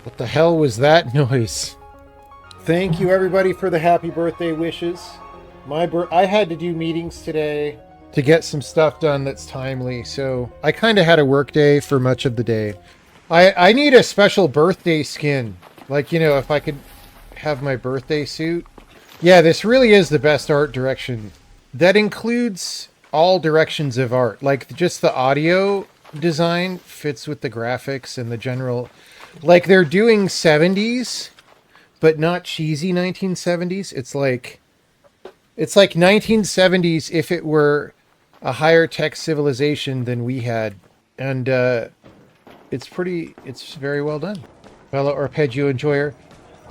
What the hell was that noise? Thank you, everybody, for the happy birthday wishes. I had to do meetings today to get some stuff done that's timely, so I kind of had a work day for much of the day. I need a special birthday skin. Like, you know, if I could have my birthday suit. Yeah, this really is the best art direction. That includes all directions of art. Like, just the audio design fits with the graphics and the general... Like, they're doing 70s, but not cheesy 1970s. It's like 1970s if it were a higher tech civilization than we had. And it's very well done. Fellow arpeggio enjoyer.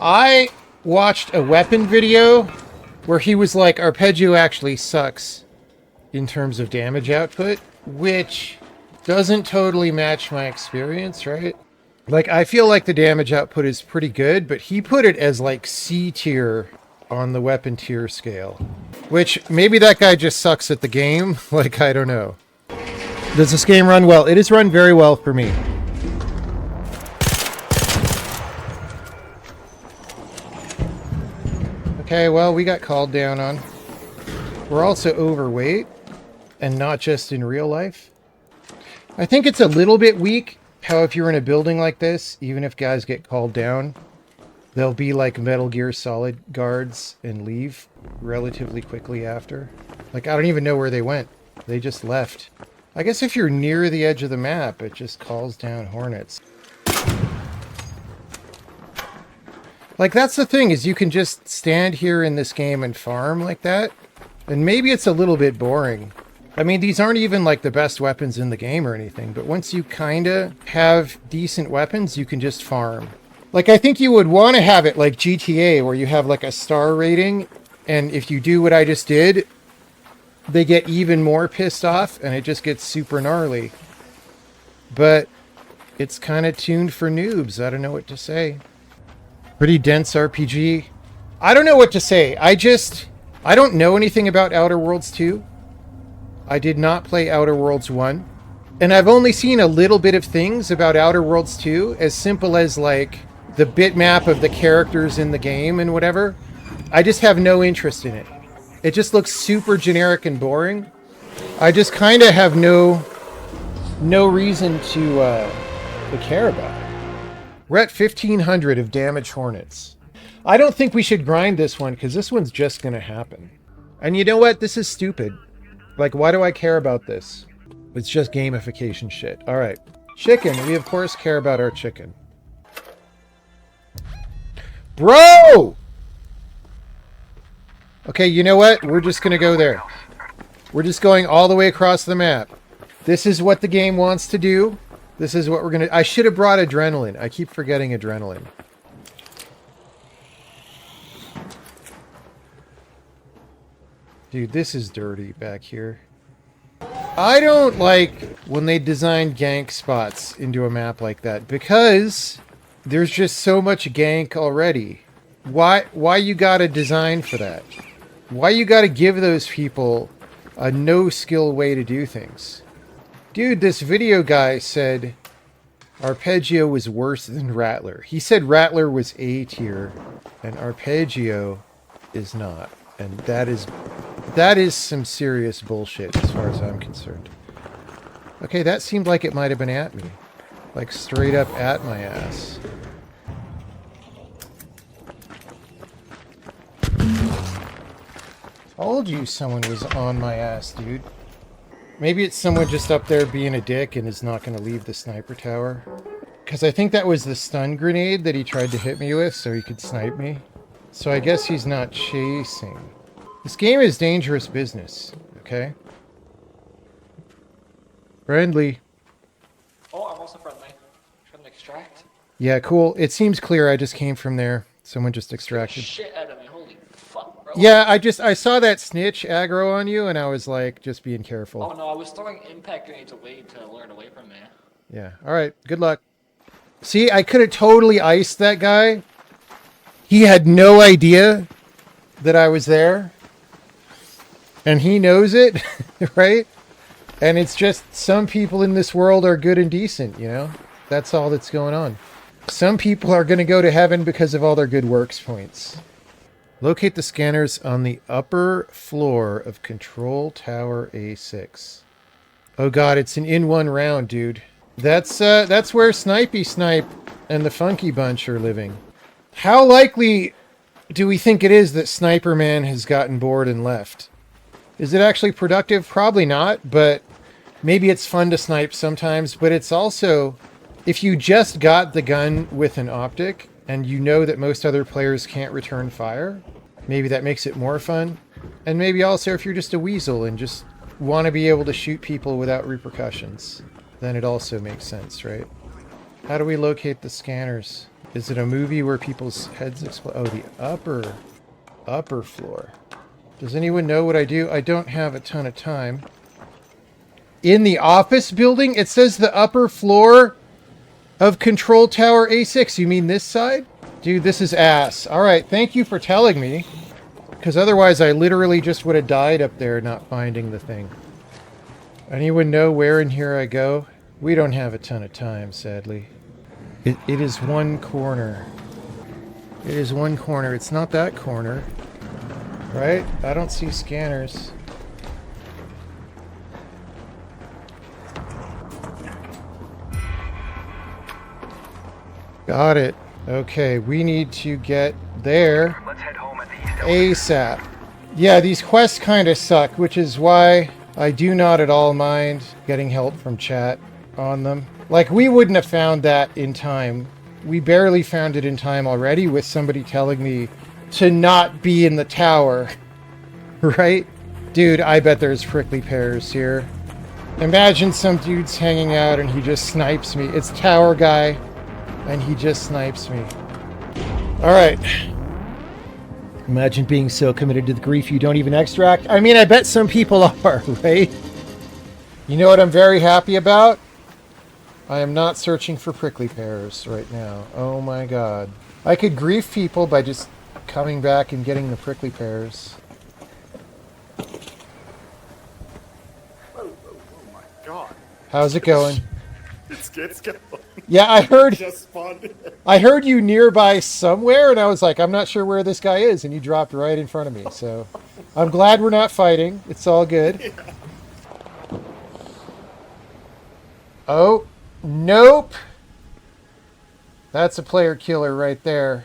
I watched a weapon video where he was like, arpeggio actually sucks in terms of damage output, which doesn't totally match my experience, right? Like, I feel like the damage output is pretty good, but he put it as like C tier on the weapon tier scale. Which, maybe that guy just sucks at the game. Like, I don't know. Does this game run well? It has run very well for me. Okay, well, we got called down on. We're also overweight, and not just in real life. I think it's a little bit weak how if you're in a building like this, even if guys get called down, they'll be like Metal Gear Solid guards and leave relatively quickly after. Like, I don't even know where they went. They just left. I guess if you're near the edge of the map, it just calls down hornets. Like, that's the thing, is you can just stand here in this game and farm like that. And maybe it's a little bit boring. I mean, these aren't even like the best weapons in the game or anything, but once you kinda have decent weapons, you can just farm. Like, I think you would want to have it like GTA, where you have like a star rating, and if you do what I just did, they get even more pissed off, and it just gets super gnarly. But it's kind of tuned for noobs. I don't know what to say. Pretty dense RPG. I don't know what to say. I don't know anything about Outer Worlds 2. I did not play Outer Worlds 1. And I've only seen a little bit of things about Outer Worlds 2, as simple as, like, the bitmap of the characters in the game and whatever. I just have no interest in it. It just looks super generic and boring. I just kind of have no reason to care about it. We're at 1,500 of damaged hornets. I don't think we should grind this one, because this one's just going to happen. And you know what? This is stupid. Like, why do I care about this? It's just gamification shit. All right. Chicken. We, of course, care about our chicken. Bro! Okay, you know what? We're just going to go there. We're just going all the way across the map. This is what the game wants to do. This is what we're going to... I should have brought adrenaline. I keep forgetting adrenaline. Dude, this is dirty back here. I don't like when they design gank spots into a map like that, because there's just so much gank already. Why you gotta design for that? Why you gotta give those people a no-skill way to do things? Dude, this video guy said Arpeggio was worse than Rattler. He said Rattler was A tier, and Arpeggio is not. And that is some serious bullshit as far as I'm concerned. Okay, that seemed like it might have been at me. Like, straight up at my ass. Told you someone was on my ass, dude. Maybe it's someone just up there being a dick and is not going to leave the sniper tower. Because I think that was the stun grenade that he tried to hit me with so he could snipe me. So I guess he's not chasing. This game is dangerous business, okay? Friendly.
Oh, I'm also friendly. Trying to extract.
Yeah, cool. It seems clear. I just came from there. Someone just extracted.
Shit out of me. Holy fuck, bro.
Yeah, I saw that snitch aggro on you, and I was like, just being careful.
Oh no, I was throwing impact grenades away to learn away from me.
Yeah. All right. Good luck. See, I could have totally iced that guy. He had no idea that I was there. And he knows it, right? And it's just some people in this world are good and decent, you know? That's all that's going on. Some people are going to go to heaven because of all their good works points. Locate the scanners on the upper floor of Control Tower A6. Oh god, it's an in one round, dude. That's where Snipey Snipe and the Funky Bunch are living. How likely do we think it is that Sniper Man has gotten bored and left? Is it actually productive? Probably not, but maybe it's fun to snipe sometimes. But it's also, if you just got the gun with an optic and you know that most other players can't return fire, maybe that makes it more fun. And maybe also if you're just a weasel and just want to be able to shoot people without repercussions, then it also makes sense, right? How do we locate the scanners? Is it a movie where people's heads explode? Oh, the upper floor. Does anyone know what I do? I don't have a ton of time. In the office building? It says the upper floor of Control Tower A6. You mean this side? Dude, this is ass. Alright, thank you for telling me. Because otherwise I literally just would have died up there not finding the thing. Anyone know where in here I go? We don't have a ton of time, sadly. It is one corner. It is one corner. It's not that corner. Right? I don't see scanners. Got it. Okay, we need to get there ASAP. Yeah, these quests kind of suck, which is why I do not at all mind getting help from chat on them. Like, we wouldn't have found that in time. We barely found it in time already with somebody telling me to not be in the tower. Right? Dude, I bet there's prickly pears here. Imagine some dude's hanging out and he just snipes me. It's tower guy, and he just snipes me. Alright. Imagine being so committed to the grief you don't even extract. I mean, I bet some people are, right? You know what I'm very happy about? I am not searching for prickly pears right now. Oh my god. I could grief people by just coming back and getting the prickly pears. How's it going?
It's going.
Yeah, I heard.
Just spawned in.
I heard you nearby somewhere, and I was like, I'm not sure where this guy is, and you dropped right in front of me. So, I'm glad we're not fighting. It's all good.
Yeah.
Oh, nope. That's a player killer right there.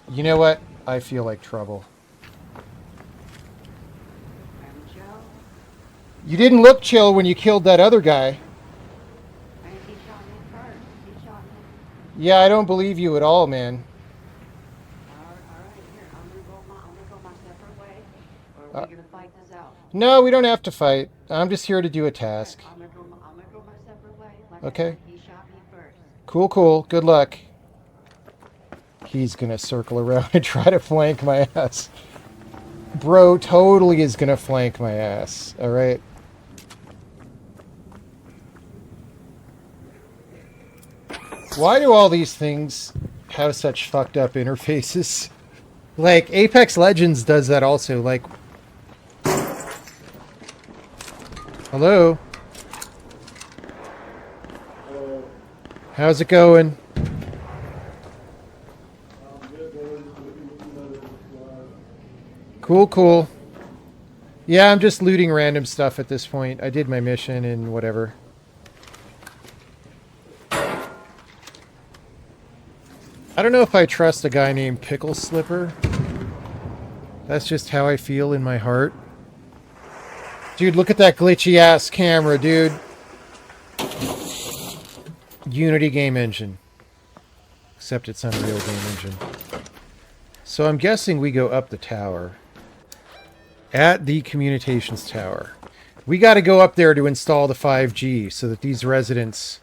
You know what? I feel like trouble. You didn't look chill when you killed that other guy. Yeah, I don't believe you at all, man. No, we don't have to fight. I'm just here to do a task. Okay. Cool, cool. Good luck. He's gonna circle around and try to flank my ass. Bro totally is gonna flank my ass. Alright. Why do all these things have such fucked up interfaces? Like, Apex Legends does that also. Like, hello? How's it going? Cool, cool. Yeah, I'm just looting random stuff at this point. I did my mission and whatever. I don't know if I trust a guy named Pickle Slipper. That's just how I feel in my heart. Dude, look at that glitchy ass camera, dude. Unity game engine. Except it's Unreal game engine. So I'm guessing we go up the tower. At the communications tower. We got to go up there to install the 5G so that these residents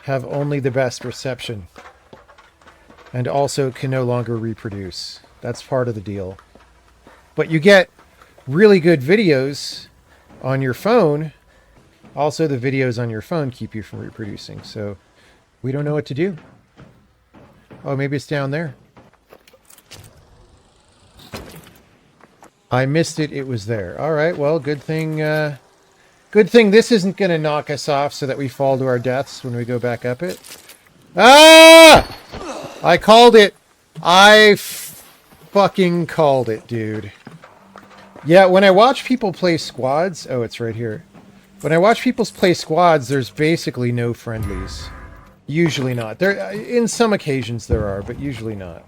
have only the best reception. And also can no longer reproduce. That's part of the deal. But you get really good videos on your phone. Also, the videos on your phone keep you from reproducing. So we don't know what to do. Oh, maybe it's down there. I missed it. It was there. All right. Well, good thing. Good thing this isn't going to knock us off so that we fall to our deaths when we go back up it. Ah! I called it. I fucking called it, dude. Yeah, when I watch people play squads... Oh, it's right here. When I watch people play squads, there's basically no friendlies. Usually not. There, in some occasions there are, but usually not.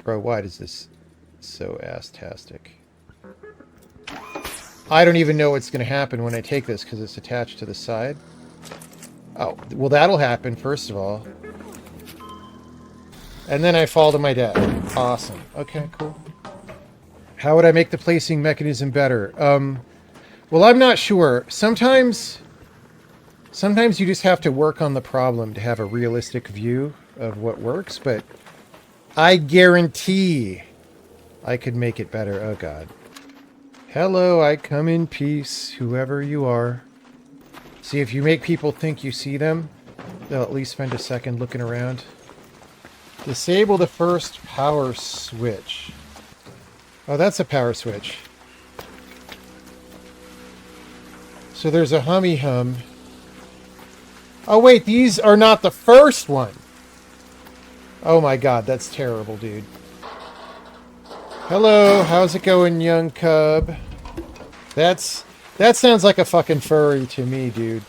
Bro, why does this... so ass-tastic? I don't even know what's going to happen when I take this because it's attached to the side. Oh, well that'll happen first of all. And then I fall to my death. Awesome. Okay, cool. How would I make the placing mechanism better? Well, I'm not sure. Sometimes you just have to work on the problem to have a realistic view of what works, but I guarantee I could make it better. Oh, God. Hello, I come in peace, whoever you are. See, if you make people think you see them, they'll at least spend a second looking around. Disable the first power switch. Oh, that's a power switch. So there's a hummy hum. Oh, wait, these are not the first one. Oh, my God, that's terrible, dude. Hello, how's it going, young cub? That sounds like a fucking furry to me, dude.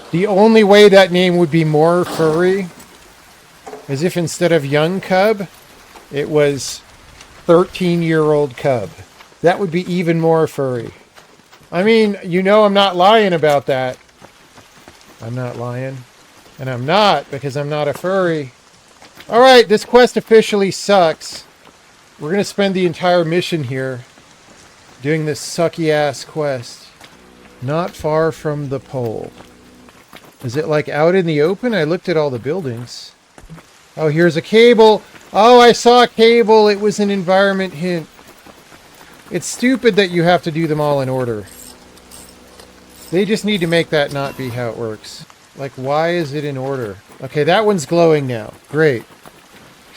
The only way that name would be more furry is if instead of young cub, it was 13-year-old cub. That would be even more furry. I mean, you know I'm not lying about that. I'm not lying. And I'm not, because I'm not a furry. Alright, this quest officially sucks. We're going to spend the entire mission here doing this sucky-ass quest. Not far from the pole. Is it like out in the open? I looked at all the buildings. Oh, here's a cable. Oh, I saw a cable. It was an environment hint. It's stupid that you have to do them all in order. They just need to make that not be how it works. Like, why is it in order? Okay, that one's glowing now. Great.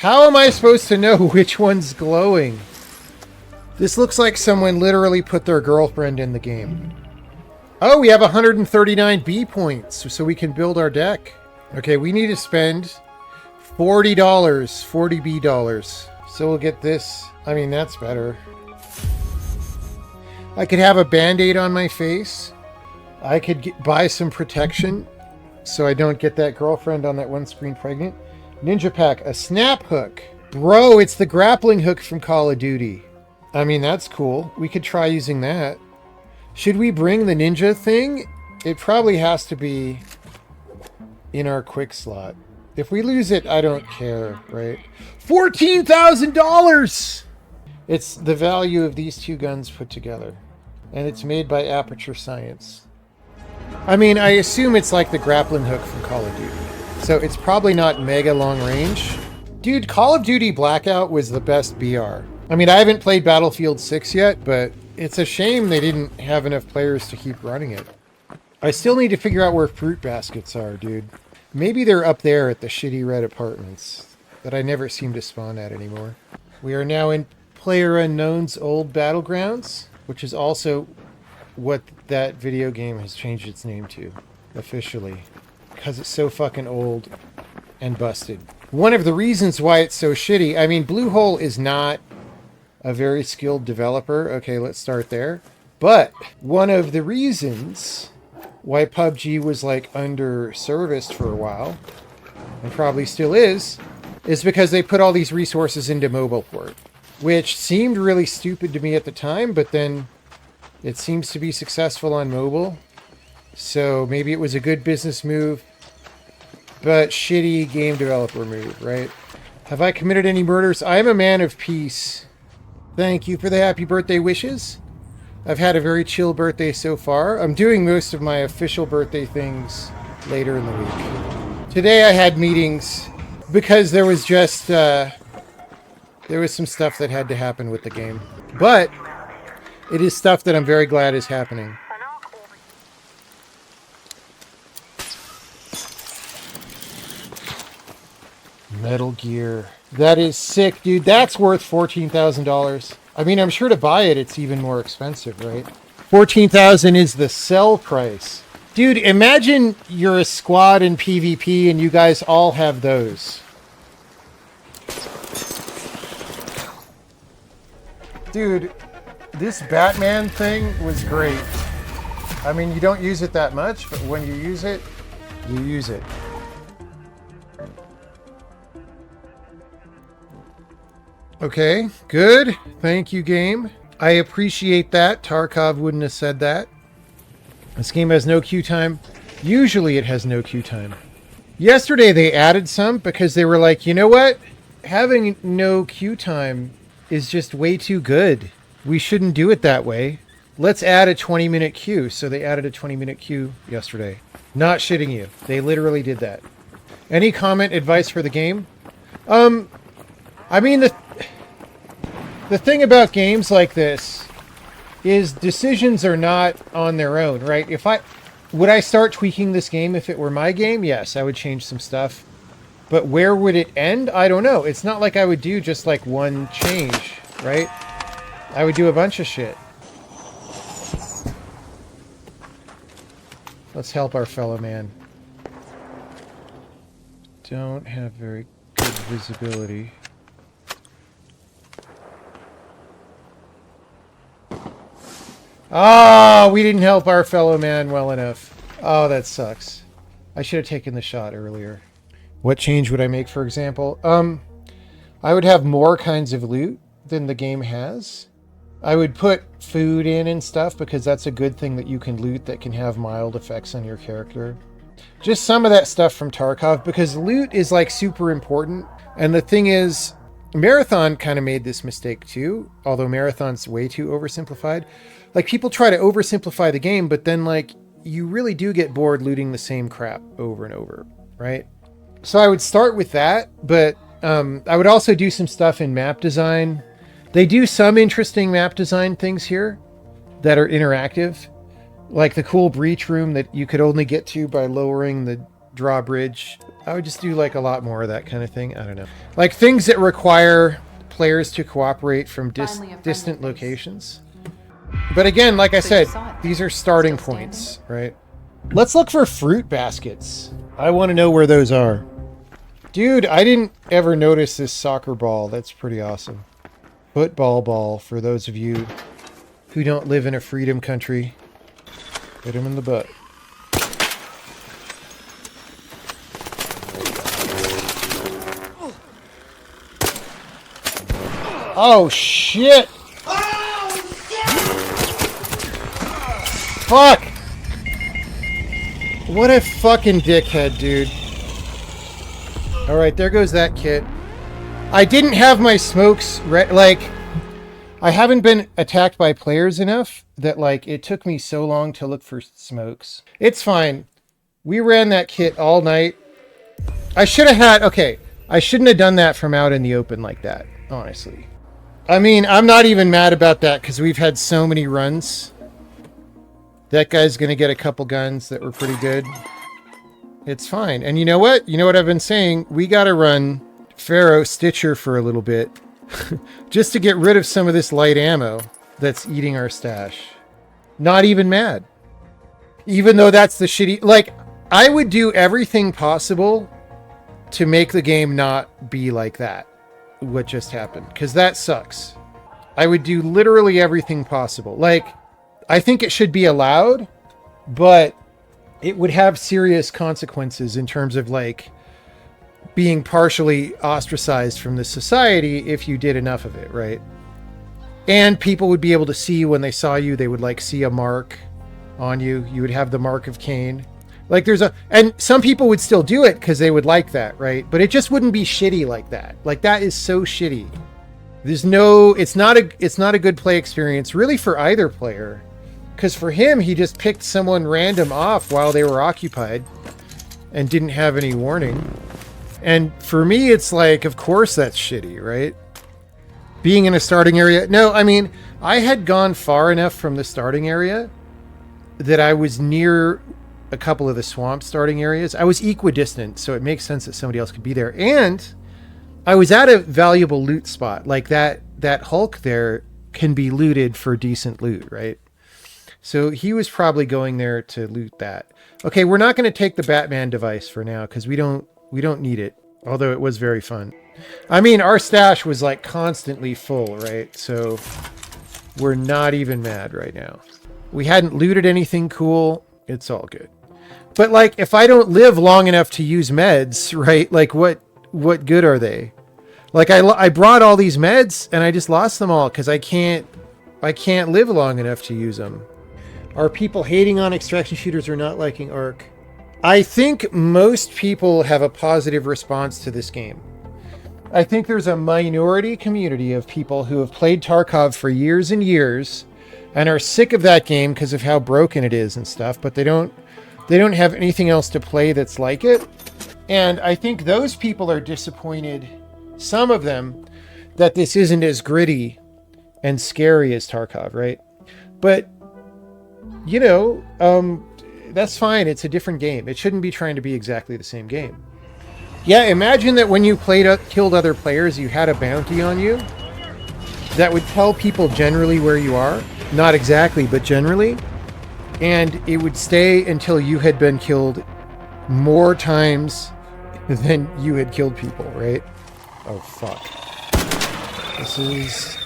How am I supposed to know which one's glowing? This looks like someone literally put their girlfriend in the game. Oh, we have 139 B points, so we can build our deck. Okay, we need to spend $40, 40 B dollars. So we'll get this. I mean, that's better. I could have a Band-Aid on my face. I could buy some protection so I don't get that girlfriend on that one screen pregnant. Ninja pack, a snap hook. Bro, it's the grappling hook from Call of Duty. I mean, that's cool. We could try using that. Should we bring the ninja thing? It probably has to be in our quick slot. If we lose it, I don't care, right? $14,000! It's the value of these two guns put together. And it's made by Aperture Science. I mean, I assume it's like the grappling hook from Call of Duty. So it's probably not mega long range. Dude, Call of Duty Blackout was the best BR. I mean, I haven't played Battlefield 6 yet, but it's a shame they didn't have enough players to keep running it. I still need to figure out where fruit baskets are, dude. Maybe they're up there at the shitty red apartments that I never seem to spawn at anymore. We are now in PlayerUnknown's old Battlegrounds, which is also what that video game has changed its name to, officially. Because it's so fucking old and busted. One of the reasons why it's so shitty, I mean, Bluehole is not a very skilled developer. Okay, let's start there. But one of the reasons why PUBG was like under-serviced for a while, and probably still is because they put all these resources into mobile port, which seemed really stupid to me at the time, but then it seems to be successful on mobile. So maybe it was a good business move, but shitty game developer move, right? Have I committed any murders? I am a man of peace. Thank you for the happy birthday wishes. I've had a very chill birthday so far. I'm doing most of my official birthday things later in the week. Today I had meetings because there was just, there was some stuff that had to happen with the game. But it is stuff that I'm very glad is happening. Metal Gear. That is sick, dude. That's worth $14,000. I mean, I'm sure to buy it, it's even more expensive, right? $14,000 is the sell price. Dude, imagine you're a squad in PvP and you guys all have those. Dude, this Batman thing was great. I mean, you don't use it that much, but when you use it, you use it. Okay, good. Thank you, game. I appreciate that. Tarkov wouldn't have said that. This game has no queue time. Usually it has no queue time. Yesterday they added some because they were like, you know what? Having no queue time is just way too good. We shouldn't do it that way. Let's add a 20-minute queue. So they added a 20-minute queue yesterday. Not shitting you. They literally did that. Any comment, advice for the game? I mean, the thing about games like this is decisions are not on their own, right? Would I start tweaking this game if it were my game? Yes, I would change some stuff. But where would it end? I don't know. It's not like I would do just like one change, right? I would do a bunch of shit. Let's help our fellow man. Don't have very good visibility. Ah, we didn't help our fellow man well enough. Oh, that sucks. I should have taken the shot earlier. What change would I make, for example? I would have more kinds of loot than the game has. I would put food in and stuff because that's a good thing that you can loot that can have mild effects on your character. Just some of that stuff from Tarkov because loot is like super important. And the thing is, Marathon kind of made this mistake too, although Marathon's way too oversimplified. Like, people try to oversimplify the game, but then, like, you really do get bored looting the same crap over and over, right? So I would start with that, but I would also do some stuff in map design. They do some interesting map design things here that are interactive, like the cool breach room that you could only get to by lowering the drawbridge. I would just do, like, a lot more of that kind of thing. I don't know. Like, things that require players to cooperate from distant locations. But again, like I
So you
said,
saw it.
these are starting
Still standing?
points, right? Let's look for fruit baskets. I want to know where those are. Dude, I didn't ever notice this soccer ball. That's pretty awesome. Football ball, for those of you who don't live in a freedom country. Hit him in the butt. Oh, shit! Fuck! What a fucking dickhead, dude. Alright, there goes that kit. I didn't have my smokes like, I haven't been attacked by players enough that, like, it took me so long to look for smokes. It's fine. We ran that kit all night. I should have had, okay, I shouldn't have done that from out in the open like that, honestly. I mean, I'm not even mad about that because we've had so many runs. That guy's going to get a couple guns that were pretty good. It's fine. And you know what? You know what I've been saying? We got to run Pharaoh Stitcher for a little bit. Just to get rid of some of this light ammo that's eating our stash. Not even mad. Even though that's the shitty... Like, I would do everything possible to make the game not be like that. What just happened. Because that sucks. I would do literally everything possible. Like, I think it should be allowed, but it would have serious consequences in terms of, like, being partially ostracized from the society if you did enough of it, right? And people would be able to see when they saw you, they would, like, see a mark on you. You would have the mark of Cain. Like, there's a... And some people would still do it because they would like that, right? But it just wouldn't be shitty like that. Like, that is so shitty. There's no... It's not a good play experience, really, for either player. Because for him, he just picked someone random off while they were occupied and didn't have any warning. And for me, it's like, of course that's shitty, right? Being in a starting area. No, I mean, I had gone far enough from the starting area that I was near a couple of the swamp starting areas. I was equidistant, so it makes sense that somebody else could be there. And I was at a valuable loot spot. Like that Hulk there can be looted for decent loot, right? So he was probably going there to loot that. Okay, we're not going to take the Batman device for now because we don't need it. Although it was very fun. I mean, our stash was like constantly full, right? So we're not even mad right now. We hadn't looted anything cool. It's all good. But like, if I don't live long enough to use meds, right? Like what good are they? Like I brought all these meds and I just lost them all because I can't live long enough to use them. Are people hating on extraction shooters or not liking ARC? I think most people have a positive response to this game. I think there's a minority community of people who have played Tarkov for years and years and are sick of that game because of how broken it is and stuff, but they don't have anything else to play that's like it. And I think those people are disappointed, some of them, that this isn't as gritty and scary as Tarkov, right? But you know, that's fine. It's a different game. It shouldn't be trying to be exactly the same game. Yeah, imagine that when you killed other players, you had a bounty on you that would tell people generally where you are. Not exactly, but generally. And it would stay until you had been killed more times than you had killed people, right? Oh, fuck. This is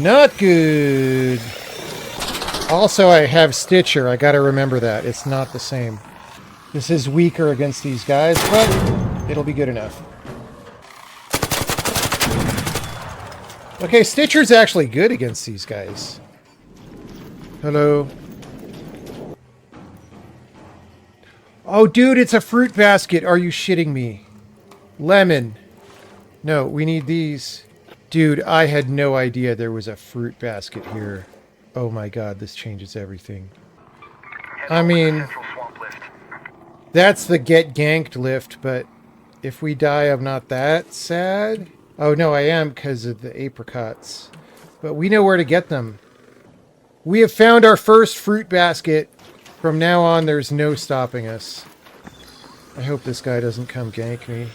not good. Also, I have Stitcher. I gotta remember that. It's not the same. This is weaker against these guys, but it'll be good enough. Okay, Stitcher's actually good against these guys. Hello. Oh, dude, it's a fruit basket. Are you shitting me? Lemon. No, we need these. Dude, I had no idea there was a fruit basket here. Oh my god, this changes everything. I mean, that's the get ganked lift, but if we die, I'm not that sad. Oh no, I am because of the apricots. But we know where to get them. We have found our first fruit basket. From now on, there's no stopping us. I hope this guy doesn't come gank me.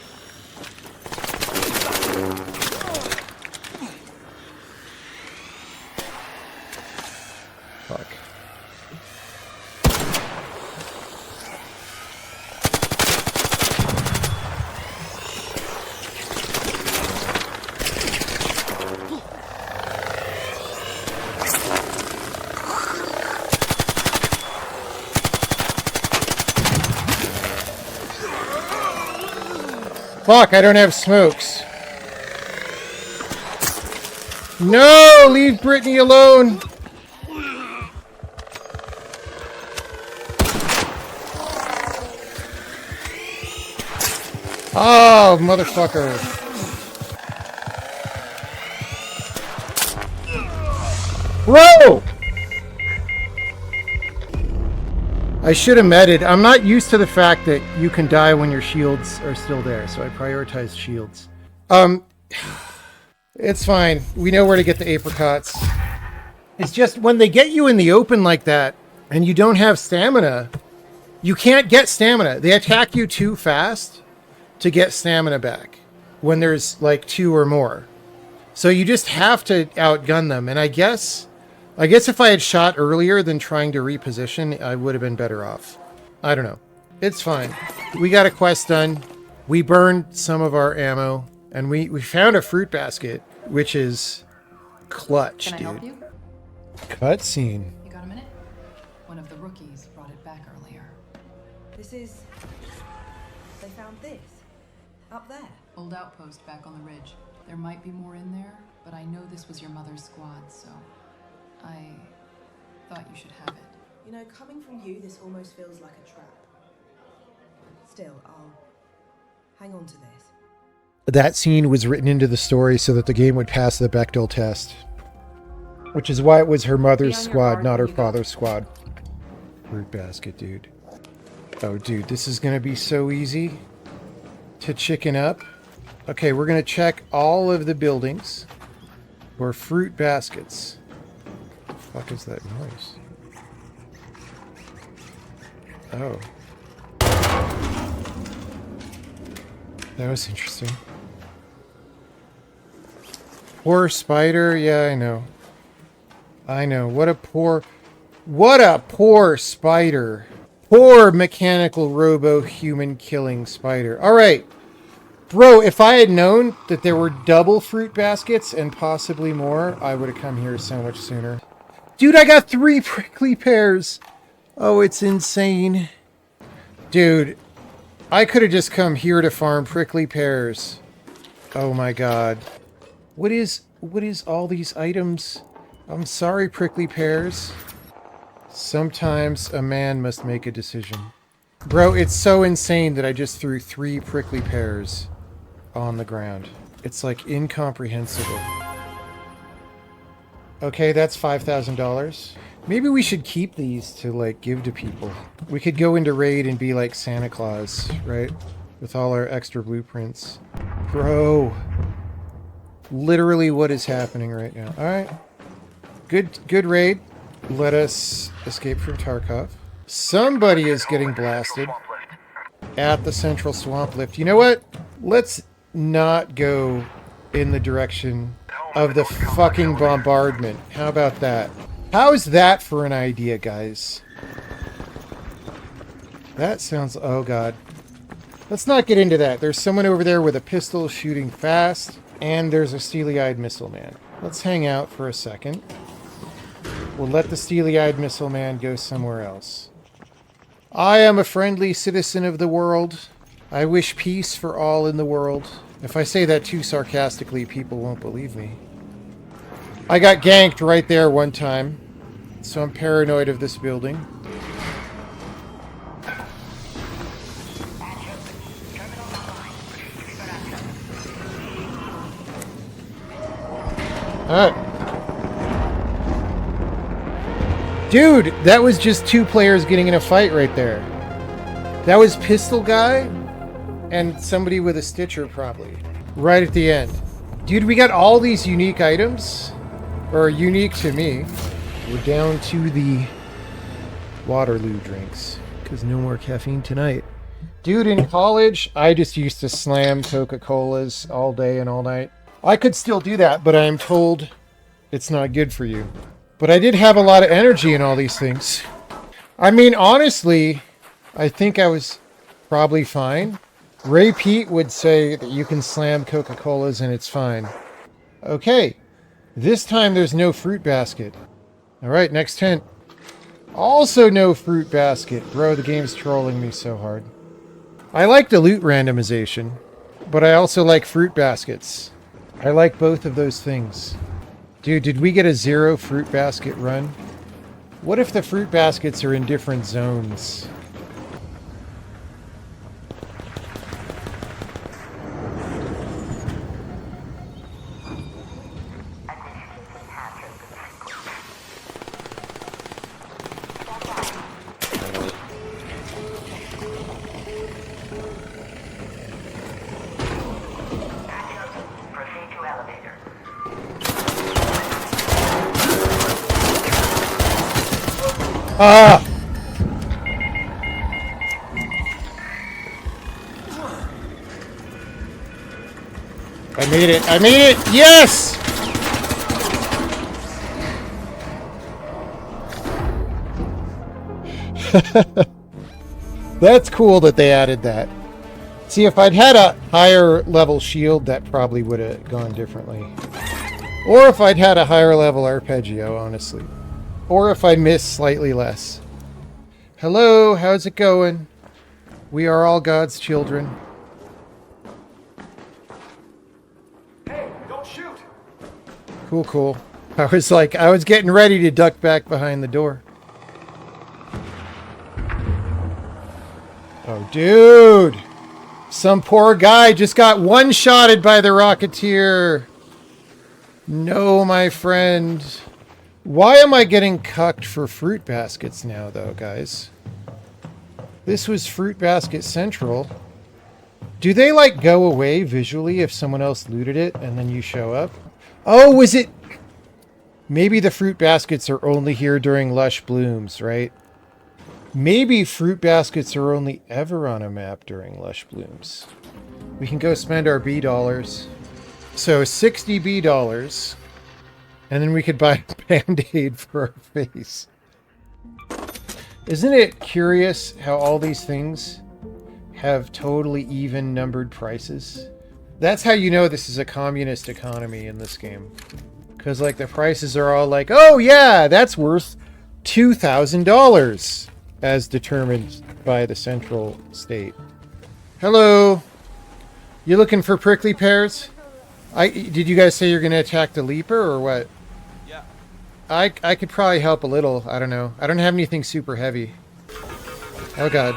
Fuck, I don't have smokes. No, leave Brittany alone. Oh, motherfucker. Bro! I should have meted. I'm not used to the fact that you can die when your shields are still there, so I prioritized shields. It's fine. We know where to get the apricots. It's just when they get you in the open like that and you don't have stamina, you can't get stamina. They attack you too fast to get stamina back when there's like 2 or more. So you just have to outgun them. And I guess if I had shot earlier than trying to reposition, I would have been better off. I don't know. It's fine. We got a quest done. We burned some of our ammo. And we found a fruit basket, which is clutch, dude.
Can I help you?
Cutscene.
You got a minute? One of the rookies brought it back earlier.
This is... They found this. Up there.
Old outpost back on the ridge. There might be more in there, but I know this was your mother's squad, so I thought you should have it.
You know, coming from you, this almost feels like a trap. Still, I'll hang on to this.
That scene was written into the story so that the game would pass the Bechdel test. Which is why it was her mother's squad, not her father's squad. Fruit basket, dude. Oh, dude, this is going to be so easy to chicken up. Okay, we're going to check all of the buildings for fruit baskets. What the fuck is that noise? Oh. That was interesting. Poor spider. Yeah, I know. I know. What a poor spider. Poor mechanical robo-human killing spider. All right. Bro, if I had known that there were double fruit baskets and possibly more, I would have come here so much sooner. Dude, I got 3 prickly pears. Oh, it's insane. Dude, I could have just come here to farm prickly pears. Oh my god. What is all these items? I'm sorry, prickly pears. Sometimes a man must make a decision. Bro, it's so insane that I just threw 3 prickly pears on the ground. It's like incomprehensible. Okay, that's $5,000. Maybe we should keep these to like give to people. We could go into raid and be like Santa Claus, right? With all our extra blueprints. Bro. Literally what is happening right now. Alright. Good raid. Let us escape from Tarkov. Somebody is getting blasted at the central swamp lift. You know what? Let's not go in the direction of the fucking bombardment. How about that? How's that for an idea, guys? That sounds... Oh, God. Let's not get into that. There's someone over there with a pistol shooting fast, and there's a steely-eyed missile man. Let's hang out for a second. We'll let the steely-eyed missile man go somewhere else. I am a friendly citizen of the world. I wish peace for all in the world. If I say that too sarcastically, people won't believe me. I got ganked right there one time, so I'm paranoid of this building. Alright. Dude, that was just 2 players getting in a fight right there. That was Pistol Guy and somebody with a Stitcher, probably. Right at the end. Dude, we got all these unique items. Or unique to me. We're down to the Waterloo drinks. Because no more caffeine tonight. Dude, in college, I just used to slam Coca-Colas all day and all night. I could still do that, but I am told it's not good for you. But I did have a lot of energy in all these things. I mean, honestly, I think I was probably fine. Ray Pete would say that you can slam Coca-Colas and it's fine. Okay. This time there's no fruit basket. Alright, next tent. Also no fruit basket. Bro, the game's trolling me so hard. I like the loot randomization. but I also like fruit baskets. I like both of those things. Dude, did we get a 0 fruit basket run? What if the fruit baskets are in different zones? Ah! I made it! I made it! Yes! That's cool that they added that. See, if I'd had a higher level shield, that probably would have gone differently. Or if I'd had a higher level arpeggio, honestly. Or if I missed slightly less. Hello, how's it going? We are all God's children.
Hey, don't shoot!
Cool, cool. I was getting ready to duck back behind the door. Oh, dude! Some poor guy just got one-shotted by the Rocketeer. No, my friend. Why am I getting cucked for fruit baskets now, though, guys? This was Fruit Basket Central. Do they, like, go away visually if someone else looted it and then you show up? Oh, was it... Maybe the fruit baskets are only here during Lush Blooms, right? Maybe fruit baskets are only ever on a map during Lush Blooms. We can go spend our B dollars. So 60 B dollars. And then we could buy a Band-Aid for our face. Isn't it curious how all these things have totally even numbered prices? That's how you know this is a communist economy in this game. Because, like, the prices are all like, oh yeah, that's worth $2,000 as determined by the central state. Hello. You looking for prickly pears? Did you guys say you're going to attack the leaper or what?
Yeah.
I could probably help a little. I don't know. I don't have anything super heavy. Oh god.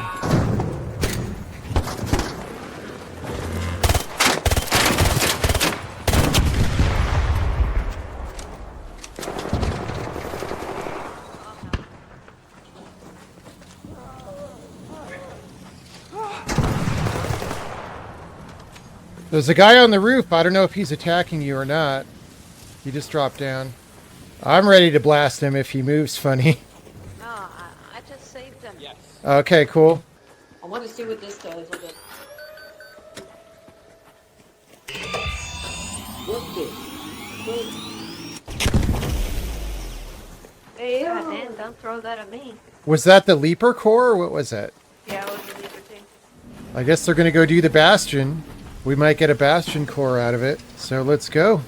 There's a guy on the roof. I don't know if he's attacking you or not. He just dropped down. I'm ready to blast him if he moves funny.
No, I just saved him. Yes.
Okay, cool.
I want to see what this does. Hold it. What's this? Hey, man, don't throw that at me.
Was that the Leaper Core or what was that?
Yeah, it was the Leaper too.
I guess they're going to go do the Bastion. We might get a Bastion Core out of it. So let's go.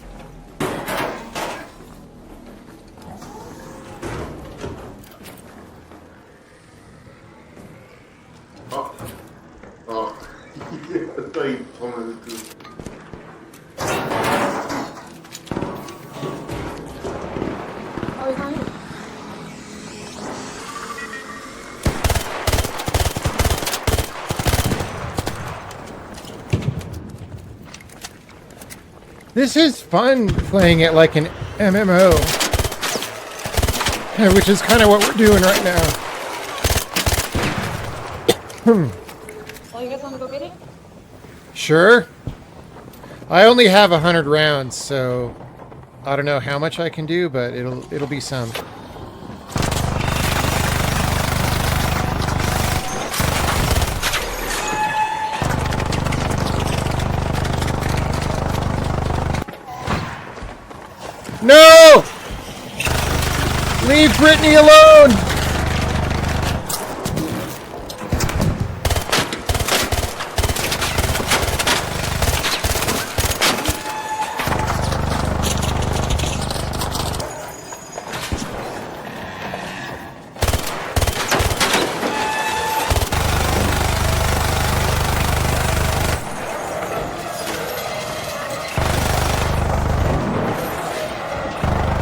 This is fun playing it like an MMO, which is kind of what we're doing right now.
Oh, you guys want to go get it?
Sure. I only have 100 rounds, so I don't know how much I can do, but it'll be some. No! Leave Brittany alone!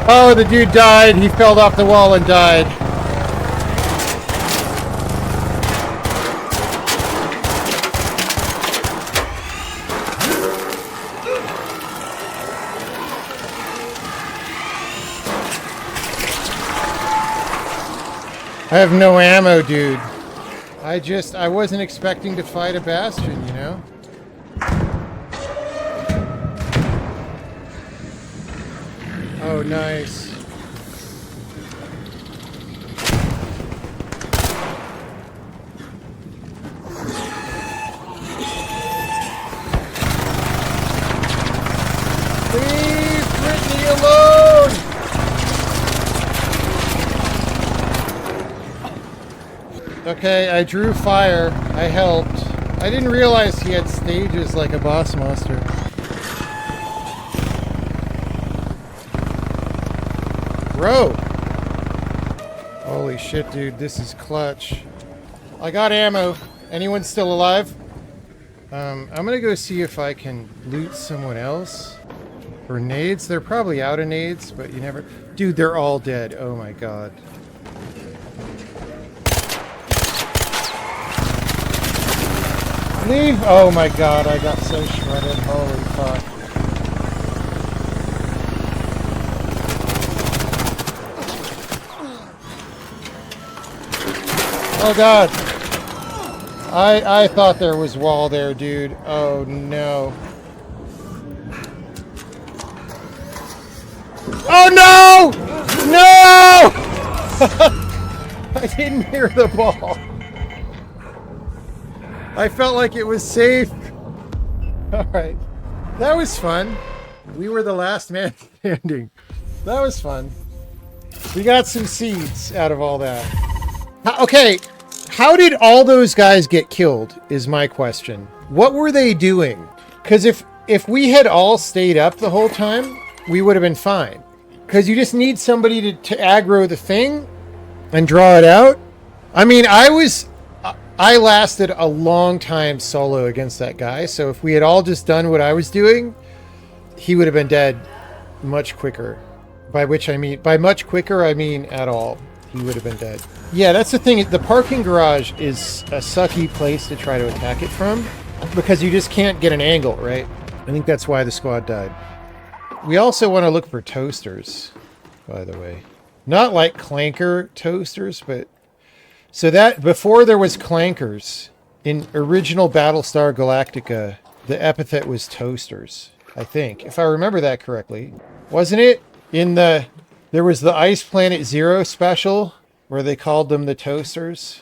Oh, the dude died. He fell off the wall and died. I have no ammo, dude. I wasn't expecting to fight a Bastion, you know? Oh, nice. Leave Brittany alone! Okay, I drew fire. I helped. I didn't realize he had stages like a boss monster. Bro! Holy shit, dude. This is clutch. I got ammo. Anyone still alive? I'm gonna go see if I can loot someone else. For nades? They're probably out of nades, but you never... Dude, they're all dead. Oh my god. Leave! Oh my god, I got so shredded. Holy fuck. Oh god. I thought there was wall there, dude. Oh no. Oh no! No! I didn't hear the ball. I felt like it was safe. Alright. That was fun. We were the last man standing. That was fun. We got some seeds out of all that. Okay, how did all those guys get killed is my question. What were they doing? Because if we had all stayed up the whole time, we would have been fine. Because you just need somebody to aggro the thing and draw it out. I mean, I lasted a long time solo against that guy, so if we had all just done what I was doing, he would have been dead much quicker. By much quicker, I mean at all. He would have been dead. Yeah, that's the thing. The parking garage is a sucky place to try to attack it from, because you just can't get an angle, right? I think that's why the squad died. We also want to look for toasters, by the way. Not like clanker toasters, but... So that, before there was clankers, in original Battlestar Galactica, the epithet was toasters, I think. If I remember that correctly. Wasn't it? There was the Ice Planet Zero special, where they called them the toasters.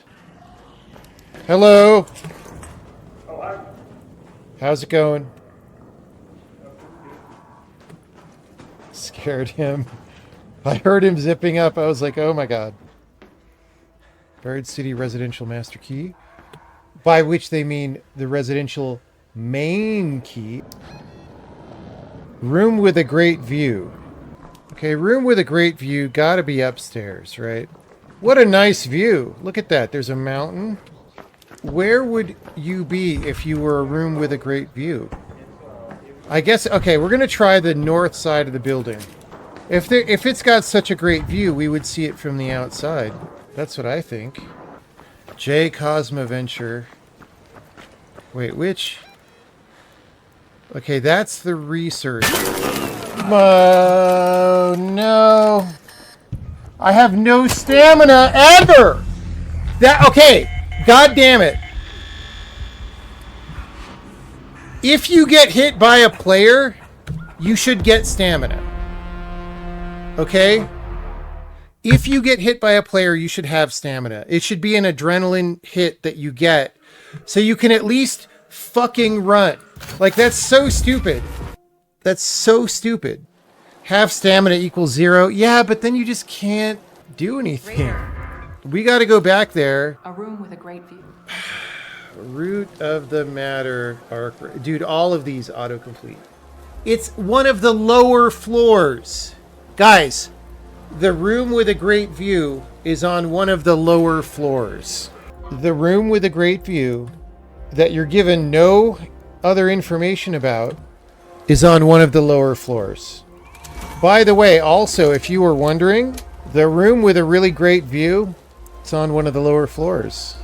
Hello! How's it going? Scared him. I heard him zipping up. I was like, oh my god. Buried City Residential Master Key. By which they mean the residential main key. Room with a great view. Okay, room with a great view. Gotta be upstairs, right? What a nice view. Look at that. There's a mountain. Where would you be if you were a room with a great view? I guess, okay, we're going to try the north side of the building. If it's got such a great view, we would see it from the outside. That's what I think. J Cosma Venture. Wait, which? Okay, that's the research. Oh, no. I have no stamina ever! Okay, god damn it. If you get hit by a player, you should get stamina. Okay? If you get hit by a player, you should have stamina. It should be an adrenaline hit that you get, so you can at least fucking run. Like, that's so stupid. That's so stupid. Have stamina equals 0. Yeah, but then you just can't do anything. We gotta go back there.
A room with a great view.
Root of the matter arc. Dude, all of these autocomplete. It's one of the lower floors. Guys, the room with a great view is on one of the lower floors. The room with a great view that you're given no other information about is on one of the lower floors. By the way, also, if you were wondering, the room with a really great view, it's on one of the lower floors.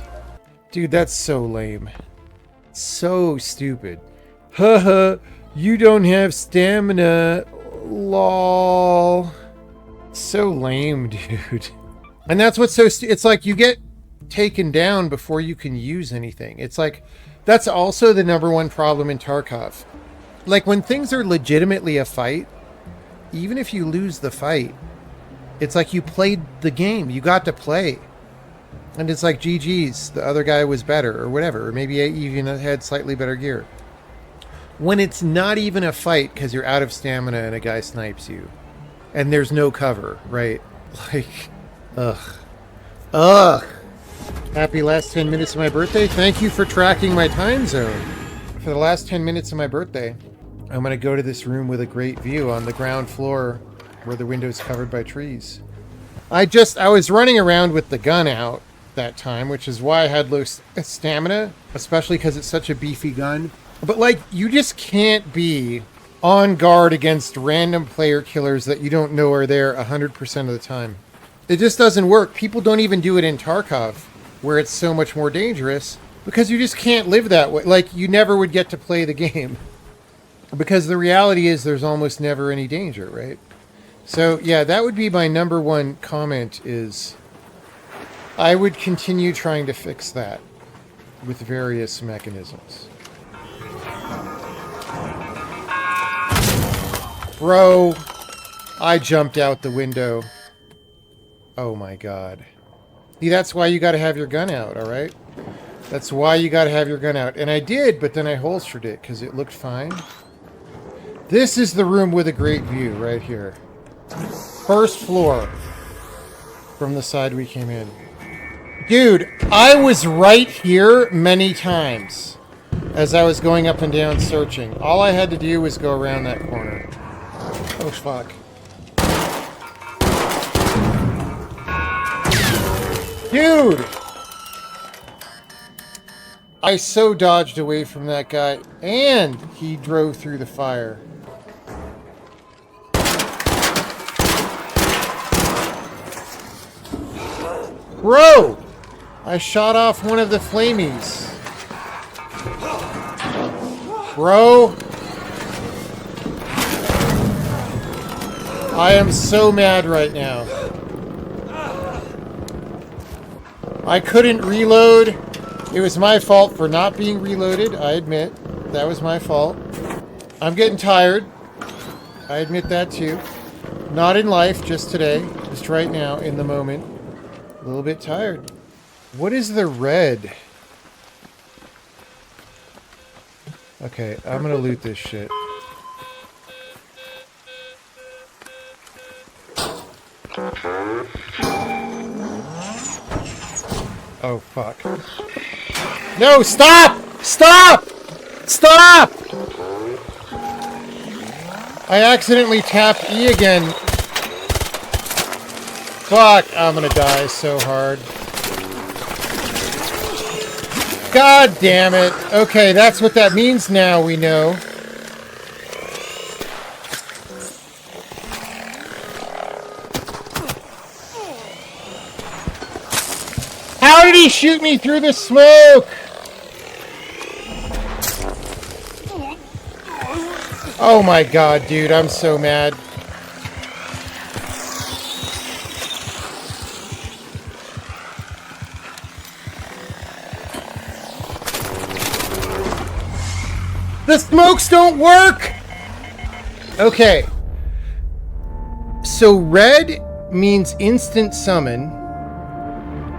Dude, that's so lame. So stupid. Haha, you don't have stamina. Lol. So lame, dude. And that's what's so it's like you get taken down before you can use anything. It's like, that's also the #1 problem in Tarkov. Like, when things are legitimately a fight, even if you lose the fight, it's like you played the game. You got to play. And it's like, GG's, the other guy was better, or whatever. Or maybe even had slightly better gear. When it's not even a fight because you're out of stamina and a guy snipes you. And there's no cover, right? Like, ugh. Ugh! Happy last 10 minutes of my birthday. Thank you for tracking my time zone. For the last 10 minutes of my birthday, I'm going to go to this room with a great view on the ground floor where the window's covered by trees. I was running around with the gun out that time, which is why I had low stamina, especially because it's such a beefy gun. But, like, you just can't be on guard against random player killers that you don't know are there 100% of the time. It just doesn't work. People don't even do it in Tarkov, where it's so much more dangerous, because you just can't live that way. Like, you never would get to play the game. Because the reality is there's almost never any danger, right? So, yeah, that would be my #1 comment is I would continue trying to fix that with various mechanisms. Bro, I jumped out the window. Oh my god. See, that's why you gotta have your gun out, alright? That's why you gotta have your gun out. And I did, but then I holstered it because it looked fine. This is the room with a great view right here. First floor from the side we came in. Dude, I was right here many times as I was going up and down searching. All I had to do was go around that corner. Oh, fuck. Dude! I so dodged away from that guy, and he drove through the fire. Bro! I shot off one of the flamies. Bro! I am so mad right now. I couldn't reload. It was my fault for not being reloaded, I admit. That was my fault. I'm getting tired. I admit that too. Not in life, just today. Just right now, in the moment. A little bit tired. What is the red? Okay, I'm gonna loot this shit. Oh, fuck. No, stop! Stop! Stop! I accidentally tapped E again. Fuck, I'm gonna die so hard. God damn it. Okay, that's what that means now, we know. How did he shoot me through the smoke? Oh my god, dude, I'm so mad. The smokes don't work! Okay. So red means instant summon.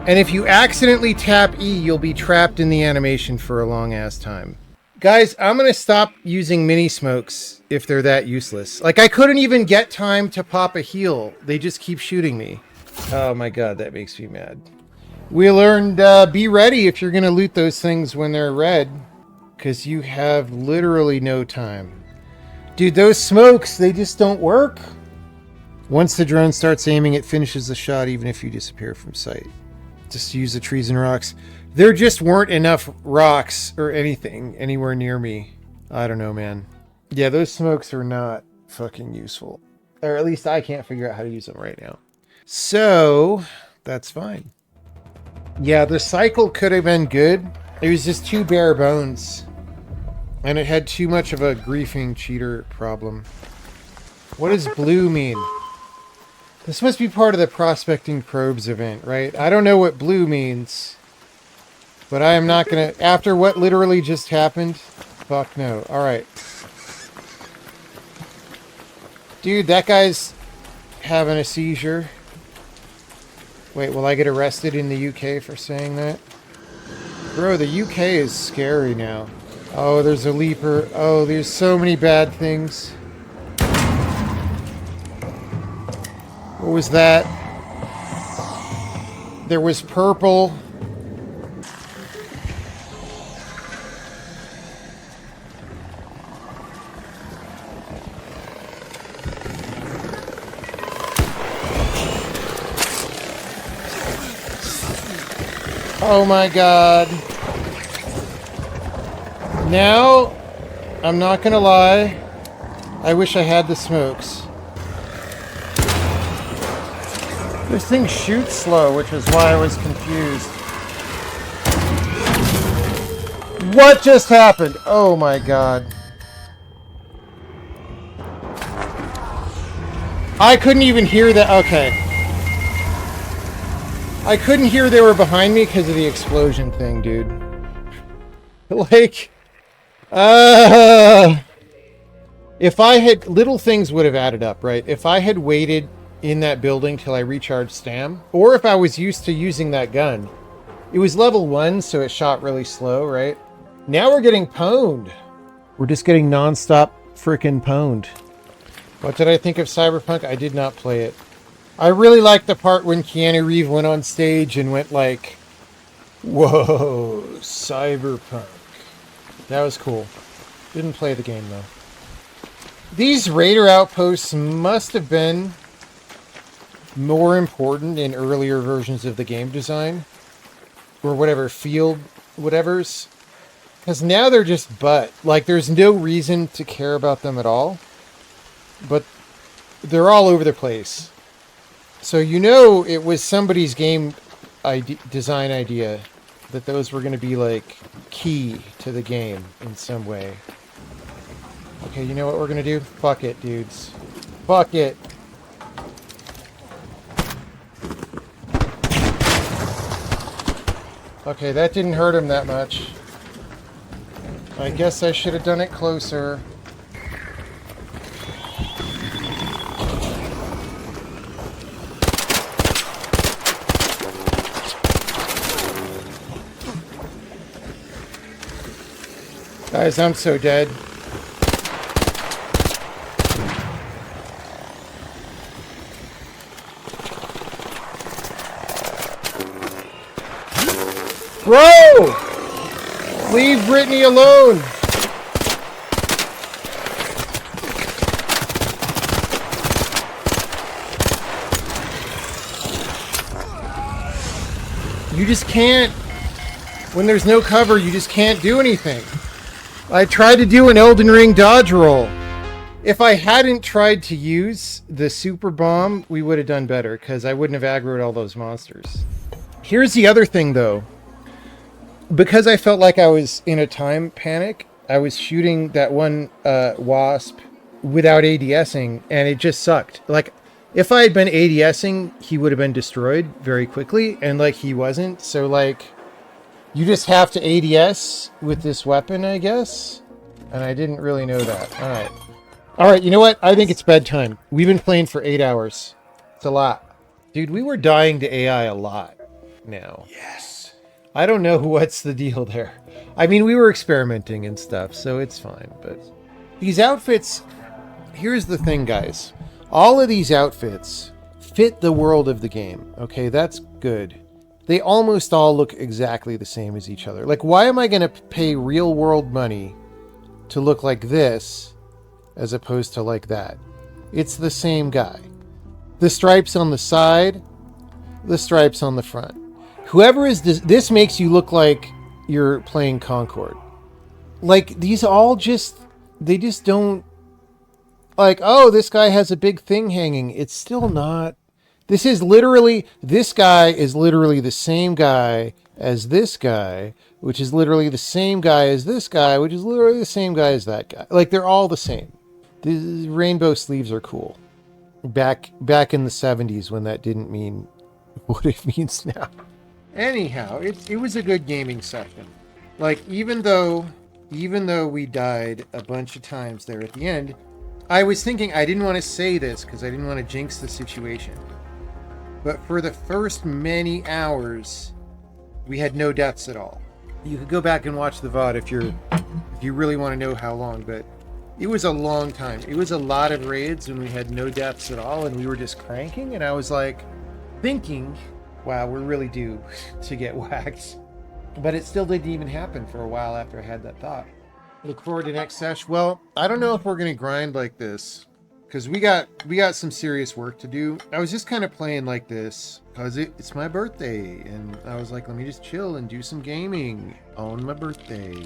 And if you accidentally tap E, you'll be trapped in the animation for a long ass time. Guys, I'm gonna stop using mini smokes if they're that useless. Like, I couldn't even get time to pop a heal. They just keep shooting me. Oh my god, that makes me mad. We learned, be ready if you're gonna loot those things when they're red. Because you have literally no time. Dude, those smokes, they just don't work. Once the drone starts aiming, it finishes the shot even if you disappear from sight. Just use the trees and rocks. There just weren't enough rocks or anything anywhere near me. I don't know, man. Yeah, those smokes are not fucking useful. Or at least I can't figure out how to use them right now. So, that's fine. Yeah, the cycle could have been good. It was just too bare bones. And it had too much of a griefing cheater problem. What does blue mean? This must be part of the prospecting probes event, right? I don't know what blue means. But I am not gonna... After what literally just happened? Fuck no. Alright. Dude, that guy's having a seizure. Wait, will I get arrested in the UK for saying that? Bro, the UK is scary now. Oh, there's a leaper. Oh, there's so many bad things. What was that? There was purple. Oh my god. Now, I'm not gonna lie, I wish I had the smokes. This thing shoots slow, which is why I was confused. What just happened? Oh my god. I couldn't even hear that. Okay. I couldn't hear they were behind me because of the explosion thing, dude. Like, if I had, little things would have added up, right? If I had waited in that building till I recharged stam, or if I was used to using that gun. It was level 1, so it shot really slow, right? Now we're getting pwned. We're just getting non-stop frickin' pwned. What did I think of Cyberpunk? I did not play it. I really liked the part when Keanu Reeves went on stage and went like, whoa, Cyberpunk. That was cool. Didn't play the game though. These raider outposts must have been more important in earlier versions of the game design. Or whatever, field whatevers. Because now they're just butt. Like, there's no reason to care about them at all. But they're all over the place. So you know it was somebody's game design idea that those were going to be, like, key to the game in some way. Okay, you know what we're going to do? Fuck it, dudes. Fuck it. Okay, that didn't hurt him that much. I guess I should have done it closer. Guys, I'm so dead. Bro! Leave Brittany alone! You just can't. When there's no cover, you just can't do anything. I tried to do an Elden Ring dodge roll. If I hadn't tried to use the super bomb, we would have done better, because I wouldn't have aggroed all those monsters. Here's the other thing, though. Because I felt like I was in a time panic, I was shooting that one wasp without ADSing, and it just sucked. Like, if I had been ADSing, he would have been destroyed very quickly, and, like, he wasn't. So, like, you just have to ADS with this weapon, I guess? And I didn't really know that. Alright. Alright, you know what? I think it's bedtime. We've been playing for 8 hours. It's a lot. Dude, we were dying to AI a lot now. Yes. I don't know what's the deal there. I mean, we were experimenting and stuff, so it's fine. But these outfits... Here's the thing, guys. All of these outfits fit the world of the game. Okay, that's good. They almost all look exactly the same as each other. Like, why am I going to pay real world money to look like this as opposed to like that? It's the same guy. The stripes on the side, the stripes on the front. Whoever is this makes you look like you're playing Concord. Like, these all just, they just don't like, oh, this guy has a big thing hanging. It's still not. This guy is literally the same guy as this guy, which is literally the same guy as this guy, which is literally the same guy as that guy. Like, they're all the same. The rainbow sleeves are cool. Back in the 70s when that didn't mean what it means now. Anyhow, it was a good gaming session. Like, even though we died a bunch of times there at the end, I was thinking I didn't want to say this because I didn't want to jinx the situation. But for the first many hours, we had no deaths at all. You could go back and watch the VOD if you really want to know how long, but it was a long time. It was a lot of raids when we had no deaths at all and we were just cranking, and I was like thinking, wow, we're really due to get whacked. But it still didn't even happen for a while after I had that thought. Look forward to next sesh. Well, I don't know if we're gonna grind like this, because we got some serious work to do. I was just kind of playing like this because it's my birthday, and I was like, let me just chill and do some gaming on my birthday.